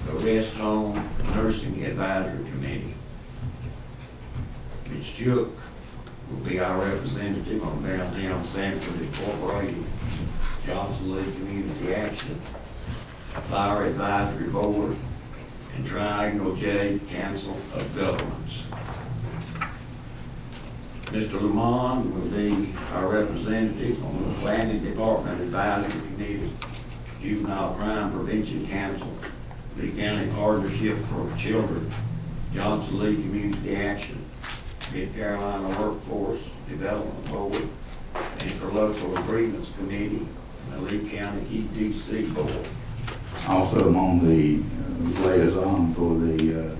the Rest Home Nursing Advisory Committee. Ms. Chook will be our representative on Downtown Sanford Incorporated, Johnson Lee Community Action, Fire Advisory Board, and Triangle J Council of Governments. Mr. Lamont will be our representative on the Planning Department Advisory Committee, Juvenile Crime Prevention Council, Lee County Partnership for Children, Johnson Lee Community Action, Mid Carolina Workforce Development Board, Interlocal Agreements Committee, and the Lee County EDC Board. Also, I'm on the liaison for the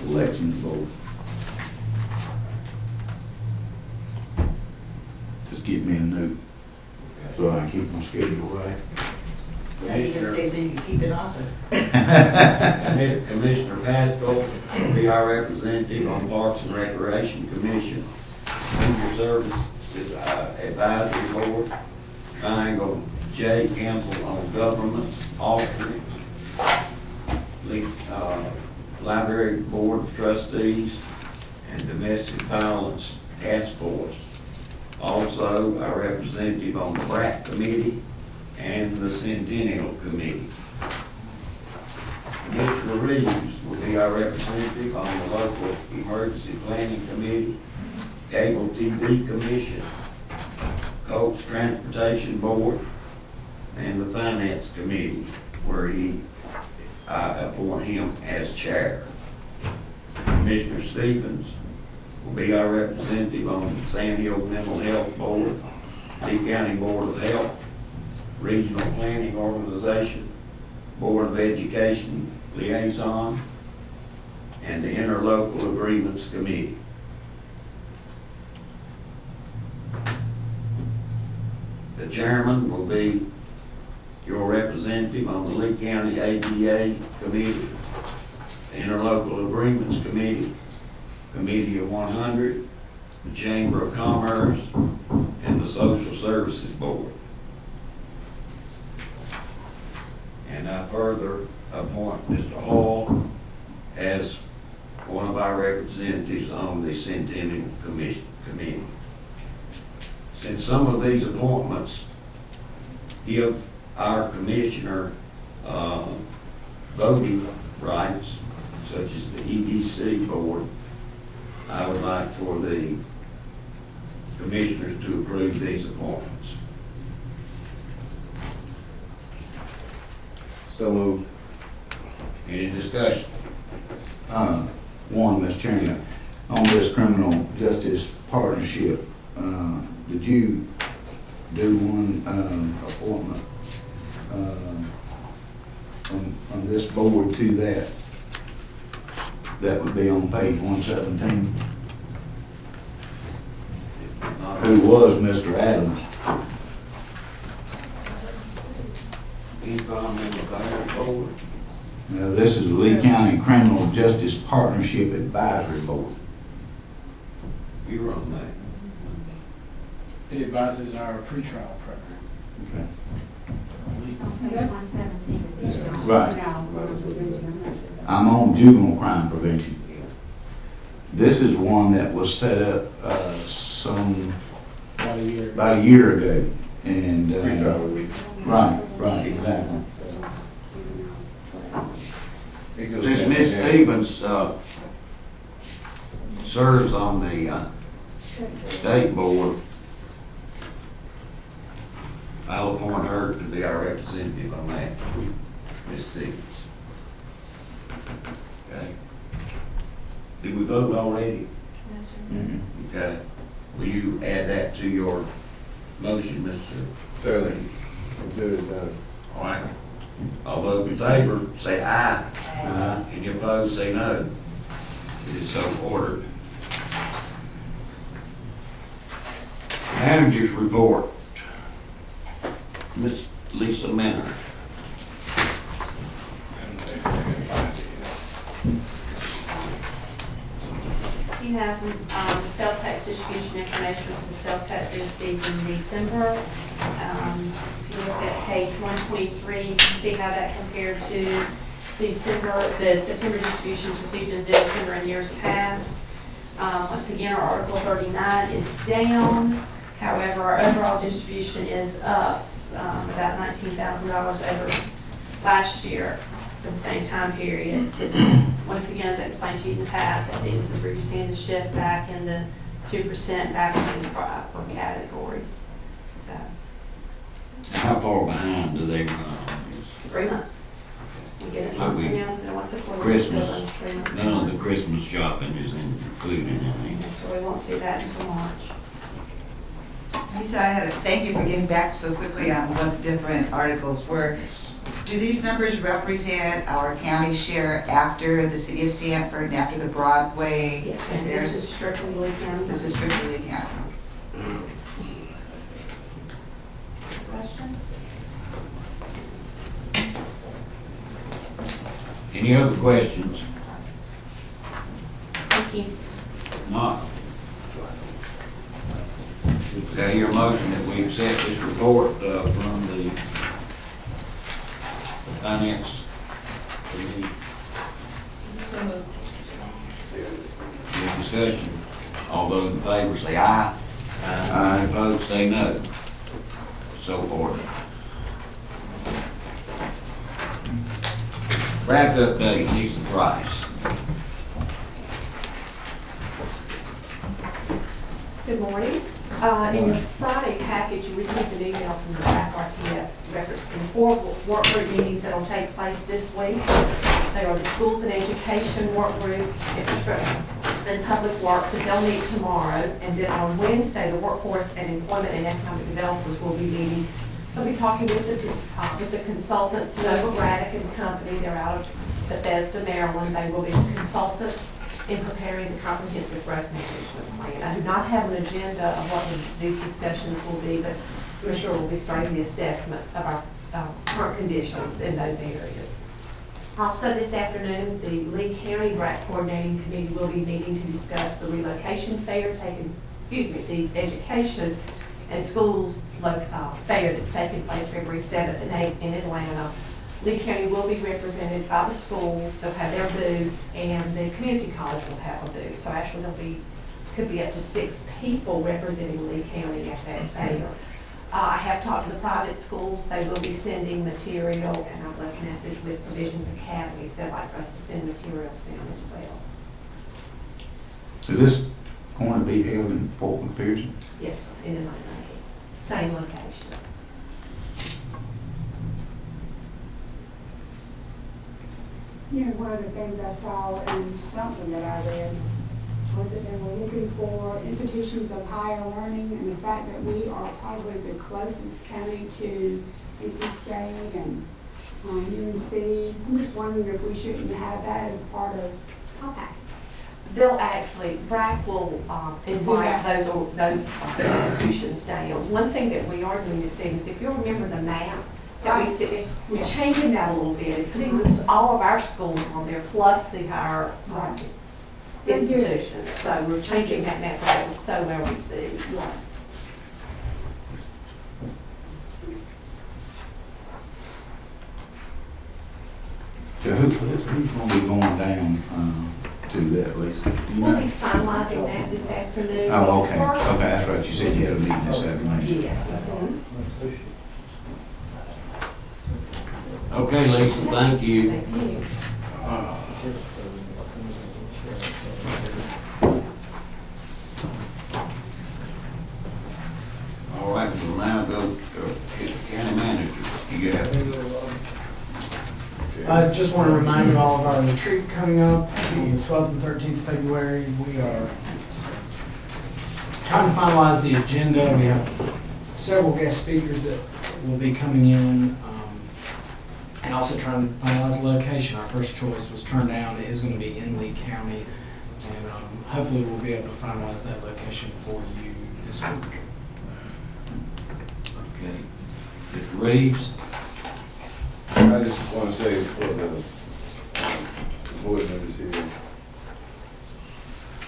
elections board. Just give me a note so I can keep my schedule right. I just say so you can keep it off us. Commissioner Pascal will be our representative on Parks and Recreation Commission, Senior Services Advisory Board, Triangle J Council on Governments, alternate, Library Board of Trustees, and Domestic Violence Task Force. Also, our representative on the BRAC Committee and the Centennial Committee. Commissioner Reeves will be our representative on the Local Emergency Planning Committee, Cable TV Commission, Coach Transportation Board, and the Finance Committee, where I appoint him as chair. Commissioner Stevens will be our representative on the Sand Hill Mental Health Board, Lee County Board of Health, Regional Planning Organization, Board of Education Liaison, and the Interlocal Agreements Committee. The chairman will be your representative on the Lee County ADA Committee, the Interlocal Agreements Committee, Committee of 100, the Chamber of Commerce, and the Social Services Board. And I further appoint Mr. Hall as one of our representatives on the Centennial Committee. Since some of these appointments give our commissioner voting rights, such as the EDC board, I would like for the commissioners to approve these appointments. So moved. Any discussion? One, Mr. Chairman, on this criminal justice partnership, did you do one appointment from this board to that? That would be on page 117. Who was Mr. Adams? He's on the advisory board. Now, this is the Lee County Criminal Justice Partnership Advisory Board. You were on that. It advises our pretrial program. Okay. That's 117. Right. I'm on juvenile crime prevention. This is one that was set up about a year ago, and right, exactly. Since Ms. Stevens serves on the state board, I'll appoint her to be our representative on that, Ms. Stevens. Okay. Did we vote already? Yes, sir. Mm-hmm. Okay. Will you add that to your motion, Mr. Certainly. Consider it done. All right. All those in favor, say aye. Aye. Any opposed, say no. It is so ordered. Manager's report. Ms. Lisa Minner. You have the sales tax distribution information for the sales tax we received in December. If you look at page 123, you can see how that compared to the September distributions received in December in years past. Once again, our Article 39 is down. However, our overall distribution is up about $19,000 over last year for the same time period. So, once again, as I explained to you in the past, I think this is where you're seeing the shift back in the 2% back in the proper categories. So, How far behind do they run on this? 3 months. We get it in So Christmas, Christmas. none of the Christmas shopping is included in there. So we won't see that until March. Lisa, I had a, thank you for getting back so quickly on what different articles were. Do these numbers represent our county share after the city of Sanford and after the Broadway? Yes, and this is strictly Lee County. This is strictly Lee County. Questions? Any other questions? Thank you. Not. Do I hear a motion that we accept this report from the Finance Committee? Any discussion? All those in favor say aye. Aye. Opposed, say no. So ordered. BRAC update, Lisa Price. Good morning. In your Friday package, you received an email from the BRAC RTF referencing 4 work group meetings that will take place this week. They are the Schools and Education Work Group, Infrastructure and Public Works, that they'll meet tomorrow. And then on Wednesday, the Workforce and Employment and Economic Developers will be meeting. They'll be talking with the consultants, Nova Braddock and Company. They're out of Bethesda, Maryland. They will be consultants in preparing the comprehensive growth management plan. I do not have an agenda of what these discussions will be, but I'm sure we'll be starting the assessment of our current conditions in those areas. Also this afternoon, the Lee County BRAC Coordinating Committee will be meeting to discuss the relocation fair the education and schools fair that's taking place February 7th and 8th in Atlanta. Lee County will be represented by the schools. They'll have their booth, and the community college will have a booth. So actually could be up to 6 people representing Lee County at that fair. I have talked to the private schools. They will be sending material, and I've left a message with Provisions Academy if they'd like for us to send materials down as well. Is this going to be held in Fort McPherson? Yes, in Atlanta. Same location. You know, one of the things I saw in something that I read was that they were looking for institutions of higher learning, and the fact that we are probably the closest county to NC State and UNC. I'm just wondering if we shouldn't have that as part of. Okay. They'll actually, BRAC will invite those institutions down. One thing that we are doing, Stevens, if you'll remember the map that we see, we're changing that a little bit and putting all of our schools on there plus the higher institutions. So we're changing that map that was so well received. Right. So who's going to be going down to that, Lisa? Do you We'll know? be finalizing that this afternoon. Oh, okay. Okay, that's right. You said you had a meeting this afternoon. Yes. Okay, Lisa, thank you. Thank you. All right, we'll now go to county manager. You have I just want to remind you all of our retreat coming up, the 12th and 13th of February. We are trying to finalize the agenda. We have several guest speakers that will be coming in, and also trying to finalize the location. Our first choice was turned down. It is going to be in Lee County, and hopefully we'll be able to finalize that location for you this week. Okay. Mr. Reeves? I just want to say for the board members here,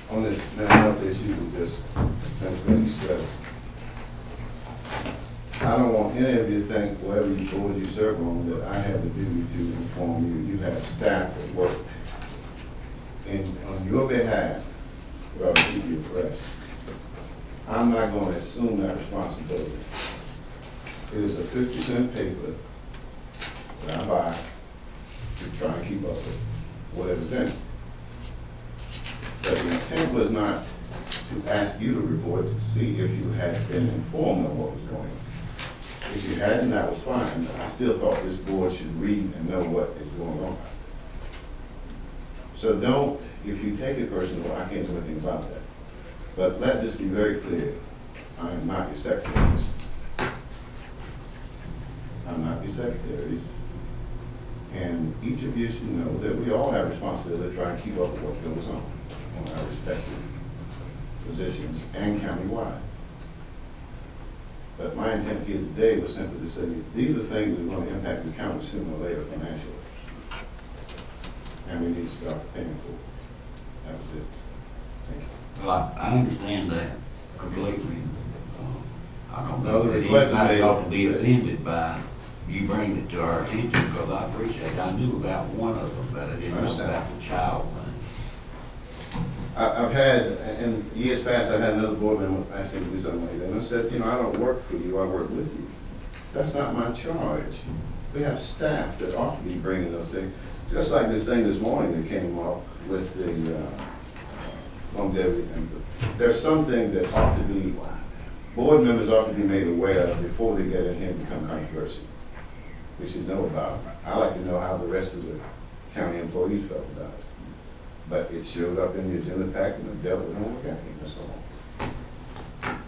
on this mental health issue that's been discussed, I don't want any of you to think, whatever board you serve on, that I have the duty to inform you. You have staff that work on your behalf to keep you abreast. I'm not going to assume that responsibility. It is a 50-cent paper that I buy to try and keep up with whatever's in it. But the intent was not to ask you to report to see if you had been informed of what was going on. If you hadn't, that was fine. I still thought this board should read and know what is going on. So don't, if you take it personal, I can't do anything about that. But let this be very clear. I am not your secretaries. I'm not your secretaries. And each of you should know that we all have responsibility to try and keep up with what goes on our respective positions and countywide. But my intent here today was simply to say, these are things that are going to impact the county sooner or later financially. And we need to start paying for it. That was it. Thank you. Well, I understand that completely. I don't No, know the that request is anybody made. ought to be offended by you bringing it to our attention, because I appreciate it. I knew about one of them, but I didn't know about the child thing. I've had, in years past, I've had another board member ask me to do something like that. And I said, you know, I don't work for you, I work with you. That's not my charge. We have staff that ought to be bringing those things. Just like this thing this morning that came up with the longevity. There's some things that ought to be, board members ought to be made aware of before they get in here and become controversial. We should know about it. I like to know how the rest of the county employees felt about it. But it showed up in the agenda pack and the dealt with Homer County, that's all.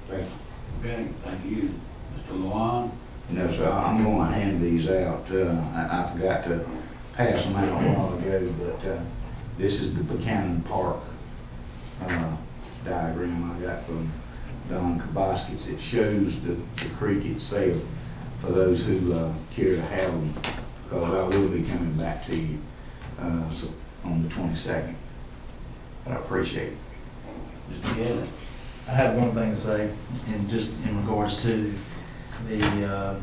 Thank you. Okay, thank you. Mr. Luan? No, sir, I'm going to hand these out. I forgot to pass them out a while ago, but this is the Buchanan Park diagram I got from Don Kabaskis. It shows the creek itself for those who care to have them, because I will be coming back to you on the 22nd. But I appreciate it. Mr. Kelly? I have one thing to say, and just in regards to the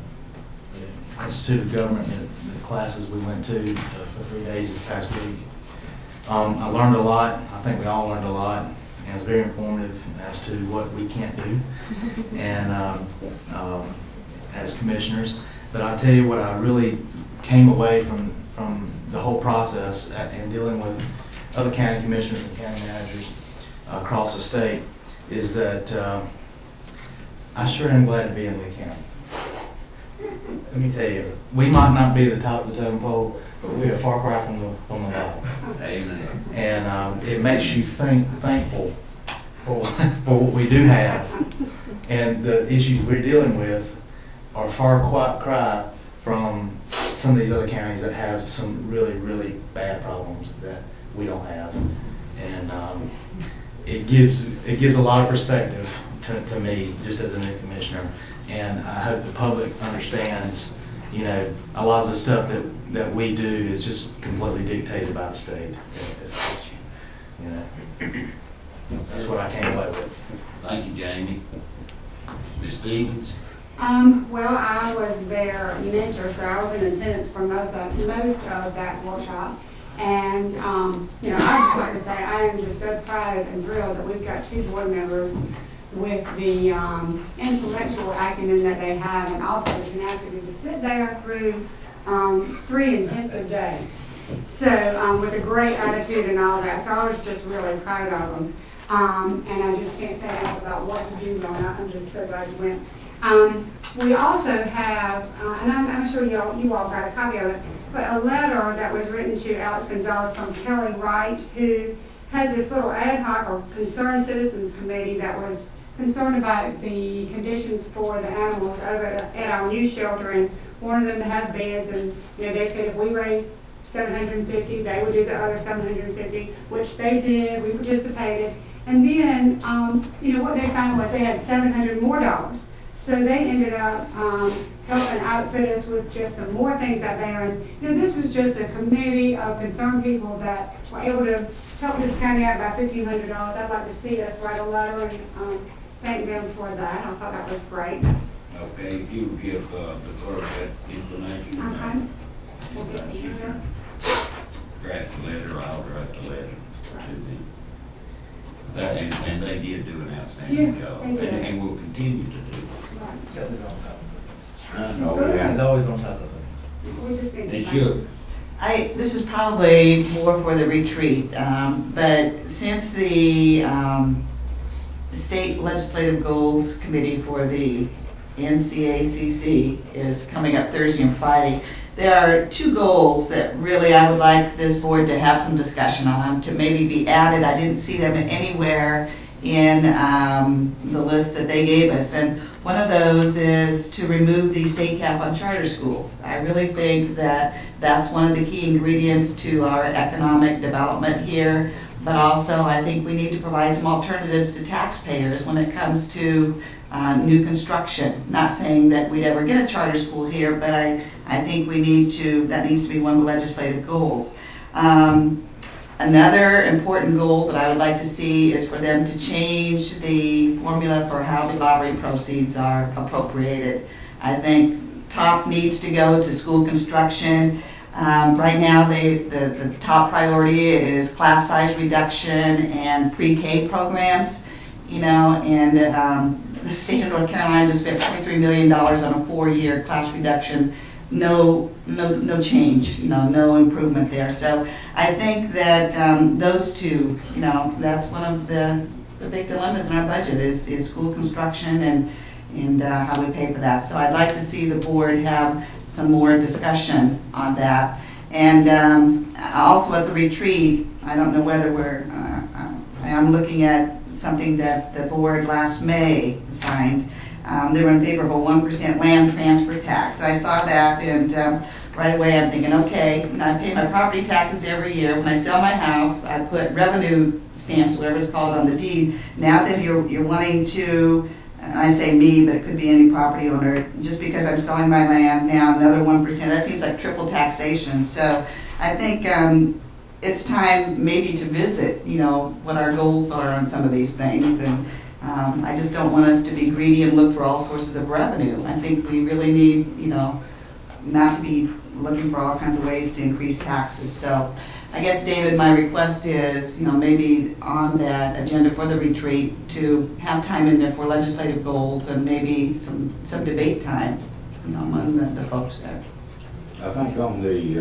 Institute of Government, the classes we went to for 3 days this past week. I learned a lot. I think we all learned a lot, and it was very informative as to what we can't do, and as commissioners. But I'll tell you what I really came away from the whole process and dealing with other county commissioners and county managers across the state is that I sure am glad to be in Lee County. Let me tell you, we might not be the top of the totem pole, but we are far cry from the bottom. Amen. And it makes you thankful for what we do have, and the issues we're dealing with are far cry from some of these other counties that have some really, really bad problems that we don't have. And it gives a lot of perspective to me, just as a new commissioner. And I hope the public understands, you know, a lot of the stuff that we do is just completely dictated by the state. You know, that's what I came away with. Thank you, Jamie. Ms. Stevens? Well, I was their mentor, so I was in attendance for most of that workshop. And, you know, I'd just like to say I am just so proud and thrilled that we've got 2 board members with the intellectual acumen that they have, and also the tenacity to sit there through 3 intensive days. So, with a great attitude and all that. So I was just really proud of them. And I just can't say enough about what you do, Donna. I'm just so glad you went. We also have, and I'm sure you all got a copy of it, but a letter that was written to Alex Gonzalez from Kelly Wright, who has this little ad hoc or concerned citizens committee that was concerned about the conditions for the animals over at our new shelter and wanted them to have beds. And you know, they said if we raise $750, they would do the other $750, which they did. We participated, and then you know what they found was they had $700 more. So they ended up helping outfit us with just some more things out there. And you know, this was just a committee of concerned people that were able to help this county out by $1,500. I'd like to see us write a letter and thank them for that. I thought that was great. Okay, if you would give the clerk that information. Okay. We'll get the email. Draft the letter, I'll draft the letter to them. That, and they did do an outstanding job, and will continue to do. Kelly's on top of things. He's always on top of things. We just think They should. This is probably more for the retreat, but since the State Legislative Goals Committee for the NCACC is coming up Thursday and Friday, there are two goals that really I would like this board to have some discussion on, to maybe be added. I didn't see them anywhere in the list that they gave us. And one of those is to remove the state cap on charter schools. I really think that that's one of the key ingredients to our economic development here. But also, I think we need to provide some alternatives to taxpayers when it comes to new construction. Not saying that we'd ever get a charter school here, but I think we need to, that needs to be one of the legislative goals. Another important goal that I would like to see is for them to change the formula for how the lottery proceeds are appropriated. I think top needs to go to school construction. Right now, the top priority is class size reduction and pre-K programs, you know, and the state of North Carolina just spent $23 million on a 4-year class reduction. No change, you know, no improvement there. So I think that those two, you know, that's one of the big dilemmas in our budget is school construction and how we pay for that. So I'd like to see the board have some more discussion on that. And also at the retreat, I don't know whether I'm looking at something that the board last May signed. They were in favor of a 1% land transfer tax. I saw that, and right away I'm thinking, okay, I pay my property taxes every year. When I sell my house, I put revenue stamps, whatever it's called, on the deed. Now that you're wanting to, and I say me, but it could be any property owner, just because I'm selling my land now, another 1%, that seems like triple taxation. So I think it's time maybe to visit, you know, what our goals are on some of these things. And I just don't want us to be greedy and look for all sources of revenue. I think we really need, you know, not to be looking for all kinds of ways to increase taxes. So I guess, David, my request is, you know, maybe on that agenda for the retreat to have time in there for legislative goals and maybe some debate time, you know, among the folks there. I think on the,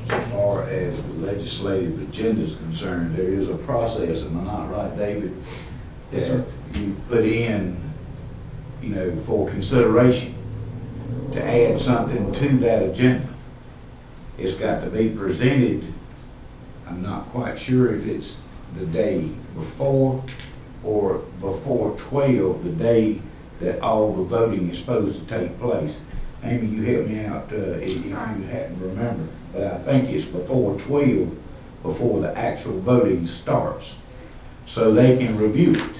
as far as the legislative agenda is concerned, there is a process, am I not right, David? Yes, sir. You put in, you know, for consideration to add something to that agenda. It's got to be presented, I'm not quite sure if it's the day before or before 12, the day that all the voting is supposed to take place. Amy, you help me out if you happen to remember, but I think it's before 12, before the actual voting starts, so they can review it.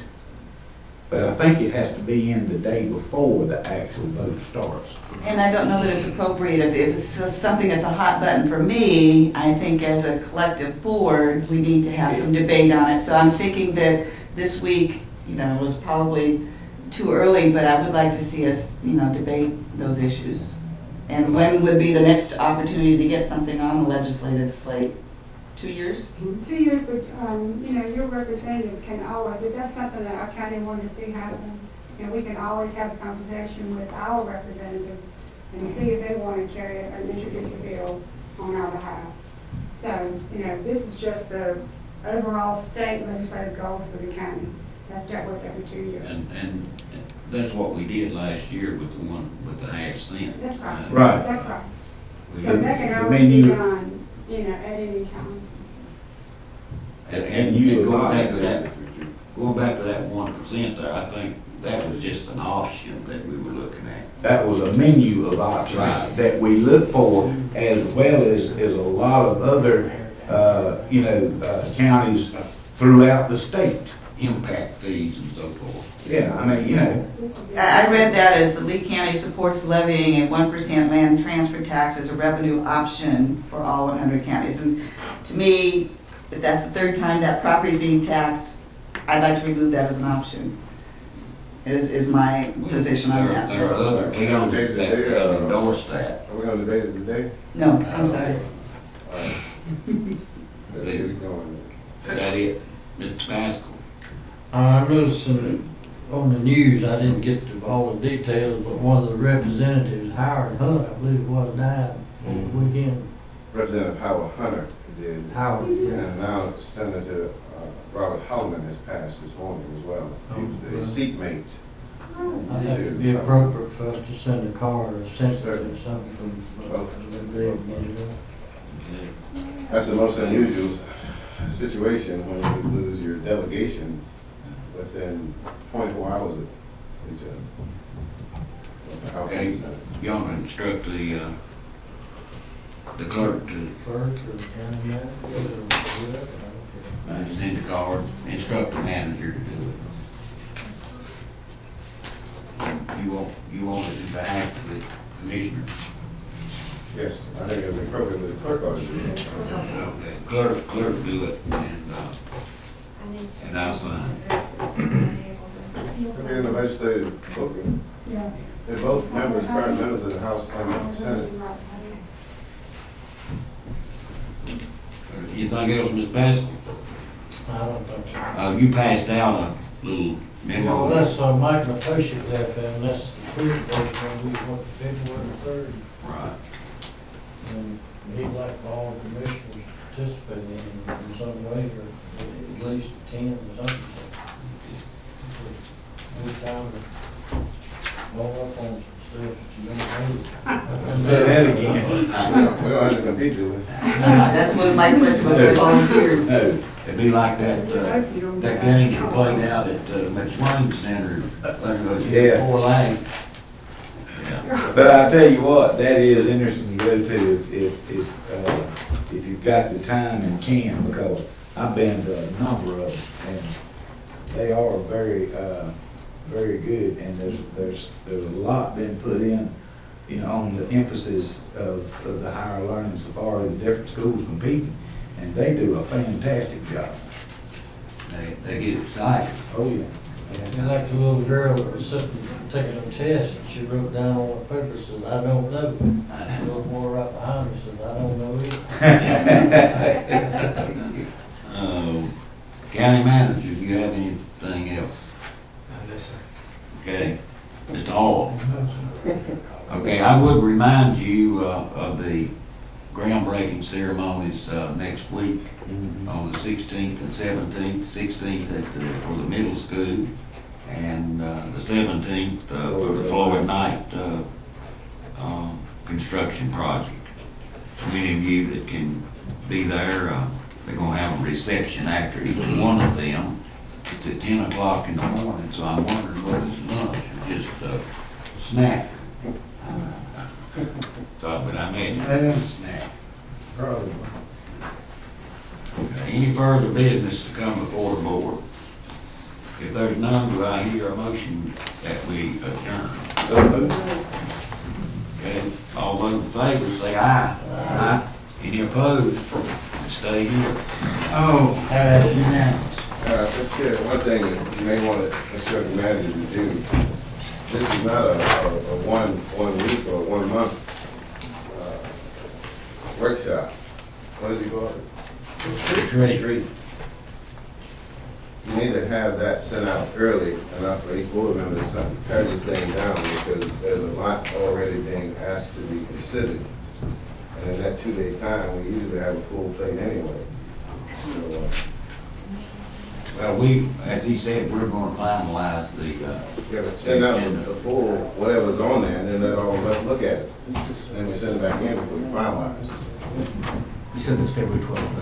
But I think it has to be in the day before the actual vote starts. And I don't know that it's appropriate. If it's something that's a hot button for me, I think as a collective board, we need to have some debate on it. So I'm thinking that this week, you know, was probably too early, but I would like to see us, you know, debate those issues. And when would be the next opportunity to get something on the legislative slate? 2 years? 2 years, but, you know, your representative can always, if that's something that our county wanted to see happen, you know, we can always have a conversation with our representatives and see if they want to carry it and introduce a bill on our behalf. So, you know, this is just the overall state legislative goals for the counties. That's dealt with every 2 years. And that's what we did last year with the one with the half-cent. That's right. Right. That's right. We So did- that can the always be menu- done, you know, at any time. And you going back to that 1% there, I think that was just an option that we were looking at. That was a menu of options that we look for, as well as a lot of other, you know, counties throughout the state. Impact fees and so forth. Yeah, I mean, you know, I read that as the Lee County supports levying a 1% land transfer tax as a revenue option for all 100 counties. And to me, if that's the third time that property is being taxed, I'd like to remove that as an option, is my position on that. There are other counties that endorse that. Are we going to debate it today? No, I'm sorry. All right. Let's get it going. Is that it, Mr. Pascal? I noticed on the news, I didn't get to all the details, but one of the representatives, Howard Hunt, I believe it was, died over the weekend. Representative Howard Hunter did. Howard, yeah. And now Senator Robert Holloman has passed this morning as well. He was a seatmate I think it'd be appropriate for us to send a card or send something from the big, That's the most unusual situation when you lose your delegation within 24 hours of each other. The House and Okay, the Senate. you want to instruct the clerk to clerk or county manager or whatever. send the card, instruct the manager to do it. You want it in behalf of the commissioners. Yes, I think it would be appropriate with the clerk ought to do it. Okay, clerk do it, and I'll sign. Could be in the legislative book. Yeah. They're both members, current members of the House and the Senate. Anything else, Ms. Basil? I don't think so. You passed out a little memo. Well, that's Mike Natosha left, and that's the clear vote when we went to February 3rd. Right. And he'd like for all commissioners to participate in some way, or at least attend or something. Every time to blow up on some stuff that you don't know. Say that again. We don't have to compete, do we? That's what my question was, I volunteered. No, it'd be like that game you played out at McSwain Center, Yeah. 4 lanes. Yeah. But I tell you what, that is interesting to go to if you've got the time and can, because I've been to a number of them, and they are very, very good, and there's a lot been put in, on the emphasis of the higher learning so far as the different schools competing, and they do a fantastic job. They get excited. Oh, yeah. You're like the little girl that was sitting, taking a test, and she wrote down on the paper, says, I don't know. A little more right behind her says, I don't know either. County manager, do you have anything else? No, sir. Okay, Mr. Hall. Okay, I would remind you of the groundbreaking ceremonies next week on the 16th and 17th. 16th for the middle school, and the 17th for the Floyd Knight construction project. So any of you that can be there, they're going to have a reception after each one of them. It's at 10 o'clock in the morning, so I'm wondering whether it's lunch or just a snack. But I imagine it's a snack. Probably. Okay, any further business to come before the board? If there's none, do I hear a motion that we adjourn? Okay, all those in favor say aye. Aye. Any opposed? Stay here. Oh, that's unanimous. Let's get one thing that you may want to instruct the manager to do. This is not a 1 week or 1 month workshop. What is it called? Retreat. You need to have that sent out early enough for each board member to turn this thing down, because there's a lot already being asked to be considered. And in that 2-day time, we usually have a full plate anyway. So, Well, as he said, we're going to finalize the, send out the full, whatever's on there, and then let all of us look at it. Then we send it back in before we finalize. You said this February 12th,